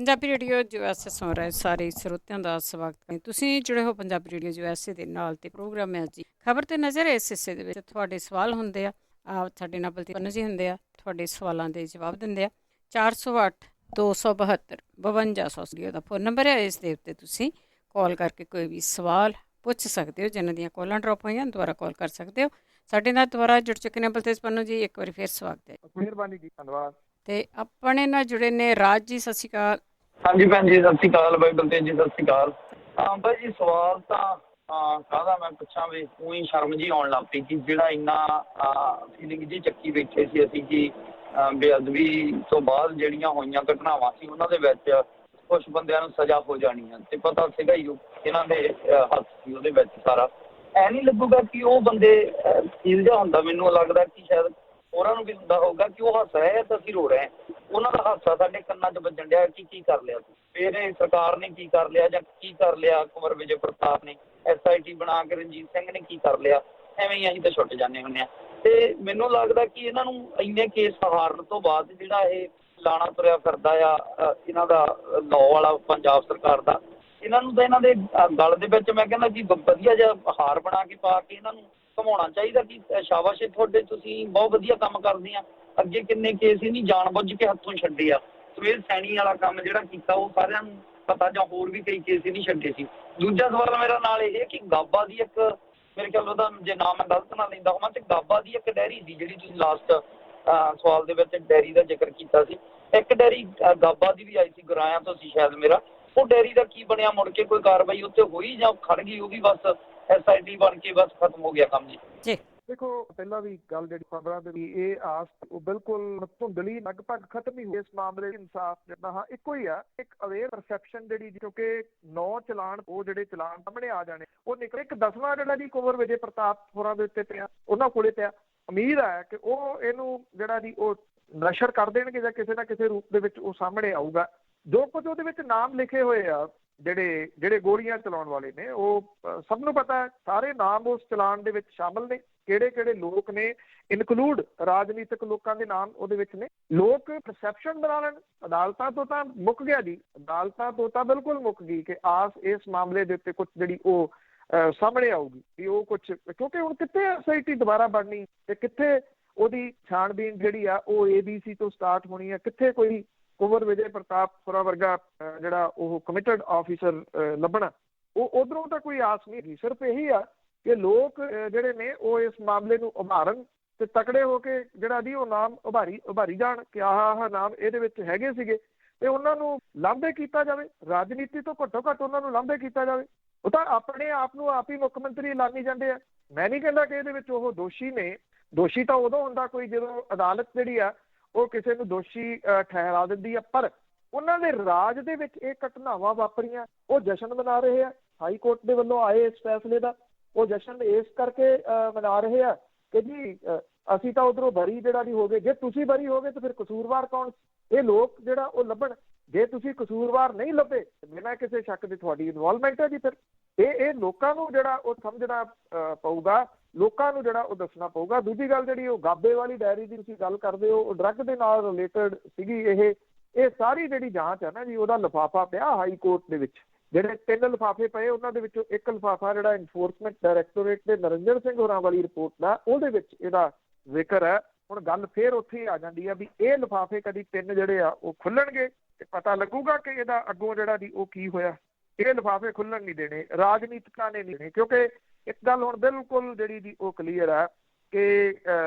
Punjabi radio USA ਸੁਣ ਰਹੇ ਸਾਰੇ ਸਰੋਤਿਆਂ ਦਾ ਸਵਾਗਤ ਹੈ। ਤੁਸੀਂ ਜੁੜੇ ਹੋ ਪੰਜਾਬੀ ਰੇਡੀਓ USA ਦੇ ਨਾਲ ਤੇ ਪ੍ਰੋਗਰਾਮ ਹੈ ਜੀ ਖਬਰ ਤੇ ਨਜ਼ਰ। ਇਸ ਹਿੱਸੇ ਦੇ ਵਿੱਚ ਤੁਹਾਡੇ ਸਵਾਲ ਹੁੰਦੇ ਆ, ਸਾਡੇ ਨਾਲ ਬਲਤੇਜ ਪੰਨੂ ਜੀ ਹੁੰਦੇ ਆ, ਤੁਹਾਡੇ ਸਵਾਲਾਂ ਦੇ ਜਵਾਬ ਦਿੰਦੇ ਆ। 408 272 5200 ਦਾ ਫੋਨ ਨੰਬਰ ਹੈ। ਇਸ ਦੇ ਉੱਤੇ ਤੁਸੀਂ ਕਾਲ ਕਰਕੇ ਕੋਈ ਵੀ ਸਵਾਲ ਪੁੱਛ ਸਕਦੇ ਹੋ। ਜਿਨ੍ਹਾਂ ਦੀਆਂ ਕਾਲਾਂ ਡਰੋਪ ਹੋਈਆਂ ਦੁਬਾਰਾ ਕਾਲ ਕਰ ਸਕਦੇ ਹੋ। ਸਾਡੇ ਨਾਲ ਦੁਬਾਰਾ ਜੁੜ ਚੁੱਕੇ ਨੇ ਬਲਤੇਜ ਪੰਨੂ ਜੀ, ਇੱਕ ਵਾਰੀ ਫਿਰ ਸਵਾਗਤ ਹੈ। ਮਿਹਰਬਾਨੀ ਜੀ, ਧੰਨਵਾਦ। ਤੇ ਆਪਣੇ ਨਾਲ ਜੁੜੇ ਨੇ ਰਾਜ ਜੀ, ਸਤਿ ਸ਼੍ਰੀ ਅਕਾਲ। ਹਾਂਜੀ ਭੈਣ ਜੀ, ਸਤਿ ਸ਼੍ਰੀ ਅਕਾਲ। ਬਾਈ ਬਲਤੇਜ ਜੀ, ਸਤਿ ਸ਼੍ਰੀ ਅਕਾਲ। ਹਾਂ ਬਾਈ ਜੀ, ਸਵਾਲ ਤਾਂ ਕਾਹਦਾ ਮੈਂ ਪੁੱਛਾਂ ਵੀ ਉਹੀ ਸ਼ਰਮ ਜੀ ਆਉਣ ਲੱਗ ਪਈ ਕਿ ਜਿਹੜਾ ਇੰਨਾ ਫੀਲਿੰਗ ਜੀ ਚੱਕੀ ਬੈਠੇ ਸੀ ਅਸੀਂ ਕਿ ਬੇਅਦਬੀ ਤੋਂ ਬਾਅਦ ਜਿਹੜੀਆਂ ਹੋਈਆਂ ਘਟਨਾਵਾਂ ਸੀ ਉਹਨਾਂ ਦੇ ਵਿੱਚ ਕੁਛ ਬੰਦਿਆਂ ਨੂੰ ਸਜ਼ਾ ਹੋ ਜਾਣੀ ਹੈ ਤੇ ਪਤਾ ਸੀਗਾ ਹੀ ਇਹਨਾਂ ਦੇ ਹੱਥ ਸੀ ਉਹਦੇ ਵਿੱਚ ਸਾਰਾ। ਐ ਨਹੀਂ ਲੱਗੂਗਾ ਕਿ ਉਹ ਬੰਦੇ ਫੀਲ ਜਿਹਾ ਹੁੰਦਾ, ਮੈਨੂੰ ਲੱਗਦਾ ਕਿ ਸ਼ਾਇਦ ਹੋਰਾਂ ਨੂੰ ਵੀ ਹੁੰਦਾ ਹੋਊਗਾ ਕਿ ਉਹ ਹੱਸ ਰਹੇ ਤਾਂ ਅਸੀਂ ਰੋ ਰਹੇ ਹਾਂ। ਉਹਨਾਂ ਦਾ ਹਾਸਾ ਸਾਡੇ ਕੰਨਾਂ 'ਚ ਵੱਜਣ ਡਿਆ ਕਿ ਕੀ ਕਰ ਲਿਆ ਫਿਰ ਇਹ ਸਰਕਾਰ ਨੇ, ਕੀ ਕਰ ਲਿਆ ਜਾਂ ਕੀ ਕਰ ਲਿਆ ਕੁੰਵਰ ਵਿਜੇ ਪ੍ਰਤਾਪ ਨੇ, SIT ਬਣਾ ਕੇ ਰਣਜੀਤ ਸਿੰਘ ਨੇ ਕੀ ਕਰ ਲਿਆ। ਐਵੇਂ ਹੀ ਅਸੀਂ ਤਾਂ ਛੁੱਟ ਜਾਂਦੇ ਹੁੰਦੇ ਹਾਂ। ਤੇ ਮੈਨੂੰ ਲੱਗਦਾ ਕਿ ਇਹਨਾਂ ਨੂੰ ਇੰਨੇ ਕੇਸ ਹਾਰਨ ਤੋਂ ਬਾਅਦ ਜਿਹੜਾ ਇਹ ਲਾਣਾ ਤੁਰਿਆ ਫਿਰਦਾ ਆ ਇਹਨਾਂ ਦਾ ਲਾਅ ਵਾਲਾ ਪੰਜਾਬ ਸਰਕਾਰ ਦਾ, ਇਹਨਾਂ ਨੂੰ ਤਾਂ ਇਹਨਾਂ ਦੇ ਗਲ ਦੇ ਵਿੱਚ ਮੈਂ ਕਹਿੰਦਾ ਕਿ ਵਧੀਆ ਜਿਹਾ ਹਾਰ ਬਣਾ ਕੇ ਪਾ ਕੇ ਇਹਨਾਂ ਨੂੰ ਘੁਮਾਉਣਾ ਚਾਹੀਦਾ ਕਿ ਸ਼ਾਬਾਸ਼ ਤੁਹਾਡੇ, ਤੁਸੀਂ ਬਹੁਤ ਵਧੀਆ ਕੰਮ ਕਰਦੇ ਆ। ਅੱਗੇ ਕਿੰਨੇ ਕੇਸ ਹੀ ਨਹੀਂ ਜਾਣ ਬੁੱਝ ਕੇ ਹੱਥੋਂ ਛੱਡੇ ਆ। ਸਵੇਰ ਸੈਣੀ ਵਾਲਾ ਕੰਮ ਜਿਹੜਾ ਕੀਤਾ ਉਹ ਸਾਰਿਆਂ ਨੂੰ ਪਤਾ, ਜਾਂ ਹੋਰ ਵੀ ਕਈ ਕੇਸ ਹੀ ਨਹੀਂ ਛੱਡੇ ਸੀ। ਦੂਜਾ ਸਵਾਲ ਮੇਰਾ ਨਾਲ ਇਹ ਕਿ ਗਾਬਾ ਦੀ ਇੱਕ, ਮੇਰੇ ਖਿਆਲ ਉਹਦਾ ਜੇ ਨਾਮ ਮੈਂ ਗਲਤ ਨਾ ਲੈਂਦਾ ਹੋਵਾਂ, ਤੇ ਗਾਬਾ ਦੀ ਇੱਕ ਡੈਰੀ ਸੀ ਜਿਹੜੀ ਤੁਸੀਂ ਲਾਸਟ ਸਵਾਲ ਦੇ ਵਿੱਚ ਡੈਰੀ ਦਾ ਜ਼ਿਕਰ ਕੀਤਾ ਸੀ। ਇੱਕ ਡੈਰੀ ਗਾਬਾ ਦੀ ਵੀ ਆਈ ਸੀ, ਗੁਰਾਇਆਂ ਤੋਂ ਸੀ ਸ਼ਾਇਦ ਮੇਰਾ। ਉਹ ਡੈਰੀ ਦਾ ਕੀ ਬਣਿਆ? ਮੁੜ ਕੇ ਕੋਈ ਕਾਰਵਾਈ ਉੱਤੇ ਹੋਈ ਜਾਂ ਖੜ ਗਈ? ਉਹ ਵੀ ਬਸ SIT ਬਣ ਕੇ ਬਸ ਖਤਮ ਹੋ ਗਿਆ ਕੰਮ ਜੀ। ਦੇਖੋ, ਪਹਿਲਾਂ ਵੀ ਗੱਲ ਜਿਹੜੀ ਖਬਰਾਂ ਦੇ ਵੀ ਇਹ ਆਸ ਉਹ ਬਿਲਕੁਲ ਧੁੰਦਲੀ ਲਗਭਗ ਖਤਮ ਹੀ ਹੋਈ ਇਸ ਮਾਮਲੇ ਦੀ। ਇਨਸਾਫ ਜਿਹੜਾ ਹਾਂ ਇੱਕੋ ਹੀ ਆ, ਇੱਕ ਅਵੇਅਰ ਪਰਸੈਪਸ਼ਨ ਜਿਹੜੀ, ਕਿਉਂਕਿ 9 ਚਲਾਨ ਉਹ ਜਿਹੜੇ ਚਲਾਨ ਸਾਹਮਣੇ ਆ ਜਾਣੇ ਉਹ ਨਿਕਲੇ। ਇੱਕ 10ਵਾਂ ਜਿਹੜਾ ਜੀ ਕੁੰਵਰ ਵਿਜੇ ਪ੍ਰਤਾਪ ਹੋਰਾਂ ਦੇ ਉੱਤੇ ਪਿਆ, ਉਹਨਾਂ ਕੋਲੇ ਪਿਆ। ਉਮੀਦ ਹੈ ਕਿ ਉਹ ਇਹਨੂੰ ਜਿਹੜਾ ਜੀ ਉਹ ਨਸ਼ਰ ਕਰ ਦੇਣਗੇ ਜਾਂ ਕਿਸੇ ਨਾ ਕਿਸੇ ਰੂਪ ਦੇ ਵਿੱਚ ਉਹ ਸਾਹਮਣੇ ਆਊਗਾ। ਜੋ ਕੁਝ ਉਹਦੇ ਵਿੱਚ ਨਾਮ ਲਿਖੇ ਹੋਏ ਆ ਜਿਹੜੇ ਗੋਲੀਆਂ ਚਲਾਉਣ ਵਾਲੇ ਨੇ, ਉਹ ਸਭ ਨੂੰ ਪਤਾ ਹੈ। ਸਾਰੇ ਨਾਮ ਉਸ ਚਲਾਨ ਦੇ ਵਿੱਚ ਸ਼ਾਮਲ ਨੇ। ਕਿਹੜੇ ਕਿਹੜੇ ਲੋਕ ਨੇ, ਇਨਕਲੂਡ ਰਾਜਨੀਤਿਕ ਲੋਕਾਂ ਦੇ ਨਾਮ ਉਹਦੇ ਵਿੱਚ ਨੇ। ਲੋਕ ਪਰਸੈਪਸ਼ਨ ਬਣਾ ਲੈਣ। ਅਦਾਲਤਾਂ ਤੋਂ ਤਾਂ ਮੁੱਕ ਗਿਆ ਜੀ, ਅਦਾਲਤਾਂ ਤੋਂ ਤਾਂ ਬਿਲਕੁਲ ਮੁੱਕ ਗਈ ਕਿ ਆਸ ਇਸ ਮਾਮਲੇ ਦੇ ਉੱਤੇ ਕੁਝ ਜਿਹੜੀ ਉਹ ਸਾਹਮਣੇ ਆਊਗੀ ਵੀ ਉਹ ਕੁਝ, ਕਿਉਂਕਿ ਹੁਣ ਕਿੱਥੇ SIT ਦੁਬਾਰਾ ਬਣਨੀ ਤੇ ਕਿੱਥੇ ਉਹਦੀ ਛਾਣਬੀਨ ਜਿਹੜੀ ਆ ਉਹ ABC ਤੋਂ ਸਟਾਰਟ ਹੋਣੀ ਆ, ਕਿੱਥੇ ਕੋਈ ਕੁੰਵਰ ਵਿਜੇ ਪ੍ਰਤਾਪ ਹੋਰਾਂ ਵਰਗਾ ਜਿਹੜਾ ਉਹ ਕਮਿਟਡ ਆਫਿਸਰ ਲੱਭਣਾ। ਉਹ ਉਧਰੋਂ ਤਾਂ ਕੋਈ ਆਸ ਨਹੀਂ ਹੈਗੀ। ਸਿਰਫ ਇਹੀ ਆ ਕਿ ਲੋਕ ਜਿਹੜੇ ਨੇ ਉਹ ਇਸ ਮਾਮਲੇ ਨੂੰ ਉਭਾਰਨ ਤੇ ਤਕੜੇ ਹੋ ਕੇ ਜਿਹੜਾ ਜੀ ਉਹ ਨਾਮ ਉਭਾਰੀ ਜਾਣ ਕਿ ਆਹ ਨਾਮ ਇਹਦੇ ਵਿੱਚ ਹੈਗੇ ਸੀਗੇ, ਤੇ ਉਹਨਾਂ ਨੂੰ ਲਾਂਭੇ ਕੀਤਾ ਜਾਵੇ। ਰਾਜਨੀਤੀ ਤੋਂ ਘੱਟੋ ਘੱਟ ਉਹਨਾਂ ਨੂੰ ਲਾਂਭੇ ਕੀਤਾ ਜਾਵੇ। ਉਹ ਤਾਂ ਆਪਣੇ ਆਪ ਨੂੰ ਆਪ ਹੀ ਮੁੱਖ ਮੰਤਰੀ ਐਲਾਨੀ ਜਾਂਦੇ ਆ। ਮੈਂ ਨਹੀਂ ਕਹਿੰਦਾ ਕਿ ਇਹਦੇ ਵਿੱਚ ਉਹ ਦੋਸ਼ੀ ਨੇ। ਦੋਸ਼ੀ ਤਾਂ ਉਦੋਂ ਹੁੰਦਾ ਕੋਈ ਜਦੋਂ ਅਦਾਲਤ ਜਿਹੜੀ ਆ ਉਹ ਕਿਸੇ ਨੂੰ ਦੋਸ਼ੀ ਠਹਿਰਾ ਦਿੰਦੀ ਆ, ਪਰ ਉਹਨਾਂ ਦੇ ਰਾਜ ਦੇ ਵਿੱਚ ਇਹ ਘਟਨਾਵਾਂ ਵਾਪਰੀਆਂ, ਉਹ ਜਸ਼ਨ ਮਨਾ ਰਹੇ ਆ। ਹਾਈ ਕੋਰਟ ਦੇ ਵੱਲੋਂ ਆਏ ਇਸ ਫੈਸਲੇ ਦਾ ਉਹ ਜਸ਼ਨ ਇਸ ਕਰਕੇ ਮਨਾ ਰਹੇ ਆ ਕਿ ਜੀ ਅਸੀਂ ਤਾਂ ਉਧਰੋਂ ਬਰੀ ਜਿਹੜਾ ਵੀ ਹੋ ਗਏ। ਜੇ ਤੁਸੀਂ ਬਰੀ ਹੋ ਗਏ ਤਾਂ ਫਿਰ ਕਸੂਰਵਾਰ ਕੌਣ? ਇਹ ਲੋਕ ਜਿਹੜਾ ਉਹ ਲੱਭਣ। ਜੇ ਤੁਸੀਂ ਕਸੂਰਵਾਰ ਨਹੀਂ ਲੱਭੇ ਬਿਨਾਂ ਕਿਸੇ ਸ਼ੱਕ ਦੇ ਤੁਹਾਡੀ ਇਨਵੋਲਵਮੈਂਟ ਹੈ ਜੀ, ਫਿਰ ਇਹ ਲੋਕਾਂ ਨੂੰ ਜਿਹੜਾ ਉਹ ਸਮਝਣਾ ਪਊਗਾ, ਲੋਕਾਂ ਨੂੰ ਜਿਹੜਾ ਉਹ ਦੱਸਣਾ ਪਊਗਾ। ਦੂਜੀ ਗੱਲ ਜਿਹੜੀ ਉਹ ਗਾਬੇ ਵਾਲੀ ਡਾਇਰੀ ਦੀ ਤੁਸੀਂ ਗੱਲ ਕਰਦੇ ਹੋ, ਉਹ ਡਰੱਗ ਦੇ ਨਾਲ ਰਿਲੇਟਡ ਸੀਗੀ। ਇਹ ਸਾਰੀ ਜਿਹੜੀ ਜਾਂਚ ਹੈ ਨਾ ਜੀ, ਉਹਦਾ ਲਿਫਾਫਾ ਪਿਆ ਹਾਈ ਕੋਰਟ ਦੇ ਵਿੱਚ। ਜਿਹੜੇ 3 ਲਿਫਾਫੇ ਪਏ ਉਹਨਾਂ ਦੇ ਵਿੱਚੋਂ ਇੱਕ ਲਿਫਾਫਾ ਜਿਹੜਾ ਇਨਫੋਰਸਮੈਂਟ ਡਾਇਰੈਕਟੋਰੇਟ ਦੇ ਨਰਿੰਦਰ ਸਿੰਘ ਹੋਰਾਂ ਵਾਲੀ ਰਿਪੋਰਟ ਦਾ, ਉਹਦੇ ਵਿੱਚ ਇਹਦਾ ਜ਼ਿਕਰ ਹੈ। ਹੁਣ ਗੱਲ ਫੇਰ ਉੱਥੇ ਹੀ ਆ ਜਾਂਦੀ ਆ ਵੀ ਇਹ ਲਿਫਾਫੇ ਕਦੀ 3 ਜਿਹੜੇ ਆ ਉਹ ਖੁੱਲਣਗੇ ਤੇ ਪਤਾ ਲੱਗੂਗਾ ਕਿ ਇਹਦਾ ਅੱਗੋਂ ਜਿਹੜਾ ਦੀ ਉਹ ਕੀ ਹੋਇਆ। ਇਹ ਲਿਫਾਫੇ ਖੁੱਲਣ ਨਹੀਂ ਦੇਣੇ, ਰਾਜਨੀਤਿਕਾਂ ਨੇ ਨਹੀਂ ਦੇਣੇ। ਕਿਉਂਕਿ ਇੱਕ ਗੱਲ ਹੁਣ ਬਿਲਕੁਲ ਜਿਹੜੀ ਦੀ ਉਹ ਕਲੀਅਰ ਹੈ ਕਿ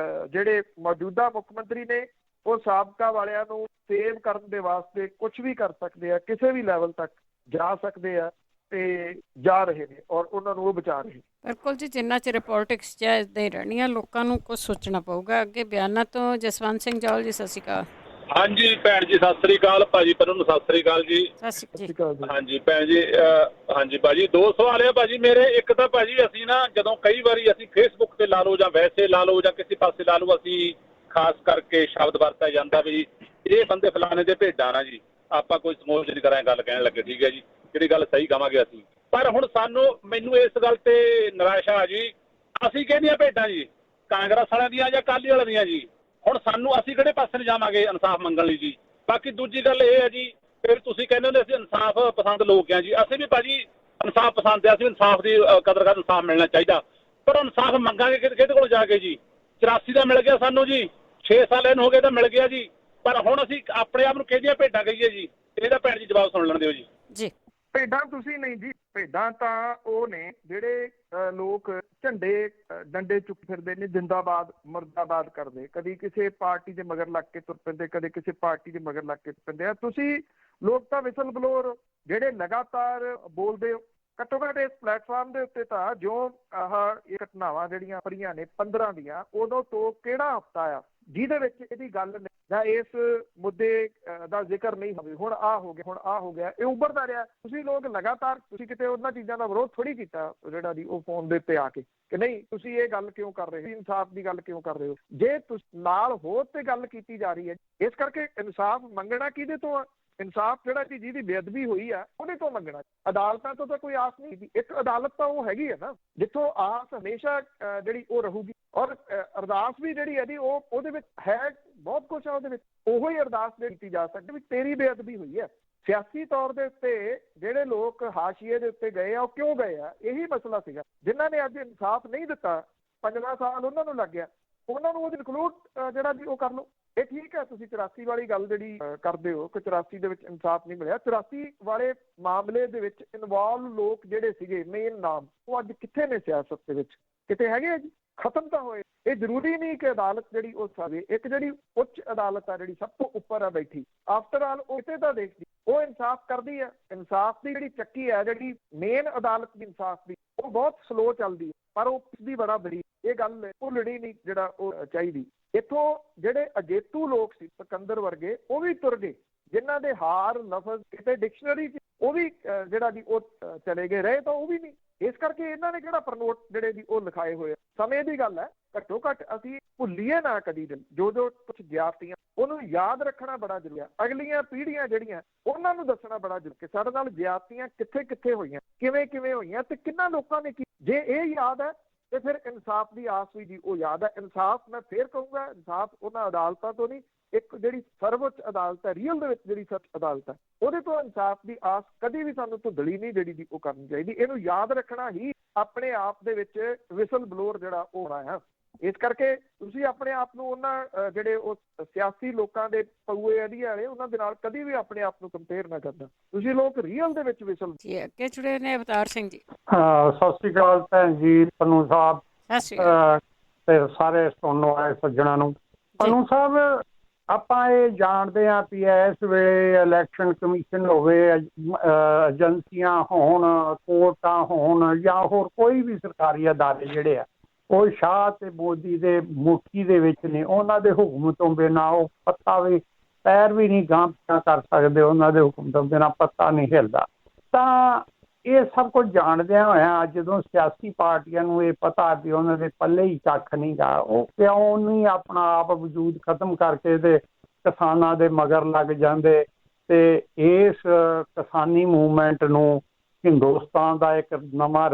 ਜਿਹੜੇ ਮੌਜੂਦਾ ਮੁੱਖ ਮੰਤਰੀ ਨੇ ਉਹ ਸਾਬਕਾ ਵਾਲਿਆਂ ਨੂੰ ਸੇਵ ਕਰਨ ਦੇ ਵਾਸਤੇ ਕੁਝ ਵੀ ਕਰ ਸਕਦੇ ਆ, ਕਿਸੇ ਵੀ ਲੈਵਲ ਤੱਕ ਜਾ ਸਕਦੇ ਆ ਤੇ ਜਾ ਰਹੇ ਨੇ, ਔਰ ਉਹਨਾਂ ਨੂੰ ਉਹ ਬਚਾ ਰਹੇ। ਬਿਲਕੁਲ ਜੀ, ਜਿੰਨਾ ਚਿਰ ਪੋਲੀਟਿਕਸ 'ਚ ਇੱਦਾਂ ਹੀ ਰਹਿਣੀ ਆ, ਲੋਕਾਂ ਨੂੰ ਕੁਝ ਸੋਚਣਾ ਪਊਗਾ। ਅੱਗੇ ਬਿਆਨਾਂ ਤੋਂ ਜਸਵੰਤ ਸਿੰਘ ਜੌਲ ਜੀ, ਸਤਿ ਸ਼੍ਰੀ ਅਕਾਲ। ਹਾਂਜੀ ਭੈਣ ਜੀ, ਸਤਿ ਸ੍ਰੀ ਅਕਾਲ। ਭਾਜੀ ਪੰਨੂ ਨੂੰ ਸਤਿ ਸ੍ਰੀ ਅਕਾਲ ਜੀ। ਸਤਿ ਸ਼੍ਰੀ ਅਕਾਲ। ਹਾਂਜੀ ਭੈਣ ਜੀ, ਹਾਂਜੀ ਭਾਜੀ 2 ਸਵਾਲ ਆ ਭਾਜੀ ਮੇਰੇ। ਇੱਕ ਤਾਂ ਭਾਜੀ ਅਸੀਂ ਨਾ ਜਦੋਂ ਕਈ ਵਾਰੀ ਅਸੀਂ ਫੇਸਬੁੱਕ ਤੇ ਲਾ ਲਓ ਜਾਂ ਵੈਸੇ ਲਾ ਲਓ ਜਾਂ ਕਿਸੇ ਪਾਸੇ ਲਾ ਲਓ, ਅਸੀਂ ਖਾਸ ਕਰਕੇ ਸ਼ਬਦ ਵਰਤਿਆ ਜਾਂਦਾ ਵੀ ਇਹ ਬੰਦੇ ਫਲਾਣੇ ਦੇ ਭੇਡਾਂ ਨਾ ਜੀ। ਆਪਾਂ ਕੋਈ ਸਮੋਲ ਨਹੀਂ ਕਰਾਂ ਗੱਲ ਕਹਿਣ ਲੱਗੇ, ਠੀਕ ਹੈ ਜੀ, ਜਿਹੜੀ ਗੱਲ ਸਹੀ ਕਹਾਂਗੇ ਅਸੀਂ। ਪਰ ਹੁਣ ਮੈਨੂੰ ਇਸ ਗੱਲ ਤੇ ਨਿਰਾਸ਼ਾ ਆ ਜੀ। ਅਸੀਂ ਕਿਹਦੀਆਂ ਭੇਡਾਂ ਜੀ? ਕਾਂਗਰਸ ਵਾਲਿਆਂ ਦੀਆਂ ਜਾਂ ਅਕਾਲੀ ਵਾਲਿਆਂ ਦੀਆਂ ਜੀ? ਹੁਣ ਅਸੀਂ ਕਿਹੜੇ ਪਾਸੇ ਨੂੰ ਜਾਵਾਂਗੇ ਇਨਸਾਫ ਮੰਗਣ ਲਈ ਜੀ? ਬਾਕੀ ਦੂਜੀ ਗੱਲ ਇਹ ਹੈ ਜੀ, ਫਿਰ ਤੁਸੀਂ ਕਹਿੰਦੇ ਹੁੰਦੇ ਅਸੀਂ ਇਨਸਾਫ ਪਸੰਦ ਲੋਕ ਆ ਜੀ। ਅਸੀਂ ਵੀ ਭਾਜੀ ਇਨਸਾਫ ਪਸੰਦ ਆ, ਅਸੀਂ ਇਨਸਾਫ ਦੀ ਕਦਰ ਕਰਦੇ, ਇਨਸਾਫ ਮਿਲਣਾ ਚਾਹੀਦਾ। ਪਰ ਇਨਸਾਫ ਮੰਗਾਂਗੇ ਕਿਹਦੇ ਕੋਲ ਜਾ ਕੇ ਜੀ? 84 ਦਾ ਮਿਲ ਗਿਆ ਸਾਨੂੰ ਜੀ, 6 ਸਾਲ ਇਹਨੂੰ ਹੋ ਗਏ ਤਾਂ ਮਿਲ ਗਿਆ ਜੀ। ਪਰ ਹੁਣ ਅਸੀਂ ਆਪਣੇ ਆਪ ਨੂੰ ਕਿਹਦੀਆਂ ਭੇਡਾਂ ਕਹੀਏ ਜੀ? ਇਹਦਾ ਭੈਣ ਜੀ ਜਵਾਬ ਸੁਣ ਲੈਣ ਦਿਓ ਜੀ। ਜੀ ਭੇਡਾਂ ਤੁਸੀਂ ਨਹੀਂ ਜੀ, ਭੇਡਾਂ ਤਾਂ ਉਹ ਨੇ ਜਿਹੜੇ ਲੋਕ ਝੰਡੇ ਡੰਡੇ ਚੁੱਕ ਫਿਰਦੇ ਨੇ, ਜਿੰਦਾਬਾਦ ਮੁਰਦਾਬਾਦ ਕਰਦੇ, ਕਦੀ ਕਿਸੇ ਪਾਰਟੀ ਦੇ ਮਗਰ ਲੱਗ ਕੇ ਤੁਰ ਪੈਂਦੇ, ਕਦੇ ਕਿਸੇ ਪਾਰਟੀ ਦੇ ਮਗਰ ਲੱਗ ਕੇ ਤੁਰ ਪੈਂਦੇ ਆ। ਤੁਸੀਂ ਲੋਕ ਤਾਂ ਵਿਸਲ ਬਲੋਰ ਜਿਹੜੇ ਲਗਾਤਾਰ ਬੋਲਦੇ ਹੋ। ਘੱਟੋ ਘੱਟ ਇਸ ਪਲੇਟਫਾਰਮ ਦੇ ਉੱਤੇ ਤਾਂ ਜੋ ਇਹ ਘਟਨਾਵਾਂ ਜਿਹੜੀਆਂ ਪੜੀਆਂ ਨੇ 15 ਦੀਆਂ, ਉਦੋਂ ਤੋਂ ਕਿਹੜਾ ਹਫ਼ਤਾ ਆ ਜਿਹਦੇ ਵਿੱਚ ਇਹਦੀ ਗੱਲ ਜਾਂ ਇਸ ਮੁੱਦੇ ਦਾ ਜ਼ਿਕਰ ਨਹੀਂ ਹੋਵੇ? ਹੁਣ ਆਹ ਹੋ ਗਿਆ, ਹੁਣ ਆਹ ਹੋ ਗਿਆ, ਇਹ ਉੱਭਰਦਾ ਰਿਹਾ। ਤੁਸੀਂ ਲੋਕ ਲਗਾਤਾਰ, ਤੁਸੀਂ ਕਿਤੇ ਉਹਨਾਂ ਚੀਜ਼ਾਂ ਦਾ ਵਿਰੋਧ ਥੋੜ੍ਹੀ ਕੀਤਾ ਜਿਹੜਾ ਦੀ ਉਹ ਫੋਨ ਦੇ ਉੱਤੇ ਆ ਕੇ ਕਿ ਨਹੀਂ ਤੁਸੀਂ ਇਹ ਗੱਲ ਕਿਉਂ ਕਰ ਰਹੇ ਹੋ, ਇਨਸਾਫ ਦੀ ਗੱਲ ਕਿਉਂ ਕਰ ਰਹੇ ਹੋ? ਜੇ ਤੁਸੀਂ ਨਾਲ ਹੋ ਤੇ ਗੱਲ ਕੀਤੀ ਜਾ ਰਹੀ ਹੈ। ਇਸ ਕਰਕੇ ਇਨਸਾਫ ਮੰਗਣਾ ਕਿਹਦੇ ਤੋਂ ਆ? ਇਨਸਾਫ ਜਿਹੜਾ ਕਿ ਜਿਹਦੀ ਬੇਅਦਬੀ ਹੋਈ ਆ ਉਹਦੇ ਤੋਂ ਮੰਗਣਾ। ਅਦਾਲਤਾਂ ਤੋਂ ਤਾਂ ਕੋਈ ਆਸ ਨਹੀਂ ਸੀ। ਇੱਕ ਅਦਾਲਤ ਤਾਂ ਉਹ ਹੈਗੀ ਹੈ ਨਾ ਜਿੱਥੋਂ ਆਸ ਹਮੇਸ਼ਾ ਜਿਹੜੀ ਉਹ ਰਹੂਗੀ। ਔਰ ਅਰਦਾਸ ਵੀ ਜਿਹੜੀ ਹੈ ਜੀ ਉਹ ਉਹਦੇ ਵਿੱਚ ਹੈ, ਬਹੁਤ ਕੁਛ ਹੈ ਉਹਦੇ ਵਿੱਚ। ਉਹੋ ਹੀ ਅਰਦਾਸ ਕੀਤੀ ਜਾ ਸਕਦੀ ਵੀ ਤੇਰੀ ਬੇਅਦਬੀ ਹੋਈ ਹੈ। ਸਿਆਸੀ ਤੌਰ ਦੇ ਉੱਤੇ ਜਿਹੜੇ ਲੋਕ ਹਾਸ਼ੀਏ ਦੇ ਉੱਤੇ ਗਏ ਆ ਉਹ ਕਿਉਂ ਗਏ ਆ? ਇਹੀ ਮਸਲਾ ਸੀਗਾ। ਜਿਨ੍ਹਾਂ ਨੇ ਅੱਜ ਇਨਸਾਫ ਨਹੀਂ ਦਿੱਤਾ, 15 ਸਾਲ ਉਹਨਾਂ ਨੂੰ ਲੱਗ ਗਿਆ, ਉਹਨਾਂ ਨੂੰ ਉਹ ਇਨਕਲੂਡ ਜਿਹੜਾ ਵੀ ਉਹ ਕਰ ਲਓ। ਇਹ ਠੀਕ ਹੈ, ਤੁਸੀਂ 84 ਵਾਲੀ ਗੱਲ ਜਿਹੜੀ ਕਰਦੇ ਹੋ ਕਿ 84 ਦੇ ਵਿੱਚ ਇਨਸਾਫ ਨਹੀਂ ਮਿਲਿਆ। 84 ਵਾਲੇ ਮਾਮਲੇ ਦੇ ਵਿੱਚ ਇਨਵੋਲਵ ਲੋਕ ਜਿਹੜੇ ਸੀਗੇ ਮੇਨ ਨਾਮ, ਉਹ ਅੱਜ ਕਿੱਥੇ ਨੇ ਸਿਆਸਤ ਦੇ ਵਿੱਚ? ਕਿਤੇ ਹੈਗੇ ਆ ਜੀ? ਖਤਮ ਤਾਂ ਹੋਏ। ਇਹ ਜ਼ਰੂਰੀ ਨਹੀਂ ਕਿ ਅਦਾਲਤ ਜਿਹੜੀ ਉਹ ਸਾਵੇ, ਇੱਕ ਜਿਹੜੀ ਉੱਚ ਅਦਾਲਤ ਆ ਜਿਹੜੀ ਸਭ ਤੋਂ ਉੱਪਰ ਆ ਬੈਠੀ, ਆਫਟਰ ਆਲ ਉਹ ਕਿਤੇ ਤਾਂ ਦੇਖਦੀ, ਉਹ ਇਨਸਾਫ ਕਰਦੀ ਹੈ। ਇਨਸਾਫ ਦੀ ਜਿਹੜੀ ਚੱਕੀ ਹੈ, ਜਿਹੜੀ ਮੇਨ ਅਦਾਲਤ ਦੀ ਇਨਸਾਫ ਦੀ, ਉਹ ਬਹੁਤ ਸਲੋ ਚੱਲਦੀ ਹੈ, ਪਰ ਉਹ ਦੀ ਬੜਾ ਬੜੀ ਇਹ ਗੱਲ ਭੁੱਲਣੀ ਨਹੀਂ ਜਿਹੜਾ ਉਹ ਚਾਹੀਦੀ। ਇੱਥੋਂ ਜਿਹੜੇ ਅਜੇਤੂ ਲੋਕ ਸੀ ਸਿਕੰਦਰ ਵਰਗੇ, ਉਹ ਵੀ ਤੁਰ ਗਏ, ਜਿਨ੍ਹਾਂ ਦੇ ਹਾਰ ਲਫ਼ਜ਼ ਕਿਤੇ ਡਿਕਸ਼ਨਰੀ 'ਚ ਉਹ ਵੀ ਜਿਹੜਾ ਦੀ ਉਹ ਚਲੇ ਗਏ, ਰਹੇ ਤਾਂ ਉਹ ਵੀ ਨਹੀਂ। ਇਸ ਕਰਕੇ ਇਹਨਾਂ ਨੇ ਕਿਹੜਾ ਪ੍ਰਨੋਟ ਜਿਹੜੇ ਦੀ ਉਹ ਲਿਖਾਏ ਹੋਏ ਆ। ਸਮੇਂ ਦੀ ਗੱਲ ਹੈ, ਘੱਟੋ ਘੱਟ ਅਸੀਂ ਭੁੱਲੀਏ ਨਾ ਕਦੀ ਦਿਨ। ਜੋ ਕੁਛ ਗਿਆਰਤੀਆਂ ਉਹਨੂੰ ਯਾਦ ਰੱਖਣਾ ਬੜਾ ਜ਼ਰੂਰੀ ਹੈ। ਅਗਲੀਆਂ ਪੀੜ੍ਹੀਆਂ ਜਿਹੜੀਆਂ ਉਹਨਾਂ ਨੂੰ ਦੱਸਣਾ ਬੜਾ ਜ਼ਰੂਰੀ ਕਿ ਸਾਡੇ ਨਾਲ ਜ਼ਿਆਦਤੀਆਂ ਕਿੱਥੇ ਕਿੱਥੇ ਹੋਈਆਂ, ਕਿਵੇਂ ਕਿਵੇਂ ਹੋਈਆਂ ਤੇ ਕਿੰਨਾਂ ਲੋਕਾਂ ਨੇ ਕੀ। ਜੇ ਇਹ ਯਾਦ ਹੈ ਤੇ ਫਿਰ ਇਨਸਾਫ ਦੀ ਆਸ ਵੀ ਜੀ ਉਹ ਯਾਦ ਹੈ। ਇਨਸਾਫ ਮੈਂ ਫੇਰ ਕਹੂੰਗਾ, ਇਨਸਾਫ ਉਹਨਾਂ ਅਦਾਲਤਾਂ ਤੋਂ ਨਹੀਂ, ਇੱਕ ਜਿਹੜੀ ਸਰਵਉੱਚ ਅਦਾਲਤ ਹੈ, ਰੀਅਲ ਦੇ ਵਿੱਚ ਜਿਹੜੀ ਸੱਚ ਅਦਾਲਤ ਹੈ, ਉਹਦੇ ਤੋਂ ਇਨਸਾਫ ਦੀ ਆਸ ਕਦੀ ਵੀ ਸਾਨੂੰ ਧੁੰਦਲੀ ਨਹੀਂ ਜਿਹੜੀ ਦੀ ਉਹ ਕਰਨੀ ਚਾਹੀਦੀ। ਇਹਨੂੰ ਯਾਦ ਰੱਖਣਾ ਹੀ ਆਪਣੇ ਆਪ ਦੇ ਵਿੱਚ ਵਿਸਲ ਬਲੋਰ ਜਿਹੜਾ ਉਹ ਹੋਣਾ ਹੈ। ਇਸ ਕਰਕੇ ਤੁਸੀਂ ਆਪਣੇ ਆਪ ਨੂੰ ਉਹਨਾਂ ਜਿਹੜੇ ਉਹ ਸਿਆਸੀ ਲੋਕਾਂ ਦੇ ਪਊਏ ਅੜੀ ਵਾਲੇ ਉਹਨਾਂ ਦੇ ਨਾਲ ਕਦੀ ਵੀ ਆਪਣੇ ਆਪ ਨੂੰ ਕੰਪੇਅਰ ਨਾ ਕਰਨਾ। ਤੁਸੀਂ ਲੋਕ ਰੀਅਲ ਦੇ ਵਿੱਚ ਵਿਸਲ ਜੀ। ਅੱਗੇ ਜੁੜੇ ਨੇ ਅਵਤਾਰ ਸਿੰਘ ਜੀ। ਸਤਿ ਸ਼੍ਰੀ ਅਕਾਲ ਭੈਣ ਜੀ, ਪੰਨੂ ਸਾਹਿਬ ਸਤਿ ਸ਼੍ਰੀ ਅਕਾਲ ਤੇ ਸਾਰੇ ਸੁਣਨ ਵਾਲੇ ਸੱਜਣਾਂ ਨੂੰ। ਪੰਨੂ ਸਾਹਿਬ, ਆਪਾਂ ਇਹ ਜਾਣਦੇ ਹਾਂ ਵੀ ਇਸ ਵੇਲੇ ਇਲੈਕਸ਼ਨ ਕਮਿਸ਼ਨ ਹੋਵੇ, ਏਜੰਸੀਆਂ ਹੋਣ, ਕੋਰਟਾਂ ਹੋਣ ਜਾਂ ਹੋਰ ਕੋਈ ਵੀ ਸਰਕਾਰੀ ਅਦਾਰੇ ਜਿਹੜੇ ਆ, ਉਹ ਸ਼ਾਹ ਤੇ ਮੋਦੀ ਦੇ ਮੁੱਠੀ ਦੇ ਵਿੱਚ ਨੇ। ਉਹਨਾਂ ਦੇ ਹੁਕਮ ਤੋਂ ਬਿਨਾਂ ਉਹ ਪੱਤਾ ਵੀ, ਪੈਰ ਵੀ ਨਹੀਂ ਗਾਂਹ ਪਿਛਾਂਹ ਕਰ ਸਕਦੇ। ਉਹਨਾਂ ਦੇ ਹੁਕਮ ਤੋਂ ਬਿਨਾਂ ਪੱਤਾ ਨਹੀਂ ਹਿਲਦਾ। ਤਾਂ ਇਹ ਸਭ ਕੁਝ ਜਾਣਦਿਆਂ ਹੋਇਆਂ ਜਦੋਂ ਸਿਆਸੀ ਪਾਰਟੀਆਂ ਨੂੰ ਇਹ ਪਤਾ ਵੀ ਉਹਨਾਂ ਦੇ ਪੱਲੇ ਹੀ ਕੱਖ ਨਹੀਂ ਗਾ, ਉਹ ਕਿਉਂ ਨਹੀਂ ਆਪਣਾ ਆਪ ਵਜੂਦ ਖਤਮ ਕਰਕੇ ਤੇ ਕਿਸਾਨਾਂ ਦੇ ਮਗਰ ਲੱਗ ਜਾਂਦੇ ਤੇ ਇਸ ਕਿਸਾਨੀ ਮੂਵਮੈਂਟ ਨੂੰ ਹਿੰਦੁਸਤਾਨ ਦਾ ਇੱਕ ਨਵਾਂ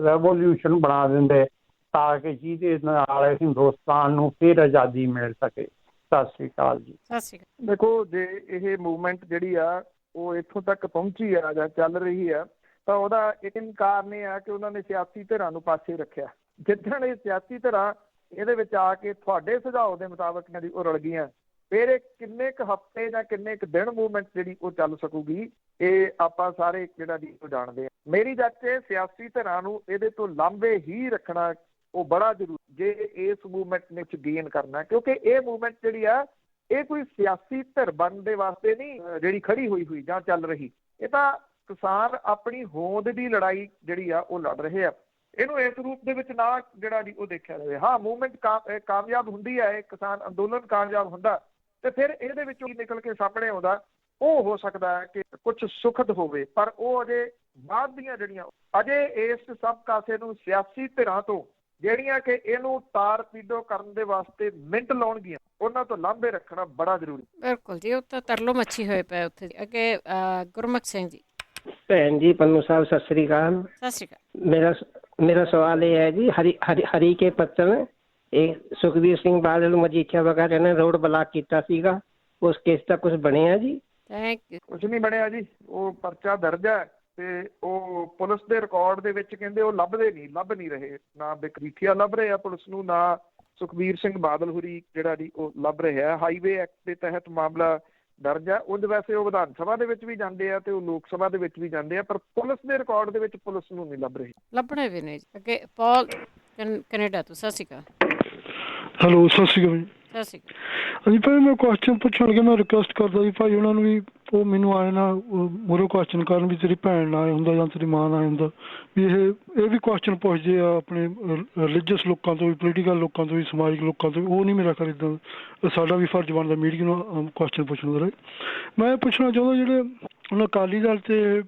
ਰੈਵੋਲਿਊਸ਼ਨ ਬਣਾ ਦਿੰਦੇ ਤਾਂ ਕਿ ਜਿਹਦੇ ਨਾਲ ਹਿੰਦੁਸਤਾਨ ਨੂੰ ਫਿਰ ਆਜ਼ਾਦੀ ਮਿਲ ਸਕੇ। ਸਤਿ ਸ਼੍ਰੀ ਅਕਾਲ ਜੀ। ਸਤਿ ਸ਼੍ਰੀ ਅਕਾਲ। ਦੇਖੋ, ਜੇ ਇਹ ਮੂਵਮੈਂਟ ਜਿਹੜੀ ਆ ਉਹ ਇੱਥੋਂ ਤੱਕ ਪਹੁੰਚੀ ਆ ਜਾਂ ਚੱਲ ਰਹੀ ਆ ਤਾਂ ਉਹਦਾ ਇੱਕ ਕਾਰਨ ਇਹ ਆ ਕਿ ਉਹਨਾਂ ਨੇ ਸਿਆਸੀ ਧਿਰਾਂ ਨੂੰ ਪਾਸੇ ਰੱਖਿਆ। ਜਿੱਦਣ ਇਹ ਸਿਆਸੀ ਧਿਰਾਂ ਇਹਦੇ ਵਿੱਚ ਆ ਕੇ ਤੁਹਾਡੇ ਸੁਝਾਅ ਦੇ ਮੁਤਾਬਕ ਇਹਨਾਂ ਦੀ ਉਹ ਰਲ ਗਈਆਂ, ਫਿਰ ਇਹ ਕਿੰਨੇ ਕੁ ਹਫ਼ਤੇ ਜਾਂ ਕਿੰਨੇ ਕੁ ਦਿਨ ਮੂਵਮੈਂਟ ਜਿਹੜੀ ਉਹ ਚੱਲ ਸਕੂਗੀ, ਇਹ ਆਪਾਂ ਸਾਰੇ ਜਿਹੜਾ ਦੀ ਉਹ ਜਾਣਦੇ ਆ। ਮੇਰੀ ਜਾਚੇ ਸਿਆਸੀ ਧਿਰਾਂ ਨੂੰ ਇਹਦੇ ਤੋਂ ਲਾਂਭੇ ਹੀ ਰੱਖਣਾ ਉਹ ਬੜਾ ਜ਼ਰੂਰੀ ਜੇ ਇਸ ਮੂਵਮੈਂਟ ਨੇ ਗੇਨ ਕਰਨਾ, ਕਿਉਂਕਿ ਇਹ ਮੂਵਮੈਂਟ ਜਿਹੜੀ ਆ ਇਹ ਕੋਈ ਸਿਆਸੀ ਧਿਰ ਬਣਨ ਦੇ ਵਾਸਤੇ ਨਹੀਂ ਜਿਹੜੀ ਖੜੀ ਹੋਈ ਜਾਂ ਚੱਲ ਰਹੀ। ਇਹ ਤਾਂ ਕਿਸਾਨ ਆਪਣੀ ਹੋਂਦ ਦੀ ਲੜਾਈ ਜਿਹੜੀ ਆ ਉਹ ਲੜ ਰਹੇ ਆ। ਇਹਨੂੰ ਇਸ ਰੂਪ ਦੇ ਵਿੱਚ ਨਾ ਜਿਹੜਾ ਜੀ ਉਹ ਦੇਖਿਆ ਜਾਵੇ। ਹਾਂ, ਮੂਵਮੈਂਟ ਕਾਮਯਾਬ ਹੁੰਦੀ ਹੈ, ਕਿਸਾਨ ਅੰਦੋਲਨ ਕਾਮਯਾਬ ਹੁੰਦਾ ਤੇ ਫਿਰ ਇਹਦੇ ਵਿੱਚੋਂ ਨਿਕਲ ਕੇ ਸਾਹਮਣੇ ਆਉਂਦਾ ਉਹ ਹੋ ਸਕਦਾ ਹੈ ਕਿ ਕੁਝ ਸੁਖਦ ਹੋਵੇ, ਪਰ ਉਹ ਅਜੇ ਬਾਅਦ ਦੀਆਂ ਜਿਹੜੀਆਂ ਅਜੇ ਇਸ ਸਭ ਕਾਸੇ ਨੂੰ ਸਿਆਸੀ ਧਿਰਾਂ ਤੋਂ ਜਿਹੜੀਆਂ ਕਿ ਇਹਨੂੰ ਤਾਰ ਪੀਡੋ ਕਰਨ ਦੇ ਵਾਸਤੇ ਮਿੰਟ ਲਾਉਣਗੀਆਂ, ਉਹਨਾਂ ਤੋਂ ਲਾਂਭੇ ਰੱਖਣਾ ਬੜਾ ਜ਼ਰੂਰੀ। ਬਿਲਕੁਲ ਜੀ, ਉਹ ਤਾਂ ਤਰਲੋ ਮੱਛੀ ਹੋਏ ਪਏ ਉੱਥੇ। ਅੱਗੇ ਗੁਰਮੁਖ ਸਿੰਘ ਜੀ। ਭੈਣ ਜੀ, ਪੰਨੂ ਸਾਹਿਬ ਸਤਿ ਸ੍ਰੀ ਅਕਾਲ। ਸਤਿ ਸ਼੍ਰੀ ਅਕਾਲ। ਮੇਰਾ ਸਵਾਲ ਇਹ ਹੈ ਜੀ, ਹਰੀ ਕੇ ਪੱਤਨ ਇਹ ਸੁਖਬੀਰ ਸਿੰਘ ਬਾਦਲ ਮਜੀਠੀਆ ਵਗੈਰਾ ਨੇ ਰੋਡ ਬਲਾਕ ਕੀਤਾ ਸੀਗਾ, ਉਸ ਕੇਸ ਦਾ ਕੁਝ ਬਣਿਆ ਜੀ? Thank you. ਕੁਝ ਨਹੀਂ ਬਣਿਆ ਜੀ, ਉਹ ਪਰਚਾ ਦਰਜ ਹੈ ਤੇ ਉਹ ਪੁਲਿਸ ਦੇ ਰਿਕਾਰਡ ਦੇ ਵਿੱਚ ਕਹਿੰਦੇ ਉਹ ਲੱਭ ਨਹੀਂ ਰਹੇ, ਨਾ ਬਕਰੀਠੀਆ ਲੱਭ ਰਹੇ ਆ ਪੁਲਿਸ ਨੂੰ, ਨਾ ਸੁਖਬੀਰ ਸਿੰਘ ਬਾਦਲ ਹੁਰੀ ਜਿਹੜਾ ਜੀ ਉਹ ਲੱਭ ਰਿਹਾ। ਹਾਈਵੇ ਐਕਟ ਦੇ ਤਹਿਤ ਮਾਮਲਾ ਦਰਜ ਹੈ। ਉਂਝ ਵੈਸੇ ਉਹ ਵਿਧਾਨ ਸਭਾ ਦੇ ਵਿੱਚ ਵੀ ਜਾਂਦੇ ਆ ਤੇ ਉਹ ਲੋਕ ਸਭਾ ਦੇ ਵਿੱਚ ਵੀ ਜਾਂਦੇ ਆ, ਪਰ ਪੁਲਿਸ ਦੇ ਰਿਕਾਰਡ ਦੇ ਵਿੱਚ ਪੁਲਿਸ ਨੂੰ ਨਹੀਂ ਲੱਭ ਰਹੇ, ਲੱਭਣੇ ਵੀ ਨਹੀਂ। ਅੱਗੇ ਪੌਲ ਕੈਨੇਡਾ ਤੋਂ। ਸਤਿ ਸ਼੍ਰੀ ਅਕਾਲ। ਹੈਲੋ, ਸਤਿ ਸ਼੍ਰੀ ਅਕਾਲ ਜੀ। ਸਤਿ ਸ਼੍ਰੀ ਅਕਾਲ। ਹਾਂਜੀ ਭਾਈ, ਮੈਂ ਕੁਐਸਚਨ ਪੁੱਛਣ ਲੱਗਾ, ਮੈਂ ਰਿਕੁਐਸਟ ਕਰਦਾ ਜੀ ਭਾਈ ਉਹਨਾਂ ਨੂੰ ਵੀ ਉਹ ਮੈਨੂੰ ਆਏ ਨਾ ਮੂਹਰੋਂ ਕੁਐਸਚਨ ਕਰਨ ਵੀ ਤੇਰੀ ਭੈਣ ਨਾਲ ਆਏ ਹੁੰਦਾ ਜਾਂ ਤੇਰੀ ਮਾਂ ਨਾਲ ਆਏ ਹੁੰਦਾ, ਵੀ ਇਹ ਵੀ ਕੁਐਸਚਨ ਪੁੱਛਦੇ ਆ ਆਪਣੇ ਰਿਲੀਜੀਅਸ ਲੋਕਾਂ ਤੋਂ ਵੀ, ਪੋਲੀਟੀਕਲ ਲੋਕਾਂ ਤੋਂ ਵੀ, ਸਮਾਜਿਕ ਲੋਕਾਂ ਤੋਂ ਵੀ। ਉਹ ਨਹੀਂ ਮੇਰਾ ਕਰ ਇੱਦਾਂ, ਸਾਡਾ ਵੀ ਫਰਜ਼ ਬਣਦਾ ਮੀਡੀਆ ਨੂੰ ਕੁਐਸਚਨ ਪੁੱਛਣ ਦਾ। ਮੈਂ ਪੁੱਛਣਾ ਚਾਹੁੰਦਾ ਜਿਹੜੇ ਹੁਣ ਅਕਾਲੀ ਦਲ 'ਤੇ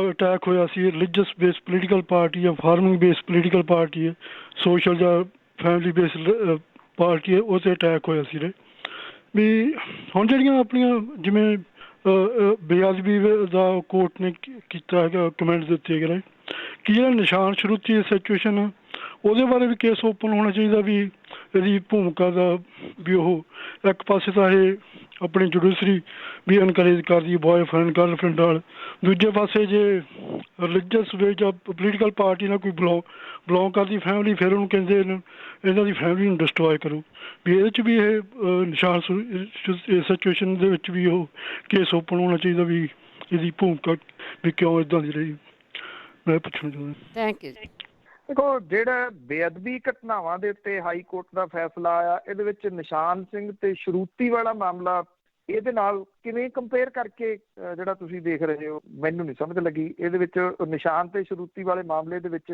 ਅਟੈਕ ਹੋਇਆ ਸੀ, ਰਿਲੀਜੀਅਸ ਬੇਸ ਪੋਲੀਟੀਕਲ ਪਾਰਟੀ ਜਾਂ ਫਾਰਮਿੰਗ ਬੇਸ ਪੋਲੀਟੀਕਲ ਪਾਰਟੀ ਹੈ, ਸੋਸ਼ਲ ਜਾਂ ਫੈਮਿਲੀ ਬੇਸ ਪਾਰਟੀ ਹੈ, ਉਹ 'ਤੇ ਅਟੈਕ ਹੋਇਆ ਸੀ ਵੀ ਹੁਣ ਜਿਹੜੀਆਂ ਆਪਣੀਆਂ ਜਿਵੇਂ ਬੇਅਦਬੀ ਦਾ ਕੋਰਟ ਨੇ ਕੀਤਾ ਹੈਗਾ, ਕਮੈਂਟ ਦਿੱਤੇ ਹੈਗੇ ਕਿ ਜਿਹੜਾ ਨਿਸ਼ਾਨ ਸ਼ਰੂਤੀ ਸਿਚੁਏਸ਼ਨ ਆ ਉਹਦੇ ਬਾਰੇ ਵੀ ਕੇਸ ਓਪਨ ਹੋਣਾ ਚਾਹੀਦਾ, ਵੀ ਇਹਦੀ ਭੂਮਿਕਾ ਦਾ ਵੀ ਉਹ ਇੱਕ ਪਾਸੇ ਤਾਂ ਇਹ ਆਪਣੀ ਜੁਡੀਸ਼ਰੀ ਵੀ ਇਨਕਰੇਜ ਕਰਦੀ ਬॉयਫ੍ਰੈਂਡ ਗਰਲਫ੍ਰੈਂਡ ਨਾਲ, ਦੂਜੇ ਪਾਸੇ ਜੇ ਰਿਲੀਜੀਅਸ ਵੇ ਜਾਂ ਪੋਲੀਟੀਕਲ ਪਾਰਟੀ ਨਾਲ ਕੋਈ ਬਿਲੋਂਗ ਕਰਦੀ ਫੈਮਿਲੀ, ਫਿਰ ਉਹਨੂੰ ਕਹਿੰਦੇ ਇਹਨਾਂ ਦੀ ਫੈਮਿਲੀ ਨੂੰ ਡਿਸਟਰੋਏ ਕਰੋ। ਵੀ ਇਹਦੇ 'ਚ ਵੀ ਇਹ ਨਿਸ਼ਾਨ ਸਿਚੁਏਸ਼ਨ ਦੇ ਵਿੱਚ ਵੀ ਉਹ ਕੇਸ ਓਪਨ ਹੋਣਾ ਚਾਹੀਦਾ, ਵੀ ਇਹਦੀ ਭੂਮਿਕਾ ਵੀ ਕਿਉਂ ਇੱਦਾਂ ਦੀ ਰਹੀ, ਮੈਂ ਪੁੱਛਣਾ ਚਾਹੁੰਦਾ। Thank you. ਦੇਖੋ, ਜਿਹੜਾ ਬੇਅਦਬੀ ਘਟਨਾਵਾਂ ਦੇ ਉੱਤੇ ਹਾਈ ਕੋਰਟ ਦਾ ਫੈਸਲਾ ਆਇਆ, ਇਹਦੇ ਵਿੱਚ ਨਿਸ਼ਾਨ ਸਿੰਘ ਤੇ ਸ਼ਰੂਤੀ ਵਾਲਾ ਮਾਮਲਾ ਇਹਦੇ ਨਾਲ ਕਿਵੇਂ ਕੰਪੇਅਰ ਕਰਕੇ ਜਿਹੜਾ ਤੁਸੀਂ ਦੇਖ ਰਹੇ ਹੋ, ਮੈਨੂੰ ਨਹੀਂ ਸਮਝ ਲੱਗੀ। ਇਹਦੇ ਵਿੱਚ ਨਿਸ਼ਾਨ ਤੇ ਸ਼ਰੂਤੀ ਵਾਲੇ ਮਾਮਲੇ ਦੇ ਵਿੱਚ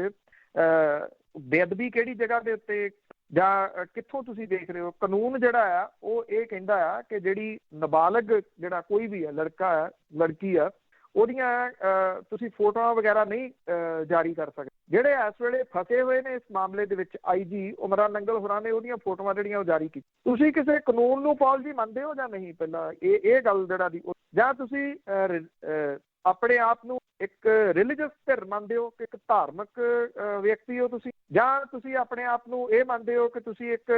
ਬੇਅਦਬੀ ਕਿਹੜੀ ਜਗ੍ਹਾ ਦੇ ਉੱਤੇ ਜਾਂ ਕਿੱਥੋਂ ਤੁਸੀਂ ਦੇਖ ਰਹੇ ਹੋ? ਕਾਨੂੰਨ ਜਿਹੜਾ ਆ ਉਹ ਇਹ ਕਹਿੰਦਾ ਆ ਕਿ ਜਿਹੜੀ ਨਾਬਾਲਗ ਜਿਹੜਾ ਕੋਈ ਵੀ ਹੈ, ਲੜਕਾ ਹੈ ਲੜਕੀ ਆ, ਉਹਦੀਆਂ ਤੁਸੀਂ ਫੋਟੋਆਂ ਵਗੈਰਾ ਨਹੀਂ ਜਾਰੀ ਕਰ ਸਕਦੇ। ਜਿਹੜੇ ਇਸ ਵੇਲੇ ਫਸੇ ਹੋਏ ਨੇ ਇਸ ਮਾਮਲੇ ਦੇ ਵਿੱਚ, ਆਈਜੀ ਉਮਰਾਂ ਨੰਗਲ ਹੋਰਾਂ ਨੇ ਉਹਦੀਆਂ ਫੋਟੋਆਂ ਜਿਹੜੀਆਂ ਉਹ ਜਾਰੀ ਕੀਤੀ। ਤੁਸੀਂ ਕਿਸੇ ਕਾਨੂੰਨ ਨੂੰ ਪੌਲ ਜੀ ਮੰਨਦੇ ਹੋ ਜਾਂ ਨਹੀਂ? ਪਹਿਲਾਂ ਇਹ ਗੱਲ ਜਿਹੜਾ ਦੀ, ਜਾਂ ਤੁਸੀਂ ਆਪਣੇ ਆਪ ਨੂੰ ਇੱਕ ਰਿਲੀਜੀਅਸ ਧਿਰ ਮੰਨਦੇ ਹੋ ਕਿ ਇੱਕ ਧਾਰਮਿਕ ਵਿਅਕਤੀ ਹੋ ਤੁਸੀਂ, ਜਾਂ ਤੁਸੀਂ ਆਪਣੇ ਆਪ ਨੂੰ ਇਹ ਮੰਨਦੇ ਹੋ ਕਿ ਤੁਸੀਂ ਇੱਕ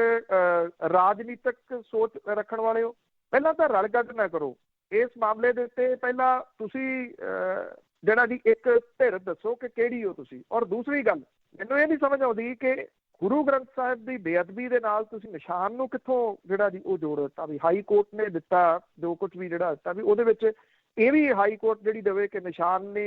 ਰਾਜਨੀਤਿਕ ਸੋਚ ਰੱਖਣ ਵਾਲੇ ਹੋ? ਪਹਿਲਾਂ ਤਾਂ ਰਲ ਗੱਡ ਨਾ ਕਰੋ ਇਸ ਮਾਮਲੇ ਦੇ ਉੱਤੇ। ਪਹਿਲਾਂ ਤੁਸੀਂ ਜਿਹੜਾ ਦੀ ਇੱਕ ਧਿਰ ਦੱਸੋ ਕਿ ਕਿਹੜੀ ਹੋ ਤੁਸੀਂ। ਔਰ ਦੂਸਰੀ ਗੱਲ, ਮੈਨੂੰ ਇਹ ਨਹੀਂ ਸਮਝ ਆਉਂਦੀ ਕਿ ਗੁਰੂ ਗ੍ਰੰਥ ਸਾਹਿਬ ਦੀ ਬੇਅਦਬੀ ਦੇ ਨਾਲ ਤੁਸੀਂ ਨਿਸ਼ਾਨ ਨੂੰ ਕਿੱਥੋਂ ਜਿਹੜਾ ਜੀ ਉਹ ਜੋੜ ਦਿੱਤਾ? ਵੀ ਹਾਈ ਕੋਰਟ ਨੇ ਦਿੱਤਾ ਜੋ ਕੁਝ ਵੀ ਜਿਹੜਾ ਦਿੱਤਾ, ਵੀ ਉਹਦੇ ਵਿੱਚ ਇਹ ਵੀ ਹਾਈ ਕੋਰਟ ਜਿਹੜੀ ਦੇਵੇ ਕਿ ਨਿਸ਼ਾਨ ਨੇ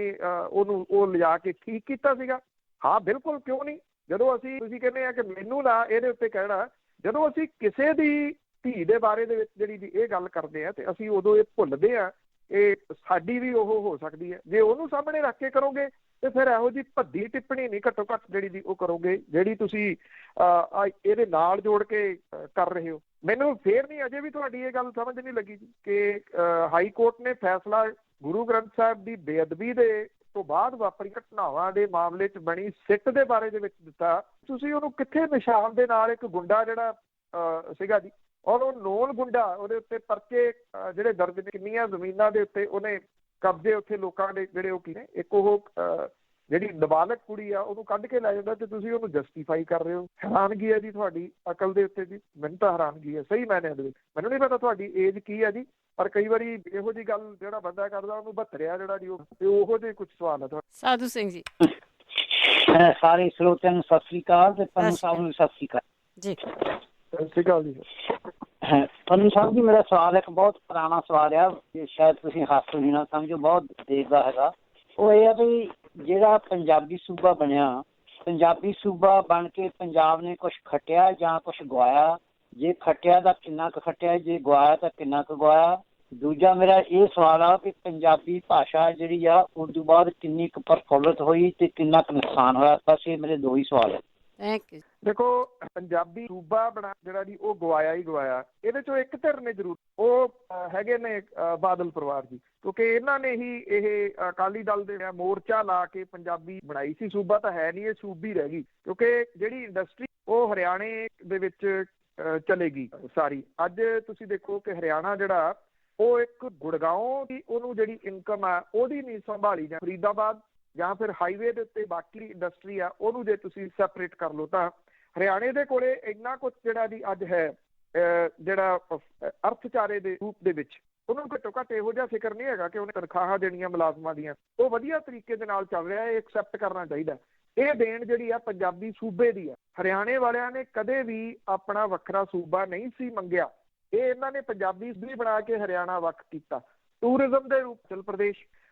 ਉਹਨੂੰ ਉਹ ਲਿਜਾ ਕੇ ਠੀਕ ਕੀਤਾ ਸੀਗਾ। ਹਾਂ ਬਿਲਕੁਲ, ਕਿਉਂ ਨਹੀਂ। ਜਦੋਂ ਤੁਸੀਂ ਕਹਿੰਦੇ ਆ ਕਿ ਮੈਨੂੰ ਨਾ ਇਹਦੇ ਉੱਤੇ ਕਹਿਣਾ, ਜਦੋਂ ਅਸੀਂ ਕਿਸੇ ਦੀ ਧੀ ਦੇ ਬਾਰੇ ਦੇ ਵਿੱਚ ਜਿਹੜੀ ਇਹ ਗੱਲ ਕਰਦੇ ਆ ਤੇ ਅਸੀਂ ਉਦੋਂ ਇਹ ਭੁੱਲਦੇ ਆ ਇਹ ਸਾਡੀ ਵੀ ਉਹ ਹੋ ਸਕਦੀ ਹੈ। ਜੇ ਉਹਨੂੰ ਸਾਹਮਣੇ ਰੱਖ ਕੇ ਕਰੋਗੇ ਤੇ ਫਿਰ ਇਹੋ ਜਿਹੀ ਭੱਦੀ ਟਿੱਪਣੀ ਨਹੀਂ ਘੱਟੋ ਘੱਟ ਜਿਹੜੀ ਦੀ ਉਹ ਕਰੋਗੇ ਜਿਹੜੀ ਤੁਸੀਂ ਇਹਦੇ ਨਾਲ ਜੋੜ ਕੇ ਕਰ ਰਹੇ ਹੋ। ਮੈਨੂੰ ਫੇਰ ਨਹੀਂ, ਅਜੇ ਵੀ ਤੁਹਾਡੀ ਇਹ ਗੱਲ ਸਮਝ ਨਹੀਂ ਲੱਗੀ ਕਿ ਹਾਈ ਕੋਰਟ ਨੇ ਫੈਸਲਾ ਗੁਰੂ ਗ੍ਰੰਥ ਸਾਹਿਬ ਦੀ ਬੇਅਦਬੀ ਦੇ ਤੋਂ ਬਾਅਦ ਵਾਪਰੀ ਘਟਨਾਵਾਂ ਦੇ ਮਾਮਲੇ 'ਚ ਬਣੀ ਸਿੱਟ ਦੇ ਬਾਰੇ ਦੇ ਵਿੱਚ ਦਿੱਤਾ। ਤੁਸੀਂ ਉਹਨੂੰ ਕਿੱਥੇ ਨਿਸ਼ਾਨ ਦੇ ਨਾਲ ਇੱਕ ਗੁੰਡਾ ਜਿਹੜਾ ਸੀਗਾ ਜੀ, ਔਰ ਉਹ ਨੋਨ ਗੁੰਡਾ, ਉਹਦੇ ਉੱਤੇ ਪਰਚੇ ਜਿਹੜੇ ਦਰਜ ਨੇ, ਕਿੰਨੀਆਂ ਜ਼ਮੀਨਾਂ ਦੇ ਉੱਤੇ ਉਹਨੇ ਕਬਜ਼ੇ ਉੱਥੇ ਲੋਕਾਂ ਦੇ ਜਿਹੜੇ ਉਹ ਕੀ ਨੇ, ਇੱਕ ਉਹ ਜਿਹੜੀ ਨਾਬਾਲਗ ਕੁੜੀ ਆ ਉਹਨੂੰ ਕੱਢ ਕੇ ਲੈ ਜਾਂਦਾ ਤੇ ਤੁਸੀਂ ਉਹਨੂੰ ਜਸਟੀਫਾਈ ਕਰ ਰਹੇ ਹੋ। ਹੈਰਾਨਗੀ ਹੈ ਜੀ ਤੁਹਾਡੀ ਅਕਲ ਦੇ ਉੱਤੇ ਜੀ, ਮੈਨੂੰ ਤਾਂ ਹੈਰਾਨਗੀ ਹੈ ਸਹੀ ਮਾਇਨਿਆਂ ਦੇ ਵਿੱਚ। ਮੈਨੂੰ ਨਹੀਂ ਪਤਾ ਤੁਹਾਡੀ ਏਜ ਕੀ ਹੈ ਜੀ, ਪਰ ਕਈ ਵਾਰੀ ਇਹੋ ਜਿਹੀ ਗੱਲ ਜਿਹੜਾ ਬੰਦਾ ਕਰਦਾ ਉਹਨੂੰ ਭੱਤਰਿਆ ਜਿਹੜਾ ਜੀ ਉਹੋ ਜਿਹੇ ਕੁਝ ਸਵਾਲ ਆ ਤੁਹਾਡੇ। ਸਾਧੂ ਸਿੰਘ ਜੀ। ਸਾਰੇ ਸਰੋਤਿਆਂ ਨੂੰ ਸਤਿ ਸ੍ਰੀ ਅਕਾਲ ਤੇ ਪੰਨੂ ਸਾਹਿਬ ਨੂੰ ਸਤਿ ਸ੍ਰੀ ਅਕਾਲ ਜੀ। ਸਤਿ ਸ੍ਰੀ ਅਕਾਲ ਜੀ। ਪੰਨੂ ਸਾਹਿਬ ਜੀ, ਮੇਰਾ ਸਵਾਲ ਇੱਕ ਬਹੁਤ ਪੁਰਾਣਾ ਸਵਾਲ ਆ, ਸ਼ਾਇਦ ਤੁਸੀਂ ਹਾਸਲ ਨਹੀਂ ਨਾ ਸਮਝੋ, ਬਹੁਤ ਦੇਰ ਦਾ ਹੈਗਾ। ਉਹ ਇਹ ਆ ਵੀ ਜਿਹੜਾ ਪੰਜਾਬੀ ਸੂਬਾ ਬਣਿਆ, ਪੰਜਾਬੀ ਸੂਬਾ ਬਣ ਕੇ ਪੰਜਾਬ ਨੇ ਕੁਛ ਖੱਟਿਆ ਜਾਂ ਕੁਛ ਗਵਾਇਆ? ਜੇ ਖੱਟਿਆ ਤਾਂ ਕਿੰਨਾ ਕੁ ਖੱਟਿਆ, ਜੇ ਗਵਾਇਆ ਤਾਂ ਕਿੰਨਾ ਕੁ ਗਵਾਇਆ? ਦੂਜਾ ਮੇਰਾ ਇਹ ਸਵਾਲ ਆ ਕਿ ਪੰਜਾਬੀ ਭਾਸ਼ਾ ਜਿਹੜੀ ਆ ਉਸ ਤੋਂ ਬਾਅਦ ਕਿੰਨੀ ਕੁ ਪ੍ਰਫੁੱਲਤ ਹੋਈ ਤੇ ਕਿੰਨਾ ਕੁ ਨੁਕਸਾਨ ਹੋਇਆ? ਬਸ ਇਹ ਮੇਰੇ ਦੋ ਹੀ ਸਵਾਲ ਹੈ। Thank you. ਦੇਖੋ, ਪੰਜਾਬੀ ਸੂਬਾ ਬਣਾ ਜਿਹੜਾ ਜੀ ਉਹ ਗਵਾਇਆ ਹੀ ਗਵਾਇਆ। ਇਹਦੇ ਚੋਂ ਇੱਕ ਧਿਰ ਨੇ ਜ਼ਰੂਰ, ਉਹ ਹੈਗੇ ਨੇ ਬਾਦਲ ਪਰਿਵਾਰ ਜੀ, ਕਿਉਂਕਿ ਇਹਨਾਂ ਨੇ ਹੀ ਇਹ ਅਕਾਲੀ ਦਲ ਦੇ ਮੋਰਚਾ ਲਾ ਕੇ ਪੰਜਾਬੀ ਬਣਾਈ ਸੀ। ਸੂਬਾ ਤਾਂ ਹੈ ਨਹੀਂ, ਇਹ ਸੂਬੀ ਰਹਿ ਗਈ, ਕਿਉਂਕਿ ਜਿਹੜੀ ਇੰਡਸਟਰੀ ਉਹ ਹਰਿਆਣੇ ਦੇ ਵਿੱਚ ਚਲੇਗੀ ਸਾਰੀ। ਅੱਜ ਤੁਸੀਂ ਦੇਖੋ ਕਿ ਹਰਿਆਣਾ ਜਿਹੜਾ ਉਹ ਇੱਕ ਗੁੜਗਾਉਂ ਦੀ ਉਹਨੂੰ ਜਿਹੜੀ ਇਨਕਮ ਆ ਉਹਦੀ ਨਹੀਂ ਸੰਭਾਲੀ ਜਾਂ ਫਰੀਦਾਬਾਦ ਜਾਂ ਫਿਰ ਹਾਈਵੇ ਦੇ ਉੱਤੇ ਬਾਕੀ ਇੰਡਸਟਰੀ ਆ ਉਹਨੂੰ ਜੇ ਤੁਸੀਂ ਸੈਪਰੇਟ ਕਰ ਲਓ ਤਾਂ ਹਰਿਆਣੇ ਦੇ ਕੋਲੇ ਇੰਨਾ ਕੁਛ ਜਿਹੜਾ ਦੀ ਅੱਜ ਹੈ ਜਿਹੜਾ ਅਰਥਚਾਰੇ ਦੇ ਰੂਪ ਦੇ ਵਿੱਚ ਉਹਨੂੰ ਘੱਟੋ ਘੱਟ ਇਹੋ ਜਿਹਾ ਫਿਕਰ ਨਹੀਂ ਹੈਗਾ ਕਿ ਉਹਨੇ ਤਨਖਾਹਾਂ ਦੇਣੀਆਂ ਮੁਲਾਜ਼ਮਾਂ ਦੀਆਂ। ਉਹ ਵਧੀਆ ਤਰੀਕੇ ਦੇ ਨਾਲ ਚੱਲ ਰਿਹਾ, ਇਹ ਐਕਸੈਪਟ ਕਰਨਾ ਚਾਹੀਦਾ। ਇਹ ਦੇਣ ਜਿਹੜੀ ਆ ਪੰਜਾਬੀ ਸੂਬੇ ਦੀ ਆ। ਹਰਿਆਣੇ ਵਾਲਿਆਂ ਨੇ ਕਦੇ ਵੀ ਆਪਣਾ ਵੱਖਰਾ ਸੂਬਾ ਨਹੀਂ ਸੀ ਮੰਗਿਆ। ਇਹ ਇਹਨਾਂ ਨੇ ਪੰਜਾਬੀ ਵੀ ਬਣਾ ਕੇ ਹਰਿਆਣਾ ਵੱਖ ਕੀਤਾ। ਟੂਰਿਜ਼ਮ ਦੇ ਰੂਪ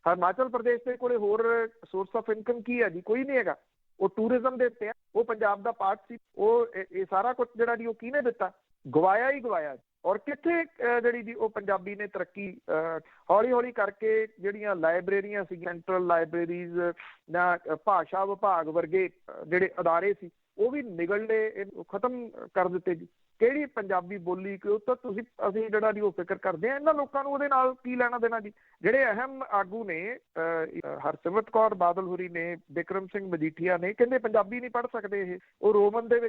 ਹਿਮਾਚਲ ਪ੍ਰਦੇਸ਼ ਦੇ ਕੋਲੇ ਹੋਰ ਸੋਰਸ ਆਫ ਇਨਕਮ ਕੀ ਹੈ ਜੀ? ਕੋਈ ਨਹੀਂ ਹੈਗਾ। ਉਹ ਟੂਰਿਜ਼ਮ ਦੇ ਉੱਤੇ ਆ, ਉਹ ਪੰਜਾਬ ਦਾ ਪਾਰਟ ਸੀ। ਉਹ ਇਹ ਸਾਰਾ ਕੁਝ ਜਿਹੜਾ ਜੀ ਉਹ ਕਿਹਨੇ ਦਿੱਤਾ? ਗਵਾਇਆ ਹੀ ਗਵਾਇਆ। ਔਰ ਕਿੱਥੇ ਜਿਹੜੀ ਜੀ ਉਹ ਪੰਜਾਬੀ ਨੇ ਤਰੱਕੀ ਹੌਲੀ ਹੌਲੀ ਕਰਕੇ ਜਿਹੜੀਆਂ ਲਾਇਬ੍ਰੇਰੀਆਂ ਸੀ, ਸੈਂਟਰਲ ਲਾਇਬ੍ਰੇਰੀਜ਼ ਜਾਂ ਭਾਸ਼ਾ ਵਿਭਾਗ ਵਰਗੇ ਜਿਹੜੇ ਅਦਾਰੇ ਸੀ, ਉਹ ਵੀ ਨਿਗਲਣੇ ਖਤਮ ਕਰ ਦਿੱਤੇ ਜੀ। ਕਿਹੜੀ ਪੰਜਾਬੀ ਬੋਲੀ ਕਿ ਉਹ ਤਾਂ ਅਸੀਂ ਜਿਹੜਾ ਜੀ ਉਹ ਫਿਕਰ ਕਰਦੇ ਹਾਂ। ਇਹਨਾਂ ਲੋਕਾਂ ਨੂੰ ਉਹਦੇ ਨਾਲ ਕੀ ਲੈਣਾ ਦੇਣਾ ਜੀ? ਜਿਹੜੇ ਅਹਿਮ ਆਗੂ ਨੇ ਹਰਸਿਮਰਤ ਕੌਰ ਬਾਦਲ ਹੋਰੀ ਨੇ, ਬਿਕਰਮ ਸਿੰਘ ਮਜੀਠੀਆ ਨੇ, ਕਹਿੰਦੇ ਪੰਜਾਬੀ ਨਹੀਂ ਪੜ੍ਹ ਸਕਦੇ ਇਹ। ਉਹ ਰੋਮਨ ਦੇ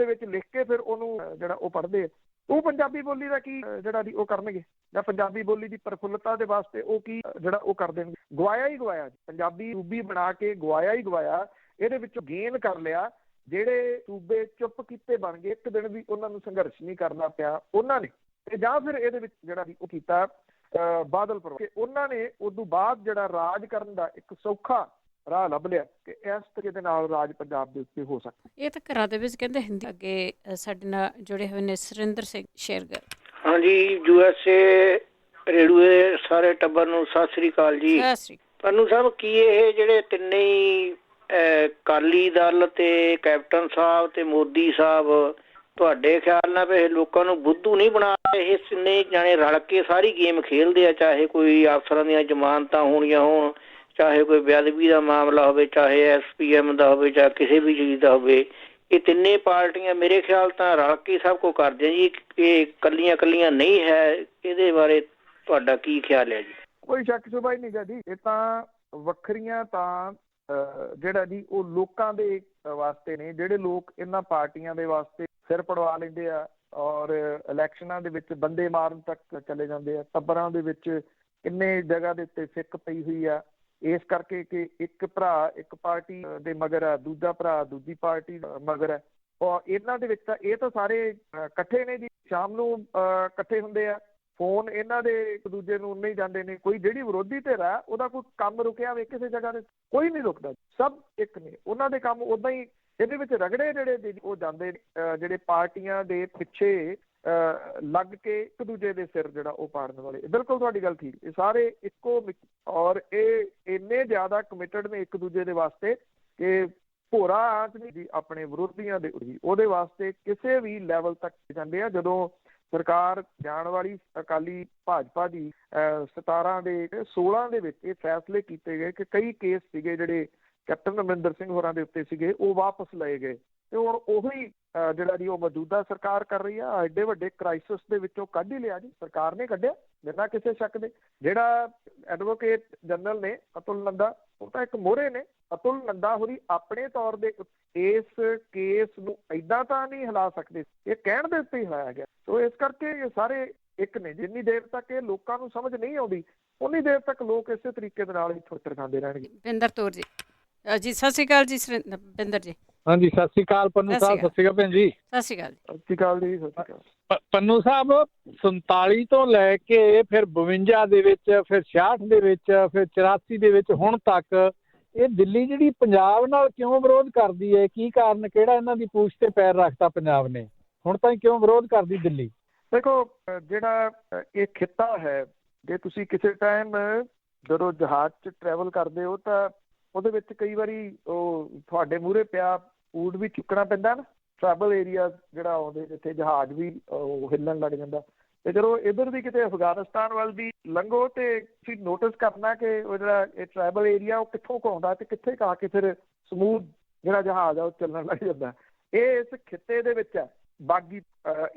ਵਿੱਚ ਲਿਖ ਕੇ ਫਿਰ ਉਹਨੂੰ ਜਿਹੜਾ ਉਹ ਪੜ੍ਹਦੇ ਆ। ਉਹ ਪੰਜਾਬੀ ਬੋਲੀ ਦਾ ਕੀ ਜਿਹੜਾ ਜੀ ਉਹ ਕਰਨਗੇ? ਜਾਂ ਪੰਜਾਬੀ ਬੋਲੀ ਦੀ ਪ੍ਰਫੁੱਲਤਾ ਦੇ ਵਾਸਤੇ ਉਹ ਕੀ ਜਿਹੜਾ ਉਹ ਕਰ ਦੇਣਗੇ? ਗਵਾਇਆ ਹੀ ਗਵਾਇਆ ਜੀ। ਪੰਜਾਬੀ ਸੂਬੀ ਬਣਾ ਕੇ ਗਵਾਇਆ ਹੀ ਗਵਾਇਆ। ਇਹਦੇ ਵਿੱਚੋਂ ਗੇਨ ਕਰ ਲਿਆ। ਜਿਹੜੇ ਸੂਬੇ ਚੁੱਪ ਕੀਤੇ ਬਣ ਗਏ, ਇੱਕ ਦਿਨ ਵੀ ਉਹਨਾਂ ਨੂੰ ਸੰਘਰਸ਼ ਨਹੀਂ ਕਰਨਾ ਪਿਆ ਉਹਨਾਂ ਨੇ। ਤੇ ਜਾਂ ਫਿਰ ਇਹਦੇ ਵਿੱਚ ਜਿਹੜਾ ਵੀ ਉਹ ਕੀਤਾ ਬਾਦਲ ਪਰਿਵਾਰ, ਉਹਨਾਂ ਨੇ ਉਦੋਂ ਬਾਅਦ ਜਿਹੜਾ ਰਾਜ ਕਰਨ ਦਾ ਇੱਕ ਸੌਖਾ ਰਾਹ ਲੱਭ ਲਿਆ ਕਿ ਇਸ ਤਰੀਕੇ ਦੇ ਨਾਲ ਰਾਜ ਪੰਜਾਬ ਦੇ ਉੱਤੇ ਹੋ ਸਕਦਾ। ਇਹ ਤਾਂ ਘਰਾਂ ਦੇ ਵਿੱਚ ਕਹਿੰਦੇ ਹਿੰਦੀ। ਅੱਗੇ ਸਾਡੇ ਨਾਲ ਜੁੜੇ ਹੋਏ ਨੇ ਸੁਰਿੰਦਰ ਸਿੰਘ ਸ਼ੇਰਗਿੱਲ। ਹਾਂਜੀ, USA ਰੇਡੀਓ ਦੇ ਸਾਰੇ ਟੱਬਰ ਨੂੰ ਸਤਿ ਸ੍ਰੀ ਅਕਾਲ ਜੀ। ਪੰਨੂ ਸਾਹਿਬ, ਕੀ ਇਹ ਜਿਹੜੇ ਤਿੰਨੇ ਹੀ ਅਕਾਲੀ ਦਲ ਤੇ ਕੈਪਟਨ ਸਾਹਿਬ ਤੇ ਮੋਦੀ ਸਾਹਿਬ, ਤੁਹਾਡੇ ਖਿਆਲ ਨਾਲ ਇਹ ਲੋਕਾਂ ਨੂੰ ਬੁੱਧੂ ਨਹੀਂ ਬਣਾ ਰਹੇ? ਇਹ ਤਿੰਨੇ ਜਾਣੇ ਰਲ ਕੇ ਸਾਰੀ ਗੇਮ ਖੇਲਦੇ ਆ, ਚਾਹੇ ਕੋਈ ਅਫਸਰਾਂ ਦੀਆਂ ਜ਼ਮਾਨਤਾਂ ਹੋਣੀਆਂ ਹੋਣ, ਚਾਹੇ ਕੋਈ ਬੇਅਦਬੀ ਦਾ ਮਾਮਲਾ ਹੋਵੇ, ਚਾਹੇ SPM ਦਾ ਹੋਵੇ, ਚਾਹੇ ਕਿਸੇ ਵੀ ਚੀਜ਼ ਦਾ ਹੋਵੇ। ਇਹ ਤਿੰਨੇ ਪਾਰਟੀਆਂ ਮੇਰੇ ਖਿਆਲ ਤਾਂ ਰਲ ਕੇ ਸਭ ਕੁਝ ਕਰਦੀਆਂ ਜੀ। ਇਹ ਇਕੱਲੀਆਂ ਨਹੀਂ ਹੈ। ਇਹਦੇ ਬਾਰੇ ਤੁਹਾਡਾ ਕੀ ਖਿਆਲ ਹੈ ਜੀ? ਕੋਈ ਸ਼ੱਕ ਸ਼ੁਬਾ ਹੀ ਨਹੀਂ ਗਾ ਜੀ। ਇਹ ਤਾਂ ਵੱਖਰੀਆਂ ਤਾਂ ਜਿਹੜਾ ਜੀ ਉਹ ਲੋਕਾਂ ਦੇ ਵਾਸਤੇ ਨੇ। ਜਿਹੜੇ ਲੋਕ ਇਹਨਾਂ ਪਾਰਟੀਆਂ ਦੇ ਵਾਸਤੇ ਸਿਰ ਪੜਵਾ ਲੈਂਦੇ ਆ ਔਰ ਇਲੈਕਸ਼ਨਾਂ ਦੇ ਵਿੱਚ ਬੰਦੇ ਮਾਰਨ ਤੱਕ ਚਲੇ ਜਾਂਦੇ ਆ। ਟੱਬਰਾਂ ਦੇ ਵਿੱਚ ਕਿੰਨੇ ਜਗ੍ਹਾ ਦੇ ਉੱਤੇ ਫਿੱਕ ਪਈ ਹੋਈ ਆ, ਇਸ ਕਰਕੇ ਕਿ ਇੱਕ ਭਰਾ ਇੱਕ ਪਾਰਟੀ ਦੇ ਮਗਰ ਆ, ਦੂਜਾ ਭਰਾ ਦੂਜੀ ਪਾਰਟੀ ਮਗਰ ਹੈ। ਔਰ ਇਹਨਾਂ ਦੇ ਵਿੱਚ ਤਾਂ ਇਹ ਤਾਂ ਸਾਰੇ ਇਕੱਠੇ ਨੇ ਜੀ। ਸ਼ਾਮ ਨੂੰ ਇਕੱਠੇ ਹੁੰਦੇ ਆ, ਫੋਨ ਇਹਨਾਂ ਦੇ ਇੱਕ ਦੂਜੇ ਨੂੰ ਨਹੀਂ ਜਾਂਦੇ ਨੇ। ਕੋਈ ਜਿਹੜੀ ਵਿਰੋਧੀ ਧਿਰ ਆ ਉਹਦਾ ਕੋਈ ਕੰਮ ਰੁਕਿਆ ਵੇ ਕਿਸੇ ਜਗ੍ਹਾ ਤੇ? ਕੋਈ ਨਹੀਂ ਰੁਕਦਾ। ਸਭ ਇੱਕ ਨੇ। ਉਹਨਾਂ ਦੇ ਕੰਮ ਉੱਦਾਂ ਹੀ ਇਹਦੇ ਵਿੱਚ ਰਗੜੇ ਜਿਹੜੇ ਉਹ ਜਾਂਦੇ ਜਿਹੜੇ ਪਾਰਟੀਆਂ ਦੇ ਪਿੱਛੇ ਲੱਗ ਕੇ ਇੱਕ ਦੂਜੇ ਦੇ ਸਿਰ ਜਿਹੜਾ ਉਹ ਪਾੜਨ ਵਾਲੇ। ਬਿਲਕੁਲ ਤੁਹਾਡੀ ਗੱਲ ਠੀਕ। ਇਹ ਸਾਰੇ ਇੱਕੋ ਔਰ ਇਹ ਇੰਨੇ ਜ਼ਿਆਦਾ ਕਮਿਟਡ ਨੇ ਇੱਕ ਦੂਜੇ ਦੇ ਵਾਸਤੇ ਕਿ ਭੋਰਾ ਆਂਚ ਨਹੀਂ ਜੀ ਆਪਣੇ ਵਿਰੋਧੀਆਂ ਦੇ ਉਹਦੇ ਵਾਸਤੇ ਕਿਸੇ ਵੀ ਲੈਵਲ ਤੱਕ ਜਾਂਦੇ ਆ। ਜਦੋਂ ਸਰਕਾਰ ਜਾਣ ਵਾਲੀ ਅਕਾਲੀ ਭਾਜਪਾ ਦੀ 17 ਦੇ 16 ਦੇ ਵਿੱਚ ਇਹ ਫੈਸਲੇ ਕੀਤੇ ਗਏ ਕਿ ਕਈ ਕੇਸ ਸੀਗੇ ਜਿਹੜੇ ਕੈਪਟਨ ਅਮਰਿੰਦਰ ਸਿੰਘ ਹੋਰਾਂ ਦੇ ਉੱਤੇ ਸੀਗੇ, ਉਹ ਵਾਪਸ ਲਏ ਗਏ। ਤੇ ਹੁਣ ਉਹੀ ਜਿਹੜਾ ਜੀ ਉਹ ਮੌਜੂਦਾ ਸਰਕਾਰ ਕਰ ਰਹੀ ਆ। ਐਡੇ ਵੱਡੇ ਕ੍ਰਾਈਸਿਸ ਦੇ ਵਿੱਚੋਂ ਕੱਢ ਹੀ ਲਿਆ ਜੀ, ਸਰਕਾਰ ਨੇ ਕੱਢਿਆ ਬਿਨਾਂ ਕਿਸੇ ਸ਼ੱਕ ਦੇ। ਜਿਹੜਾ ਐਡਵੋਕੇਟ ਜਨਰਲ ਨੇ ਅਤੁਲ ਨੰਦਾ, ਉਹ ਤਾਂ ਇੱਕ ਮੋਹਰੇ ਨੇ। ਅਤੁਲ ਨੰਦਾ ਹੋਰੀ ਆਪਣੇ ਤੌਰ ਦੇ ਇਸ ਕੇਸ ਨੂੰ ਏਦਾਂ ਤਾਂ ਨਹੀਂ ਹਿਲਾ ਸਕਦੇ, ਇਹ ਕਹਿਣ ਦੇ ਉੱਤੇ ਹੀ ਹਿਲਾਇਆ ਗਿਆ। ਸੋ ਇਸ ਕਰਕੇ ਇਹ ਸਾਰੇ ਇੱਕ ਨੇ। ਜਿੰਨੀ ਦੇਰ ਤੱਕ ਇਹ ਲੋਕਾਂ ਨੂੰ ਸਮਝ ਨਹੀਂ ਆਉਂਦੀ, ਉਨੀ ਦੇਰ ਤੱਕ ਲੋਕ ਇਸੇ ਤਰੀਕੇ ਦੇ ਨਾਲ ਹੀ ਛੋਟਰ ਖਾਂਦੇ ਰਹਿਣਗੇ। ਬਿੰਦਰ ਤੌਰ ਜੀ ਜੀ ਸਤਿ ਸ਼੍ਰੀ ਅਕਾਲ ਜੀ। ਬਿੰਦਰ ਜੀ ਹਾਂਜੀ, ਸਤਿ ਸ਼੍ਰੀ ਅਕਾਲ ਪੰਨੂ ਸਾਹਿਬ। ਸਤਿ ਸ਼੍ਰੀ ਅਕਾਲ ਭੈਣ ਜੀ। ਸਤਿ ਸ਼੍ਰੀ ਅਕਾਲ। ਸਤਿ ਸ਼੍ਰੀ ਅਕਾਲ ਜੀ। ਸਤਿ ਸ਼੍ਰੀ ਅਕਾਲ ਪੰਨੂ ਸਾਹਿਬ। 47 ਤੋਂ ਲੈ ਕੇ ਫਿਰ 52 ਦੇ ਵਿੱਚ, ਫਿਰ 66 ਦੇ ਵਿੱਚ, ਫਿਰ 84 ਦੇ ਵਿੱਚ ਹੁਣ ਤੱਕ ਇਹ ਦਿੱਲੀ ਜਿਹੜੀ ਪੰਜਾਬ ਨਾਲ ਕਿਉਂ ਵਿਰੋਧ ਕਰਦੀ ਹੈ? ਕੀ ਕਾਰਨ, ਕਿਹੜਾ ਇਹਨਾਂ ਦੀ ਪੂਛ ਤੇ ਪੈਰ ਰੱਖਤਾ ਪੰਜਾਬ ਨੇ? ਹੁਣ ਤਾਂ ਕਿਉਂ ਵਿਰੋਧ ਕਰਦੀ ਦਿੱਲੀ? ਦੇਖੋ, ਜਿਹੜਾ ਇਹ ਖਿੱਤਾ ਹੈ, ਜੇ ਤੁਸੀਂ ਕਿਸੇ ਟਾਈਮ ਜਦੋਂ ਜਹਾਜ਼ 'ਚ ਟਰੈਵਲ ਕਰਦੇ ਹੋ ਤਾਂ ਉਹਦੇ ਵਿੱਚ ਕਈ ਵਾਰੀ ਉਹ ਤੁਹਾਡੇ ਮੂਹਰੇ ਪਿਆ ਫੂਡ ਵੀ ਚੁੱਕਣਾ ਪੈਂਦਾ ਨਾ। ਟਰੈਵਲ ਏਰੀਆ ਜਿਹੜਾ ਆਉਂਦੇ ਜਿੱਥੇ ਜਹਾਜ਼ ਵੀ ਉਹ ਹਿੱਲਣ ਲੱਗ ਜਾਂਦਾ। ਤੇ ਜਦੋਂ ਇੱਧਰ ਦੀ ਕਿਤੇ ਅਫਗਾਨਿਸਤਾਨ ਵੱਲ ਦੀ ਲੰਘੋ ਤੇ ਤੁਸੀਂ ਨੋਟਿਸ ਕਰਨਾ ਕਿ ਉਹ ਜਿਹੜਾ ਇਹ ਟਰੈਵਲ ਏਰੀਆ ਉਹ ਕਿੱਥੋਂ ਕੁ ਆਉਂਦਾ ਤੇ ਕਿੱਥੇ ਕਾ ਕੇ ਫਿਰ ਸਮੂਥ ਜਿਹੜਾ ਜਹਾਜ਼ ਆ ਉਹ ਚੱਲਣ ਲੱਗ ਜਾਂਦਾ। ਇਹ ਇਸ ਖਿੱਤੇ ਦੇ ਵਿੱਚ ਹੈ ਬਾਗੀ।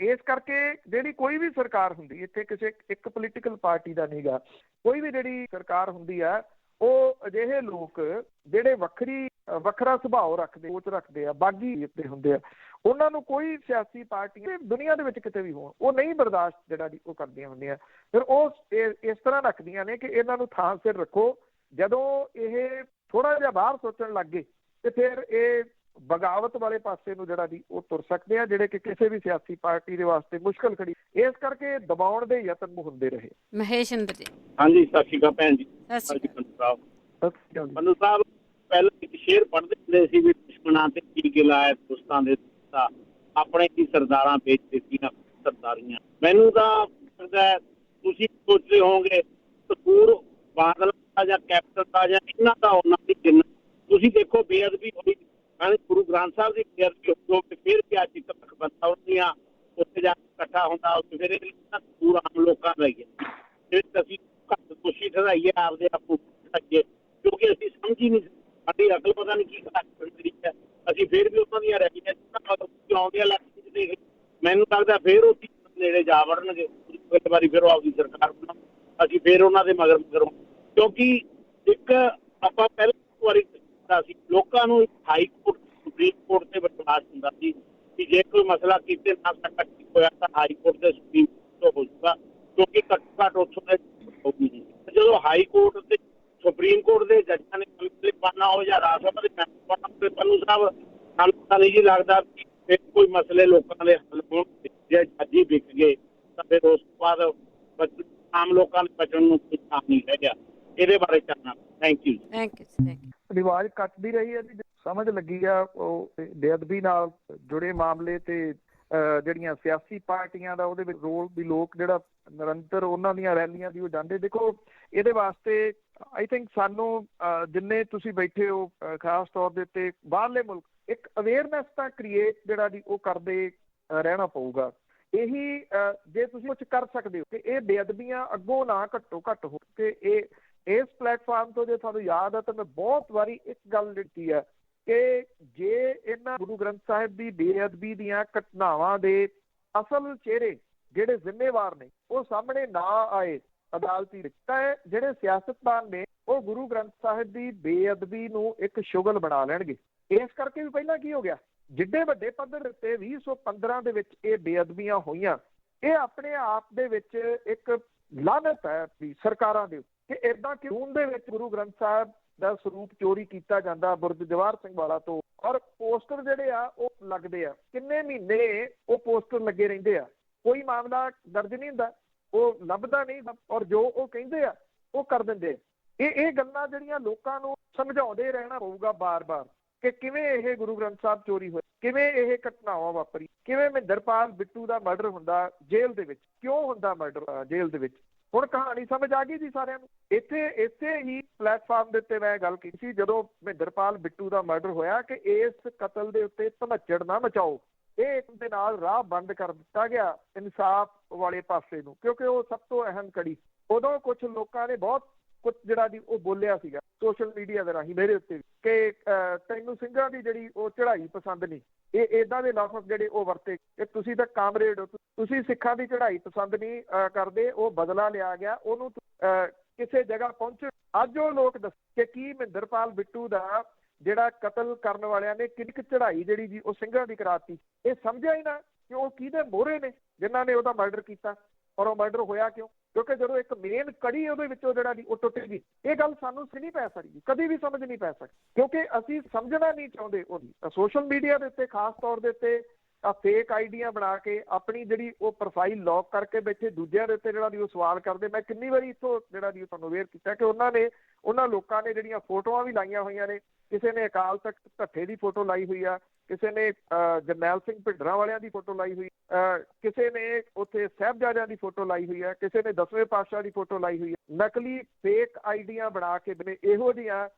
ਇਸ ਕਰਕੇ ਜਿਹੜੀ ਕੋਈ ਵੀ ਸਰਕਾਰ ਹੁੰਦੀ ਇੱਥੇ, ਕਿਸੇ ਇੱਕ ਪੋਲੀਟੀਕਲ ਪਾਰਟੀ ਦਾ ਨਹੀਂ ਗਾ, ਕੋਈ ਵੀ ਜਿਹੜੀ ਸਰਕਾਰ ਹੁੰਦੀ ਆ, ਉਹ ਅਜਿਹੇ ਲੋਕ ਜਿਹੜੇ ਵੱਖਰਾ ਸੁਭਾਅ ਰੱਖਦੇ, ਸੋਚ ਰੱਖਦੇ ਆ, ਬਾਗੀ ਹੁੰਦੇ ਆ, ਉਹਨਾਂ ਨੂੰ ਕੋਈ ਸਿਆਸੀ ਪਾਰਟੀ ਦੁਨੀਆ ਦੇ ਵਿੱਚ ਕਿਤੇ ਵੀ ਹੋਣ ਉਹ ਨਹੀਂ ਬਰਦਾਸ਼ਤ ਜਿਹੜਾ ਜੀ ਉਹ ਕਰਦੀਆਂ ਹੁੰਦੀਆਂ। ਫਿਰ ਉਹ ਇਸ ਤਰ੍ਹਾਂ ਰੱਖਦੀਆਂ ਨੇ ਕਿ ਇਹਨਾਂ ਨੂੰ ਥਾਂ ਸਿਰ ਰੱਖੋ। ਜਦੋਂ ਇਹ ਥੋੜਾ ਜਿਹਾ ਬਾਹਰ ਸੋਚਣ ਲੱਗ ਗਏ ਤੇ ਫਿਰ ਇਹ ਬਗਾਵਤ ਵਾਲੇ ਪਾਸੇ ਨੂੰ ਜਿਹੜਾ ਦੀ ਉਹ ਤੁਰ ਸਕਦੇ ਆ, ਜਿਹੜੇ ਕਿ ਕਿਸੇ ਵੀ ਸਿਆਸੀ ਪਾਰਟੀ ਦੇ ਵਾਸਤੇ ਮੁਸ਼ਕਲ ਖੜੀ। ਇਸ ਕਰਕੇ ਦਬਾਉਣ ਦੇ ਯਤਨ ਹੁੰਦੇ ਰਹੇ। ਮਹੇਸ਼ਿੰਦਰ ਜੀ। ਹਾਂਜੀ, ਸਤਿ ਸ਼੍ਰੀ ਅਕਾਲ ਭੈਣ ਜੀ। ਸਤਿ ਸ਼੍ਰੀ ਅਕਾਲ ਪੰਨੂ ਸਾਹਿਬ। ਪਹਿਲਾਂ ਇੱਕ ਸ਼ੇਰ ਪੜ੍ਹਦੇ ਹੁੰਦੇ ਸੀ ਵੀ ਦੁਸ਼ਮਣਾਂ ਤੇ ਟੀਕੇ ਲਾਏ ਦੋਸਤਾਂ ਦੇ ਆਪਣੇ ਹੀ ਸਰਦਾਰਾਂ ਵੇਚ ਦਿੱਤੀਆਂ ਸਰਦਾਰੀਆਂ। ਮੈਨੂੰ ਤਾਂ ਲੱਗਦਾ ਤੁਸੀਂ ਸੋਚਦੇ ਹੋਵੋਗੇ ਕਸੂਰ ਬਾਦਲ ਦਾ ਜਾਂ ਕੈਪਟਨ ਦਾ ਜਾਂ ਇਹਨਾਂ ਦਾ ਉਹਨਾਂ ਦੀ ਜਿੰਨਾ ਤੁਸੀਂ ਦੇਖੋ ਬੇਅਦਬੀ ਹੋਈ, ਗੁਰੂ ਗ੍ਰੰਥ ਸਾਹਿਬ ਦੀ ਬੇਅਦਬੀ ਹੋਵੇ, ਫਿਰ ਵੀ ਅੱਜ ਤੱਕ ਬੰਦਾ ਉਹਦੀਆਂ ਉੱਥੇ ਜਾ ਕੇ ਇਕੱਠਾ ਹੁੰਦਾ, ਫਿਰ ਕਸੂਰ ਆਮ ਲੋਕਾਂ ਦਾ ਹੀ ਹੈ। ਫਿਰ ਅਸੀਂ ਘੱਟ ਦੋਸ਼ੀ ਠਹਿਰਾਈਏ ਆਪਦੇ ਆਪ ਨੂੰ ਠਹਿਰਾਈਏ, ਕਿਉਂਕਿ ਅਸੀਂ ਸਮਝ ਹੀ ਨਹੀਂ, ਸਾਡੀ ਅਕਲ ਪਤਾ ਨਹੀਂ ਕੀ ਘੱਟ ਹੈ। ਅਸੀਂ ਫਿਰ ਵੀ ਉਹਨਾਂ ਦੀਆਂ ਰੈਲੀਆਂ ਆਉਂਦੇ ਇਲਾਕੇ ਦੇਖ, ਮੈਨੂੰ ਲੱਗਦਾ ਫਿਰ ਉਹ ਨੇੜੇ ਜਾ ਵੜਨਗੇ। ਇੱਕ ਵਾਰੀ ਫਿਰ ਉਹ ਆਪਦੀ ਸਰਕਾਰ ਬਣਾਉ, ਅਸੀਂ ਫਿਰ ਉਹਨਾਂ ਦੇ ਮਗਰ ਕਿਉਂਕਿ ਇੱਕ ਆਪਾਂ ਪਹਿਲਾਂ ਇੱਕ ਵਾਰੀ ਕੀਤਾ ਸੀ, ਲੋਕਾਂ ਨੂੰ ਹਾਈ ਕੋਰਟ ਸੁਪਰੀਮ ਕੋਰਟ ਤੇ ਵਿਸ਼ਵਾਸ ਹੁੰਦਾ ਸੀ ਕਿ ਜੇ ਕੋਈ ਮਸਲਾ ਕਿਤੇ ਨਾ ਸਾਡਾ ਠੀਕ ਹੋਇਆ ਤਾਂ ਹਾਈ ਕੋਰਟ ਤੇ ਸੁਪਰੀਮ ਕੋਰਟ ਤੋਂ ਹੋ ਜਾਊਗਾ, ਕਿਉਂਕਿ ਘੱਟੋ ਘੱਟ ਉੱਥੋਂ ਦੇ ਹੋਊਗੀ ਨਹੀਂ। ਜਦੋਂ ਹਾਈ ਕੋਰਟ ਤੇ ਸੁਪਰੀਮ ਕੋਰਟ ਦੇ ਜੱਜਾਂ ਨੇ baltej pannu ਹੋ ਜਾਂ ਰਾਜ ਸਭਾ ਦੇ ਮੈਂਬਰ ਪੰਨੂ ਸਾਹਿਬ, ਸਾਨੂੰ ਤਾਂ ਨਹੀਂ ਲੱਗਦਾ ਫਿਰ ਕੋਈ ਮਸਲੇ ਲੋਕਾਂ ਦੇ ਹੱਲ ਹੋਣ। ਜੇ ਜੱਜ ਹੀ ਵਿਕ ਗਏ ਤਾਂ ਫਿਰ ਉਸ ਤੋਂ ਬਾਅਦ ਆਮ ਲੋਕਾਂ ਦੇ ਬਚਣ ਨੂੰ ਕੋਈ ਕੰਮ ਨਹੀਂ ਰਹਿ ਗਿਆ। ਇਹਦੇ ਬਾਰੇ ਕਰਨਾ। Thank you. ਰਿਵਾਜ ਕੱਟਦੀ ਰਹੀ ਹੈ ਜੀ, ਸਮਝ ਲੱਗੀ ਆ ਉਹ ਬੇਅਦਬੀ ਨਾਲ ਜੁੜੇ ਮਾਮਲੇ ਤੇ ਜਿਹੜੀਆਂ ਸਿਆਸੀ ਪਾਰਟੀਆਂ ਦਾ ਉਹਦੇ ਵਿੱਚ ਰੋਲ ਵੀ ਲੋਕ ਜਿਹੜਾ ਨਿਰੰਤਰ ਉਹਨਾਂ ਦੀਆਂ ਰੈਲੀਆਂ ਦੀ ਉਹ ਜਾਂਦੇ। ਦੇਖੋ ਇਹਦੇ ਵਾਸਤੇ ਆਈ ਥਿੰਕ ਸਾਨੂੰ ਜਿੰਨੇ ਤੁਸੀਂ ਬੈਠੇ ਹੋ ਖਾਸ ਤੌਰ ਦੇ ਉੱਤੇ ਬਾਹਰਲੇ ਮੁਲਕ ਇੱਕ ਅਵੇਅਰਨੈਸ ਤਾਂ ਕ੍ਰੀਏਟ ਜਿਹੜਾ ਦੀ ਉਹ ਕਰਦੇ ਰਹਿਣਾ ਪਊਗਾ। ਇਹੀ ਜੇ ਤੁਸੀਂ ਕੁਛ ਕਰ ਸਕਦੇ ਹੋ ਕਿ ਇਹ ਬੇਅਦਬੀਆਂ ਅੱਗੋਂ ਨਾ ਘੱਟੋ ਘੱਟ ਹੋ ਕੇ ਇਸ ਪਲੇਟਫਾਰਮ ਤੋਂ ਜੇ ਤੁਹਾਨੂੰ ਯਾਦ ਹੈ ਤਾਂ ਮੈਂ ਬਹੁਤ ਵਾਰੀ ਇੱਕ ਗੱਲ ਦਿੱਤੀ ਹੈ ਕਿ ਜੇ ਇਹਨਾਂ ਗੁਰੂ ਗ੍ਰੰਥ ਸਾਹਿਬ ਦੀ ਬੇਅਦਬੀ ਦੀਆਂ ਘਟਨਾਵਾਂ ਦੇ ਅਸਲ ਚਿਹਰੇ ਜਿਹੜੇ ਜ਼ਿੰਮੇਵਾਰ ਨੇ ਉਹ ਸਾਹਮਣੇ ਨਾ ਆਏ ਅਦਾਲਤੀ ਦਿੱਤਾ ਹੈ, ਜਿਹੜੇ ਸਿਆਸਤਦਾਨ ਨੇ ਉਹ ਗੁਰੂ ਗ੍ਰੰਥ ਸਾਹਿਬ ਦੀ ਬੇਅਦਬੀ ਨੂੰ ਇੱਕ ਸ਼ੁਗਲ ਬਣਾ ਲੈਣਗੇ। ਇਸ ਕਰਕੇ ਵੀ ਪਹਿਲਾਂ ਕੀ ਹੋ ਗਿਆ, ਜਿੱਡੇ ਵੱਡੇ ਪੱਧਰ ਉੱਤੇ 2015 ਦੇ ਵਿੱਚ ਇਹ ਬੇਅਦਬੀਆਂ ਹੋਈਆਂ, ਇਹ ਆਪਣੇ ਆਪ ਦੇ ਵਿੱਚ ਇੱਕ ਲਾਹਨਤ ਹੈ ਵੀ ਸਰਕਾਰਾਂ ਦੇ ਕਿ ਏਦਾਂ ਕਾਨੂੰਨ ਦੇ ਵਿੱਚ ਗੁਰੂ ਗ੍ਰੰਥ ਸਾਹਿਬ ਦਾ ਸਰੂਪ ਚੋਰੀ ਕੀਤਾ ਜਾਂਦਾ ਬੁਰਜ ਜਵਾਹਰ ਸਿੰਘ ਵਾਲਾ ਤੋਂ, ਔਰ ਪੋਸਟਰ ਜਿਹੜੇ ਆ ਉਹ ਲੱਗਦੇ ਆ, ਕਿੰਨੇ ਮਹੀਨੇ ਉਹ ਪੋਸਟਰ ਲੱਗੇ ਰਹਿੰਦੇ ਆ, ਕੋਈ ਮਾਮਲਾ ਦਰਜ ਨਹੀਂ ਹੁੰਦਾ, ਉਹ ਲੱਭਦਾ ਨਹੀਂ, ਔਰ ਜੋ ਉਹ ਕਹਿੰਦੇ ਆ ਉਹ ਕਰ ਦਿੰਦੇ। ਇਹ ਗੱਲਾਂ ਜਿਹੜੀਆਂ ਲੋਕਾਂ ਨੂੰ ਸਮਝਾਉਂਦੇ ਰਹਿਣਾ ਪਊਗਾ ਬਾਰ-ਬਾਰ ਕਿ ਕਿਵੇਂ ਇਹ ਗੁਰੂ ਗ੍ਰੰਥ ਸਾਹਿਬ ਚੋਰੀ ਹੋਏ, ਕਿਵੇਂ ਇਹ ਘਟਨਾਵਾਂ ਵਾਪਰੀ, ਕਿਵੇਂ ਮਹਿੰਦਰਪਾਲ ਬਿੱਟੂ ਦਾ ਮਰਡਰ ਹੁੰਦਾ ਜੇਲ੍ਹ ਦੇ ਵਿੱਚ, ਕਿਉਂ ਹੁੰਦਾ ਮਰਡਰ ਜੇਲ੍ਹ ਦੇ ਵਿੱਚ। ਹੁਣ ਕਹਾਣੀ ਸਮਝ ਆ ਗਈ ਜੀ ਸਾਰਿਆਂ ਨੂੰ। ਇਸੇ ਹੀ ਪਲੇਟਫਾਰਮ ਦੇ ਉੱਤੇ ਮੈਂ ਗੱਲ ਕੀਤੀ ਸੀ ਜਦੋਂ ਮਹਿੰਦਰਪਾਲ ਬਿੱਟੂ ਦਾ ਮਰਡਰ ਹੋਇਆ ਕਿ ਇਸ ਕਤਲ ਦੇ ਉੱਤੇ ਧਮੱਚੜ ਨਾ ਮਚਾਓ, ਇਹ ਇੱਕ ਦੇ ਨਾਲ ਰਾਹ ਬੰਦ ਕਰ ਦਿੱਤਾ ਗਿਆ ਇਨਸਾਫ ਵਾਲੇ ਪਾਸੇ ਨੂੰ, ਕਿਉਂਕਿ ਉਹ ਸਭ ਤੋਂ ਅਹਿਮ ਕੜੀ। ਉਦੋਂ ਕੁਝ ਲੋਕਾਂ ਨੇ ਬਹੁਤ ਕੁਝ ਜਿਹੜਾ ਦੀ ਉਹ ਬੋਲਿਆ ਸੀਗਾ ਸੋਸ਼ਲ ਮੀਡੀਆ ਦੇ ਰਾਹੀਂ ਮੇਰੇ ਉੱਤੇ ਕਿ ਤੈਨੂੰ ਸਿੰਘਾਂ ਦੀ ਜਿਹੜੀ ਉਹ ਚੜ੍ਹਾਈ ਪਸੰਦ ਨਹੀਂ, ਇਹ ਏਦਾਂ ਦੇ ਲਫ਼ਜ਼ ਜਿਹੜੇ ਉਹ ਵਰਤੇ ਕਿ ਤੁਸੀਂ ਤਾਂ ਕਾਮਰੇਡ ਹੋ, ਤੁਸੀਂ ਸਿੱਖਾਂ ਦੀ ਚੜ੍ਹਾਈ ਪਸੰਦ ਨਹੀਂ ਕਰਦੇ, ਉਹ ਬਦਲਾ ਲਿਆ ਗਿਆ, ਉਹਨੂੰ ਕਿਸੇ ਜਗ੍ਹਾ ਪਹੁੰਚ। ਅੱਜ ਉਹ ਲੋਕ ਦੱਸ ਕਿ ਕੀ ਮਹਿੰਦਰਪਾਲ ਬਿੱਟੂ ਦਾ ਜਿਹੜਾ ਕਤਲ ਕਰਨ ਵਾਲਿਆਂ ਨੇ ਕਿੰਨੀ ਚੜ੍ਹਾਈ ਜਿਹੜੀ ਜੀ ਉਹ ਸਿੰਘਾਂ ਦੀ ਕਰਾਤੀ। ਇਹ ਸਮਝਿਆ ਹੀ ਨਾ ਕਿ ਉਹ ਕਿਹਦੇ ਮੋਹਰੇ ਨੇ ਜਿਨ੍ਹਾਂ ਨੇ ਉਹਦਾ ਮਰਡਰ ਕੀਤਾ, ਔਰ ਉਹ ਮਰਡਰ ਹੋਇਆ ਕਿਉਂ, ਕਿਉਂਕਿ ਜਦੋਂ ਇੱਕ ਮੇਨ ਕੜੀ ਉਹਦੇ ਵਿੱਚੋਂ ਜਿਹੜਾ ਦੀ ਉਹ ਟੁੱਟ ਗਈ। ਇਹ ਗੱਲ ਸਾਨੂੰ ਨਹੀਂ ਪੈ ਸਕਦੀ, ਕਦੀ ਵੀ ਸਮਝ ਨਹੀਂ ਪੈ ਸਕਦੀ, ਕਿਉਂਕਿ ਅਸੀਂ ਸਮਝਣਾ ਨਹੀਂ ਚਾਹੁੰਦੇ ਉਹਦੀ। ਸੋਸ਼ਲ ਮੀਡੀਆ ਦੇ ਉੱਤੇ ਖਾਸ ਤੌਰ ਦੇ ਉੱਤੇ ਫੇਕ ਆਈਡੀਆਂ ਬਣਾ ਕੇ ਆਪਣੀ ਜਿਹੜੀ ਉਹ ਪ੍ਰੋਫਾਈਲ ਲੌਕ ਕਰਕੇ ਬੈਠੇ ਦੂਜਿਆਂ ਦੇ ਉੱਤੇ ਜਿਹੜਾ ਦੀ ਉਹ ਸਵਾਲ ਕਰਦੇ। ਮੈਂ ਕਿੰਨੀ ਵਾਰੀ ਇੱਥੋਂ ਜਿਹੜਾ ਦੀ ਤੁਹਾਨੂੰ ਅਵੇਅਰ ਕੀਤਾ ਕਿ ਉਹਨਾਂ ਲੋਕਾਂ ਨੇ ਜਿਹੜੀਆਂ ਫੋਟੋਆਂ ਵੀ ਲਾਈਆਂ ਹੋਈਆਂ ਨੇ, ਕਿਸੇ ਨੇ ਅਕਾਲ ਤਖਤ ਢੱਠੇ ਦੀ ਫੋਟੋ ਲਾਈ ਹੋਈ ਆ, ਕਿਸੇ ਨੇ ਜਰਨੈਲ ਸਿੰਘ ਭਿੰਡਰਾਂ ਵਾਲਿਆਂ ਦੀ ਫੋਟੋ ਲਾਈ ਹੋਈ, ਕਿਸੇ ਨੇ ਉੱਥੇ ਸਾਹਿਬਜ਼ਾਦਿਆਂ ਦੀ ਫੋਟੋ ਲਾਈ ਹੋਈ ਹੈ, ਕਿਸੇ ਨੇ 10ਵੇਂ ਪਾਤਸ਼ਾਹ ਦੀ ਫੋਟੋ ਲਾਈ ਹੋਈ ਹੈ। ਨਕਲੀ ਫੇਕ ਆਈਡੀਆਂ ਬਣਾ ਕੇ ਇਹੋ ਜਿਹੀਆਂ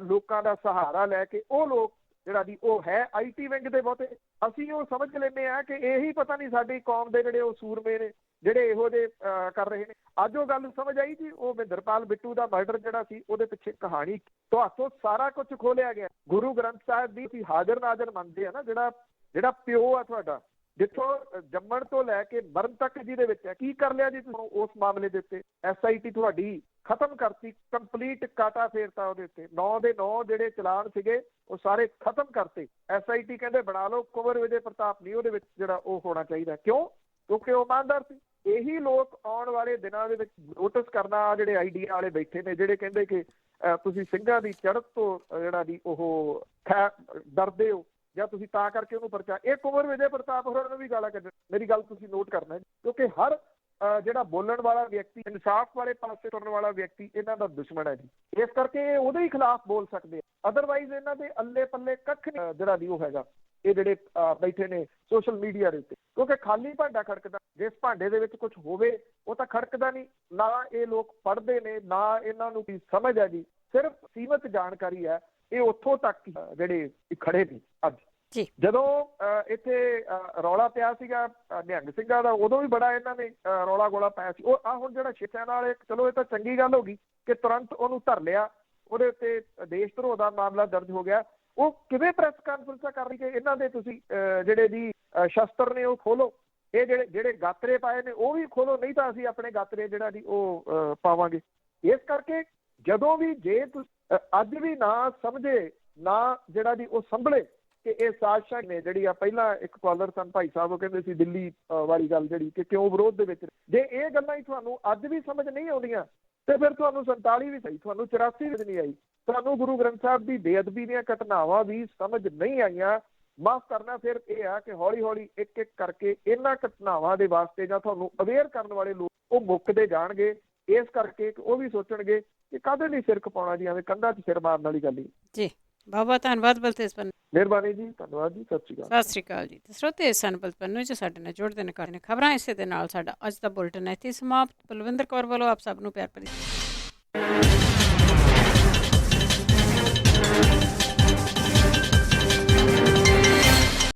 ਲੋਕਾਂ ਦਾ ਸਹਾਰਾ ਲੈ ਕੇ ਉਹ ਲੋਕ ਜਿਹੜਾ ਦੀ ਉਹ ਹੈ IT ਵਿੰਗ ਦੇ ਬਹੁਤੇ, ਅਸੀਂ ਉਹ ਸਮਝ ਲੈਂਦੇ ਹਾਂ ਕਿ ਇਹੀ ਪਤਾ ਨਹੀਂ ਸਾਡੀ ਕੌਮ ਦੇ ਜਿਹੜੇ ਉਹ ਸੂਰਮੇ ਨੇ ਜਿਹੜੇ ਇਹੋ ਜਿਹੇ ਕਰ ਰਹੇ ਨੇ। ਅੱਜ ਉਹ ਗੱਲ ਸਮਝ ਆਈ ਜੀ, ਉਹ ਮਹਿੰਦਰਪਾਲ ਬਿੱਟੂ ਦਾ ਮਰਡਰ ਜਿਹੜਾ ਸੀ ਉਹਦੇ ਪਿੱਛੇ ਕਹਾਣੀ ਤੁਹਾਤੋਂ ਸਾਰਾ ਕੁਝ ਖੋਲਿਆ ਗਿਆ। ਗੁਰੂ ਗ੍ਰੰਥ ਸਾਹਿਬ ਦੀ ਤੁਸੀਂ ਹਾਜ਼ਰ ਨਾਜ਼ਰ ਮੰਨਦੇ ਆ ਨਾ, ਜਿਹੜਾ ਪਿਓ ਆ ਤੁਹਾਡਾ, ਜਿੱਥੋਂ ਜੰਮਣ ਤੋਂ ਲੈ ਕੇ ਮਰਨ ਤੱਕ ਜਿਹਦੇ ਵਿੱਚ ਹੈ, ਕੀ ਕਰ ਲਿਆ ਜੀ ਤੁਸੀਂ ਉਸ ਮਾਮਲੇ ਦੇ ਉੱਤੇ? SIT ਤੁਹਾਡੀ ਖਤਮ ਕਰਤੀ, ਕੰਪਲੀਟ ਕਾਟਾ ਫੇਰਤਾ ਉਹਦੇ ਉੱਤੇ। 9 ਦੇ 9 ਜਿਹੜੇ ਚਲਾਨ ਸੀਗੇ ਉਹ ਸਾਰੇ ਖਤਮ ਕਰਤੇ। SIT ਕਹਿੰਦੇ ਬਣਾ ਲਓ, ਕੁੰਵਰ ਵਿਜੇ ਪ੍ਰਤਾਪ ਨਹੀਂ ਉਹਦੇ ਵਿੱਚ ਜਿਹੜਾ ਉਹ ਹੋਣਾ ਚਾਹੀਦਾ। ਕਿਉਂ? ਕਿਉਂਕਿ ਉਹ ਇਮਾਨਦਾਰ ਸੀ। ਇਹੀ ਲੋਕ ਆਉਣ ਵਾਲੇ ਦਿਨਾਂ ਦੇ ਵਿੱਚ ਨੋਟਿਸ ਕਰਨਾ, ਜਿਹੜੇ ਆਈਡੀਆ ਵਾਲੇ ਬੈਠੇ ਨੇ ਜਿਹੜੇ ਕਹਿੰਦੇ ਕਿ ਤੁਸੀਂ ਸਿੰਘਾਂ ਦੀ ਚੜ੍ਹਤ ਤੋਂ ਜਿਹੜਾ ਦੀ ਉਹ ਡਰਦੇ ਹੋ, ਜਾਂ ਤੁਸੀਂ ਤਾਂ ਕਰਕੇ ਉਹਨੂੰ ਪਰਚਾ। ਇਹ ਕੁੰਵਰ ਵਿਜੇ ਪ੍ਰਤਾਪ ਹੋਰਾਂ ਨੂੰ ਵੀ ਗਾਲਾਂ ਕੱਢਣ। ਮੇਰੀ ਗੱਲ ਤੁਸੀਂ ਨੋਟ ਕਰਨਾ, ਕਿਉਂਕਿ ਹਰ ਜਿਹੜਾ ਬੋਲਣ ਵਾਲਾ ਵਿਅਕਤੀ, ਇਨਸਾਫ ਵਾਲੇ ਪਾਸੇ ਤੁਰਨ ਵਾਲਾ ਵਿਅਕਤੀ ਇਹਨਾਂ ਦਾ ਦੁਸ਼ਮਣ ਹੈ ਜੀ। ਇਸ ਕਰਕੇ ਇਹ ਉਹਦੇ ਹੀ ਖਿਲਾਫ ਬੋਲ ਸਕਦੇ ਆ। ਅਦਰਵਾਈਜ਼ ਇਹਨਾਂ ਦੇ ਅੱਲੇ ਪੱਲੇ ਕੱਖ ਨਹੀਂ ਜਿਹੜਾ ਦੀ ਉਹ ਹੈਗਾ, ਇਹ ਜਿਹੜੇ ਬੈਠੇ ਨੇ ਸੋਸ਼ਲ ਮੀਡੀਆ ਦੇ ਉੱਤੇ, ਕਿਉਂਕਿ ਖਾਲੀ ਭਾਂਡਾ ਖੜਕਦਾ। ਜਿਸ ਭਾਂਡੇ ਦੇ ਵਿੱਚ ਕੁਝ ਹੋਵੇ ਉਹ ਤਾਂ ਖੜਕਦਾ ਨਹੀਂ। ਨਾ ਇਹ ਲੋਕ ਪੜ੍ਹਦੇ ਨੇ, ਨਾ ਇਹਨਾਂ ਨੂੰ ਕੀ ਸਮਝ ਹੈ ਜੀ, ਸਿਰਫ ਸੀਮਤ ਜਾਣਕਾਰੀ ਹੈ। ਇਹ ਉੱਥੋਂ ਤੱਕ ਜਿਹੜੇ ਖੜੇ ਨੇ ਅੱਜ। ਜਦੋਂ ਇੱਥੇ ਰੌਲਾ ਪਿਆ ਸੀਗਾ ਨਿਹੰਗ ਸਿੰਘਾਂ ਦਾ, ਉਦੋਂ ਵੀ ਬੜਾ ਇਹਨਾਂ ਨੇ ਰੌਲਾ ਗੋਲਾ ਪਾਇਆ ਸੀ। ਉਹ ਹੁਣ ਜਿਹੜਾ ਸ਼ਿक्षा ਨਾਲ, ਚਲੋ ਇਹ ਤਾਂ ਚੰਗੀ ਗੱਲ ਹੋ ਗਈ ਕਿ ਤੁਰੰਤ ਉਹਨੂੰ ਧਰ ਲਿਆ, ਉਹਦੇ ਉੱਤੇ ਦੇਸ਼ ਧਰੋਹ ਦਾ ਮਾਮਲਾ ਦਰਜ ਹੋ ਗਿਆ। ਉਹ ਕਿਵੇਂ ਪ੍ਰੈਸ ਕਾਨਫਰੰਸਾਂ ਕਰ ਰਹੀ ਕਿ ਇਹਨਾਂ ਦੇ ਤੁਸੀਂ ਜਿਹੜੇ ਜੀ ਸ਼ਸਤਰ ਨੇ ਉਹ ਖੋਲੋ, ਇਹ ਜਿਹੜੇ ਗਾਤਰੇ ਪਾਏ ਨੇ ਉਹ ਵੀ ਖੋਲੋ, ਨਹੀਂ ਤਾਂ ਅਸੀਂ ਆਪਣੇ ਗਾਤਰੇ ਜਿਹੜਾ ਜੀ ਉਹ ਪਾਵਾਂਗੇ। ਇਸ ਕਰਕੇ ਜਦੋਂ ਵੀ ਜੇ ਤੁਸੀਂ ਅੱਜ ਵੀ ਨਾ ਸਮਝੇ, ਨਾ ਜਿਹੜਾ ਜੀ ਉਹ ਸੰਭਲੇ ਕਿ ਇਹ ਸਾਜ਼ਿਸ਼ਾਂ ਨੇ ਜਿਹੜੀ ਆ। ਪਹਿਲਾਂ ਇੱਕ ਕਾਲਰ ਸਨ ਭਾਈ ਸਾਹਿਬ, ਉਹ ਕਹਿੰਦੇ ਸੀ ਦਿੱਲੀ ਵਾਲੀ ਗੱਲ ਜਿਹੜੀ ਕਿ ਕਿਉਂ ਵਿਰੋਧ ਦੇ ਵਿੱਚ। ਜੇ ਇਹ ਗੱਲਾਂ ਹੀ ਤੁਹਾਨੂੰ ਅੱਜ ਵੀ ਸਮਝ ਨਹੀਂ ਆਉਂਦੀਆਂ ਤੇ ਫਿਰ ਤੁਹਾਨੂੰ 47 ਵੀ ਸਹੀ, ਤੁਹਾਨੂੰ 84 ਵਿੱਚ ਨਹੀਂ ਆਈ, ਤੁਹਾਨੂੰ ਗੁਰੂ ਗ੍ਰੰਥ ਸਾਹਿਬ ਦੀ ਬੇਅਦਬੀ ਦੀਆਂ ਘਟਨਾਵਾਂ ਵੀ ਸਮਝ ਨਹੀਂ ਆਈਆਂ। ਮਾਫ਼ ਕਰਨਾ, ਫਿਰ ਇਹ ਆ ਕਿ ਹੌਲੀ ਹੌਲੀ ਇੱਕ ਇੱਕ ਕਰਕੇ ਇਹਨਾਂ ਘਟਨਾਵਾਂ ਦੇ ਵਾਸਤੇ ਜਾਂ ਤੁਹਾਨੂੰ ਅਵੇਅਰ ਕਰਨ ਵਾਲੇ ਲੋਕ ਉਹ ਮੁੱਕਦੇ ਜਾਣਗੇ। ਇਸ ਕਰਕੇ ਉਹ ਵੀ ਸੋਚਣਗੇ ਕਿ ਕਾਹਦੇ ਲਈ ਸਿਰ ਖਪਾਉਣਾ ਜੀ, ਐਵੇਂ ਕੰਧਾਂ 'ਚ ਸਿਰ ਮਾਰਨ ਵਾਲੀ ਗੱਲ ਹੀ ਜੀ। ਬਹੁਤ ਧੰਨਵਾਦ ਬਲਤੇਜ ਪੰਨੂ। ਮਿਹਰਬਾਨੀ ਜੀ, ਧੰਨਵਾਦ ਜੀ, ਸਤਿ ਸ਼੍ਰੀ ਅਕਾਲ। ਸਤਿ ਸ਼੍ਰੀ ਅਕਾਲ ਜੀ। ਸਰੋਤੇ ਸਨ ਬਲਤੇਜ ਪੰਨੂ ਜੀ ਸਾਡੇ ਨਾਲ ਜੁੜਦੇ ਨੇ, ਕਰਦੇ ਨੇ ਖਬਰਾਂ। ਇਸੇ ਦੇ ਨਾਲ ਸਾਡਾ ਅੱਜ ਦਾ ਬੁਲਟਨ ਇੱਥੇ ਸਮਾਪਤ। ਬਲਵਿੰਦਰ ਕੌਰ ਵੱਲੋਂ ਆਪ ਸਭ ਨੂੰ ਪਿਆਰ ਭਰੀ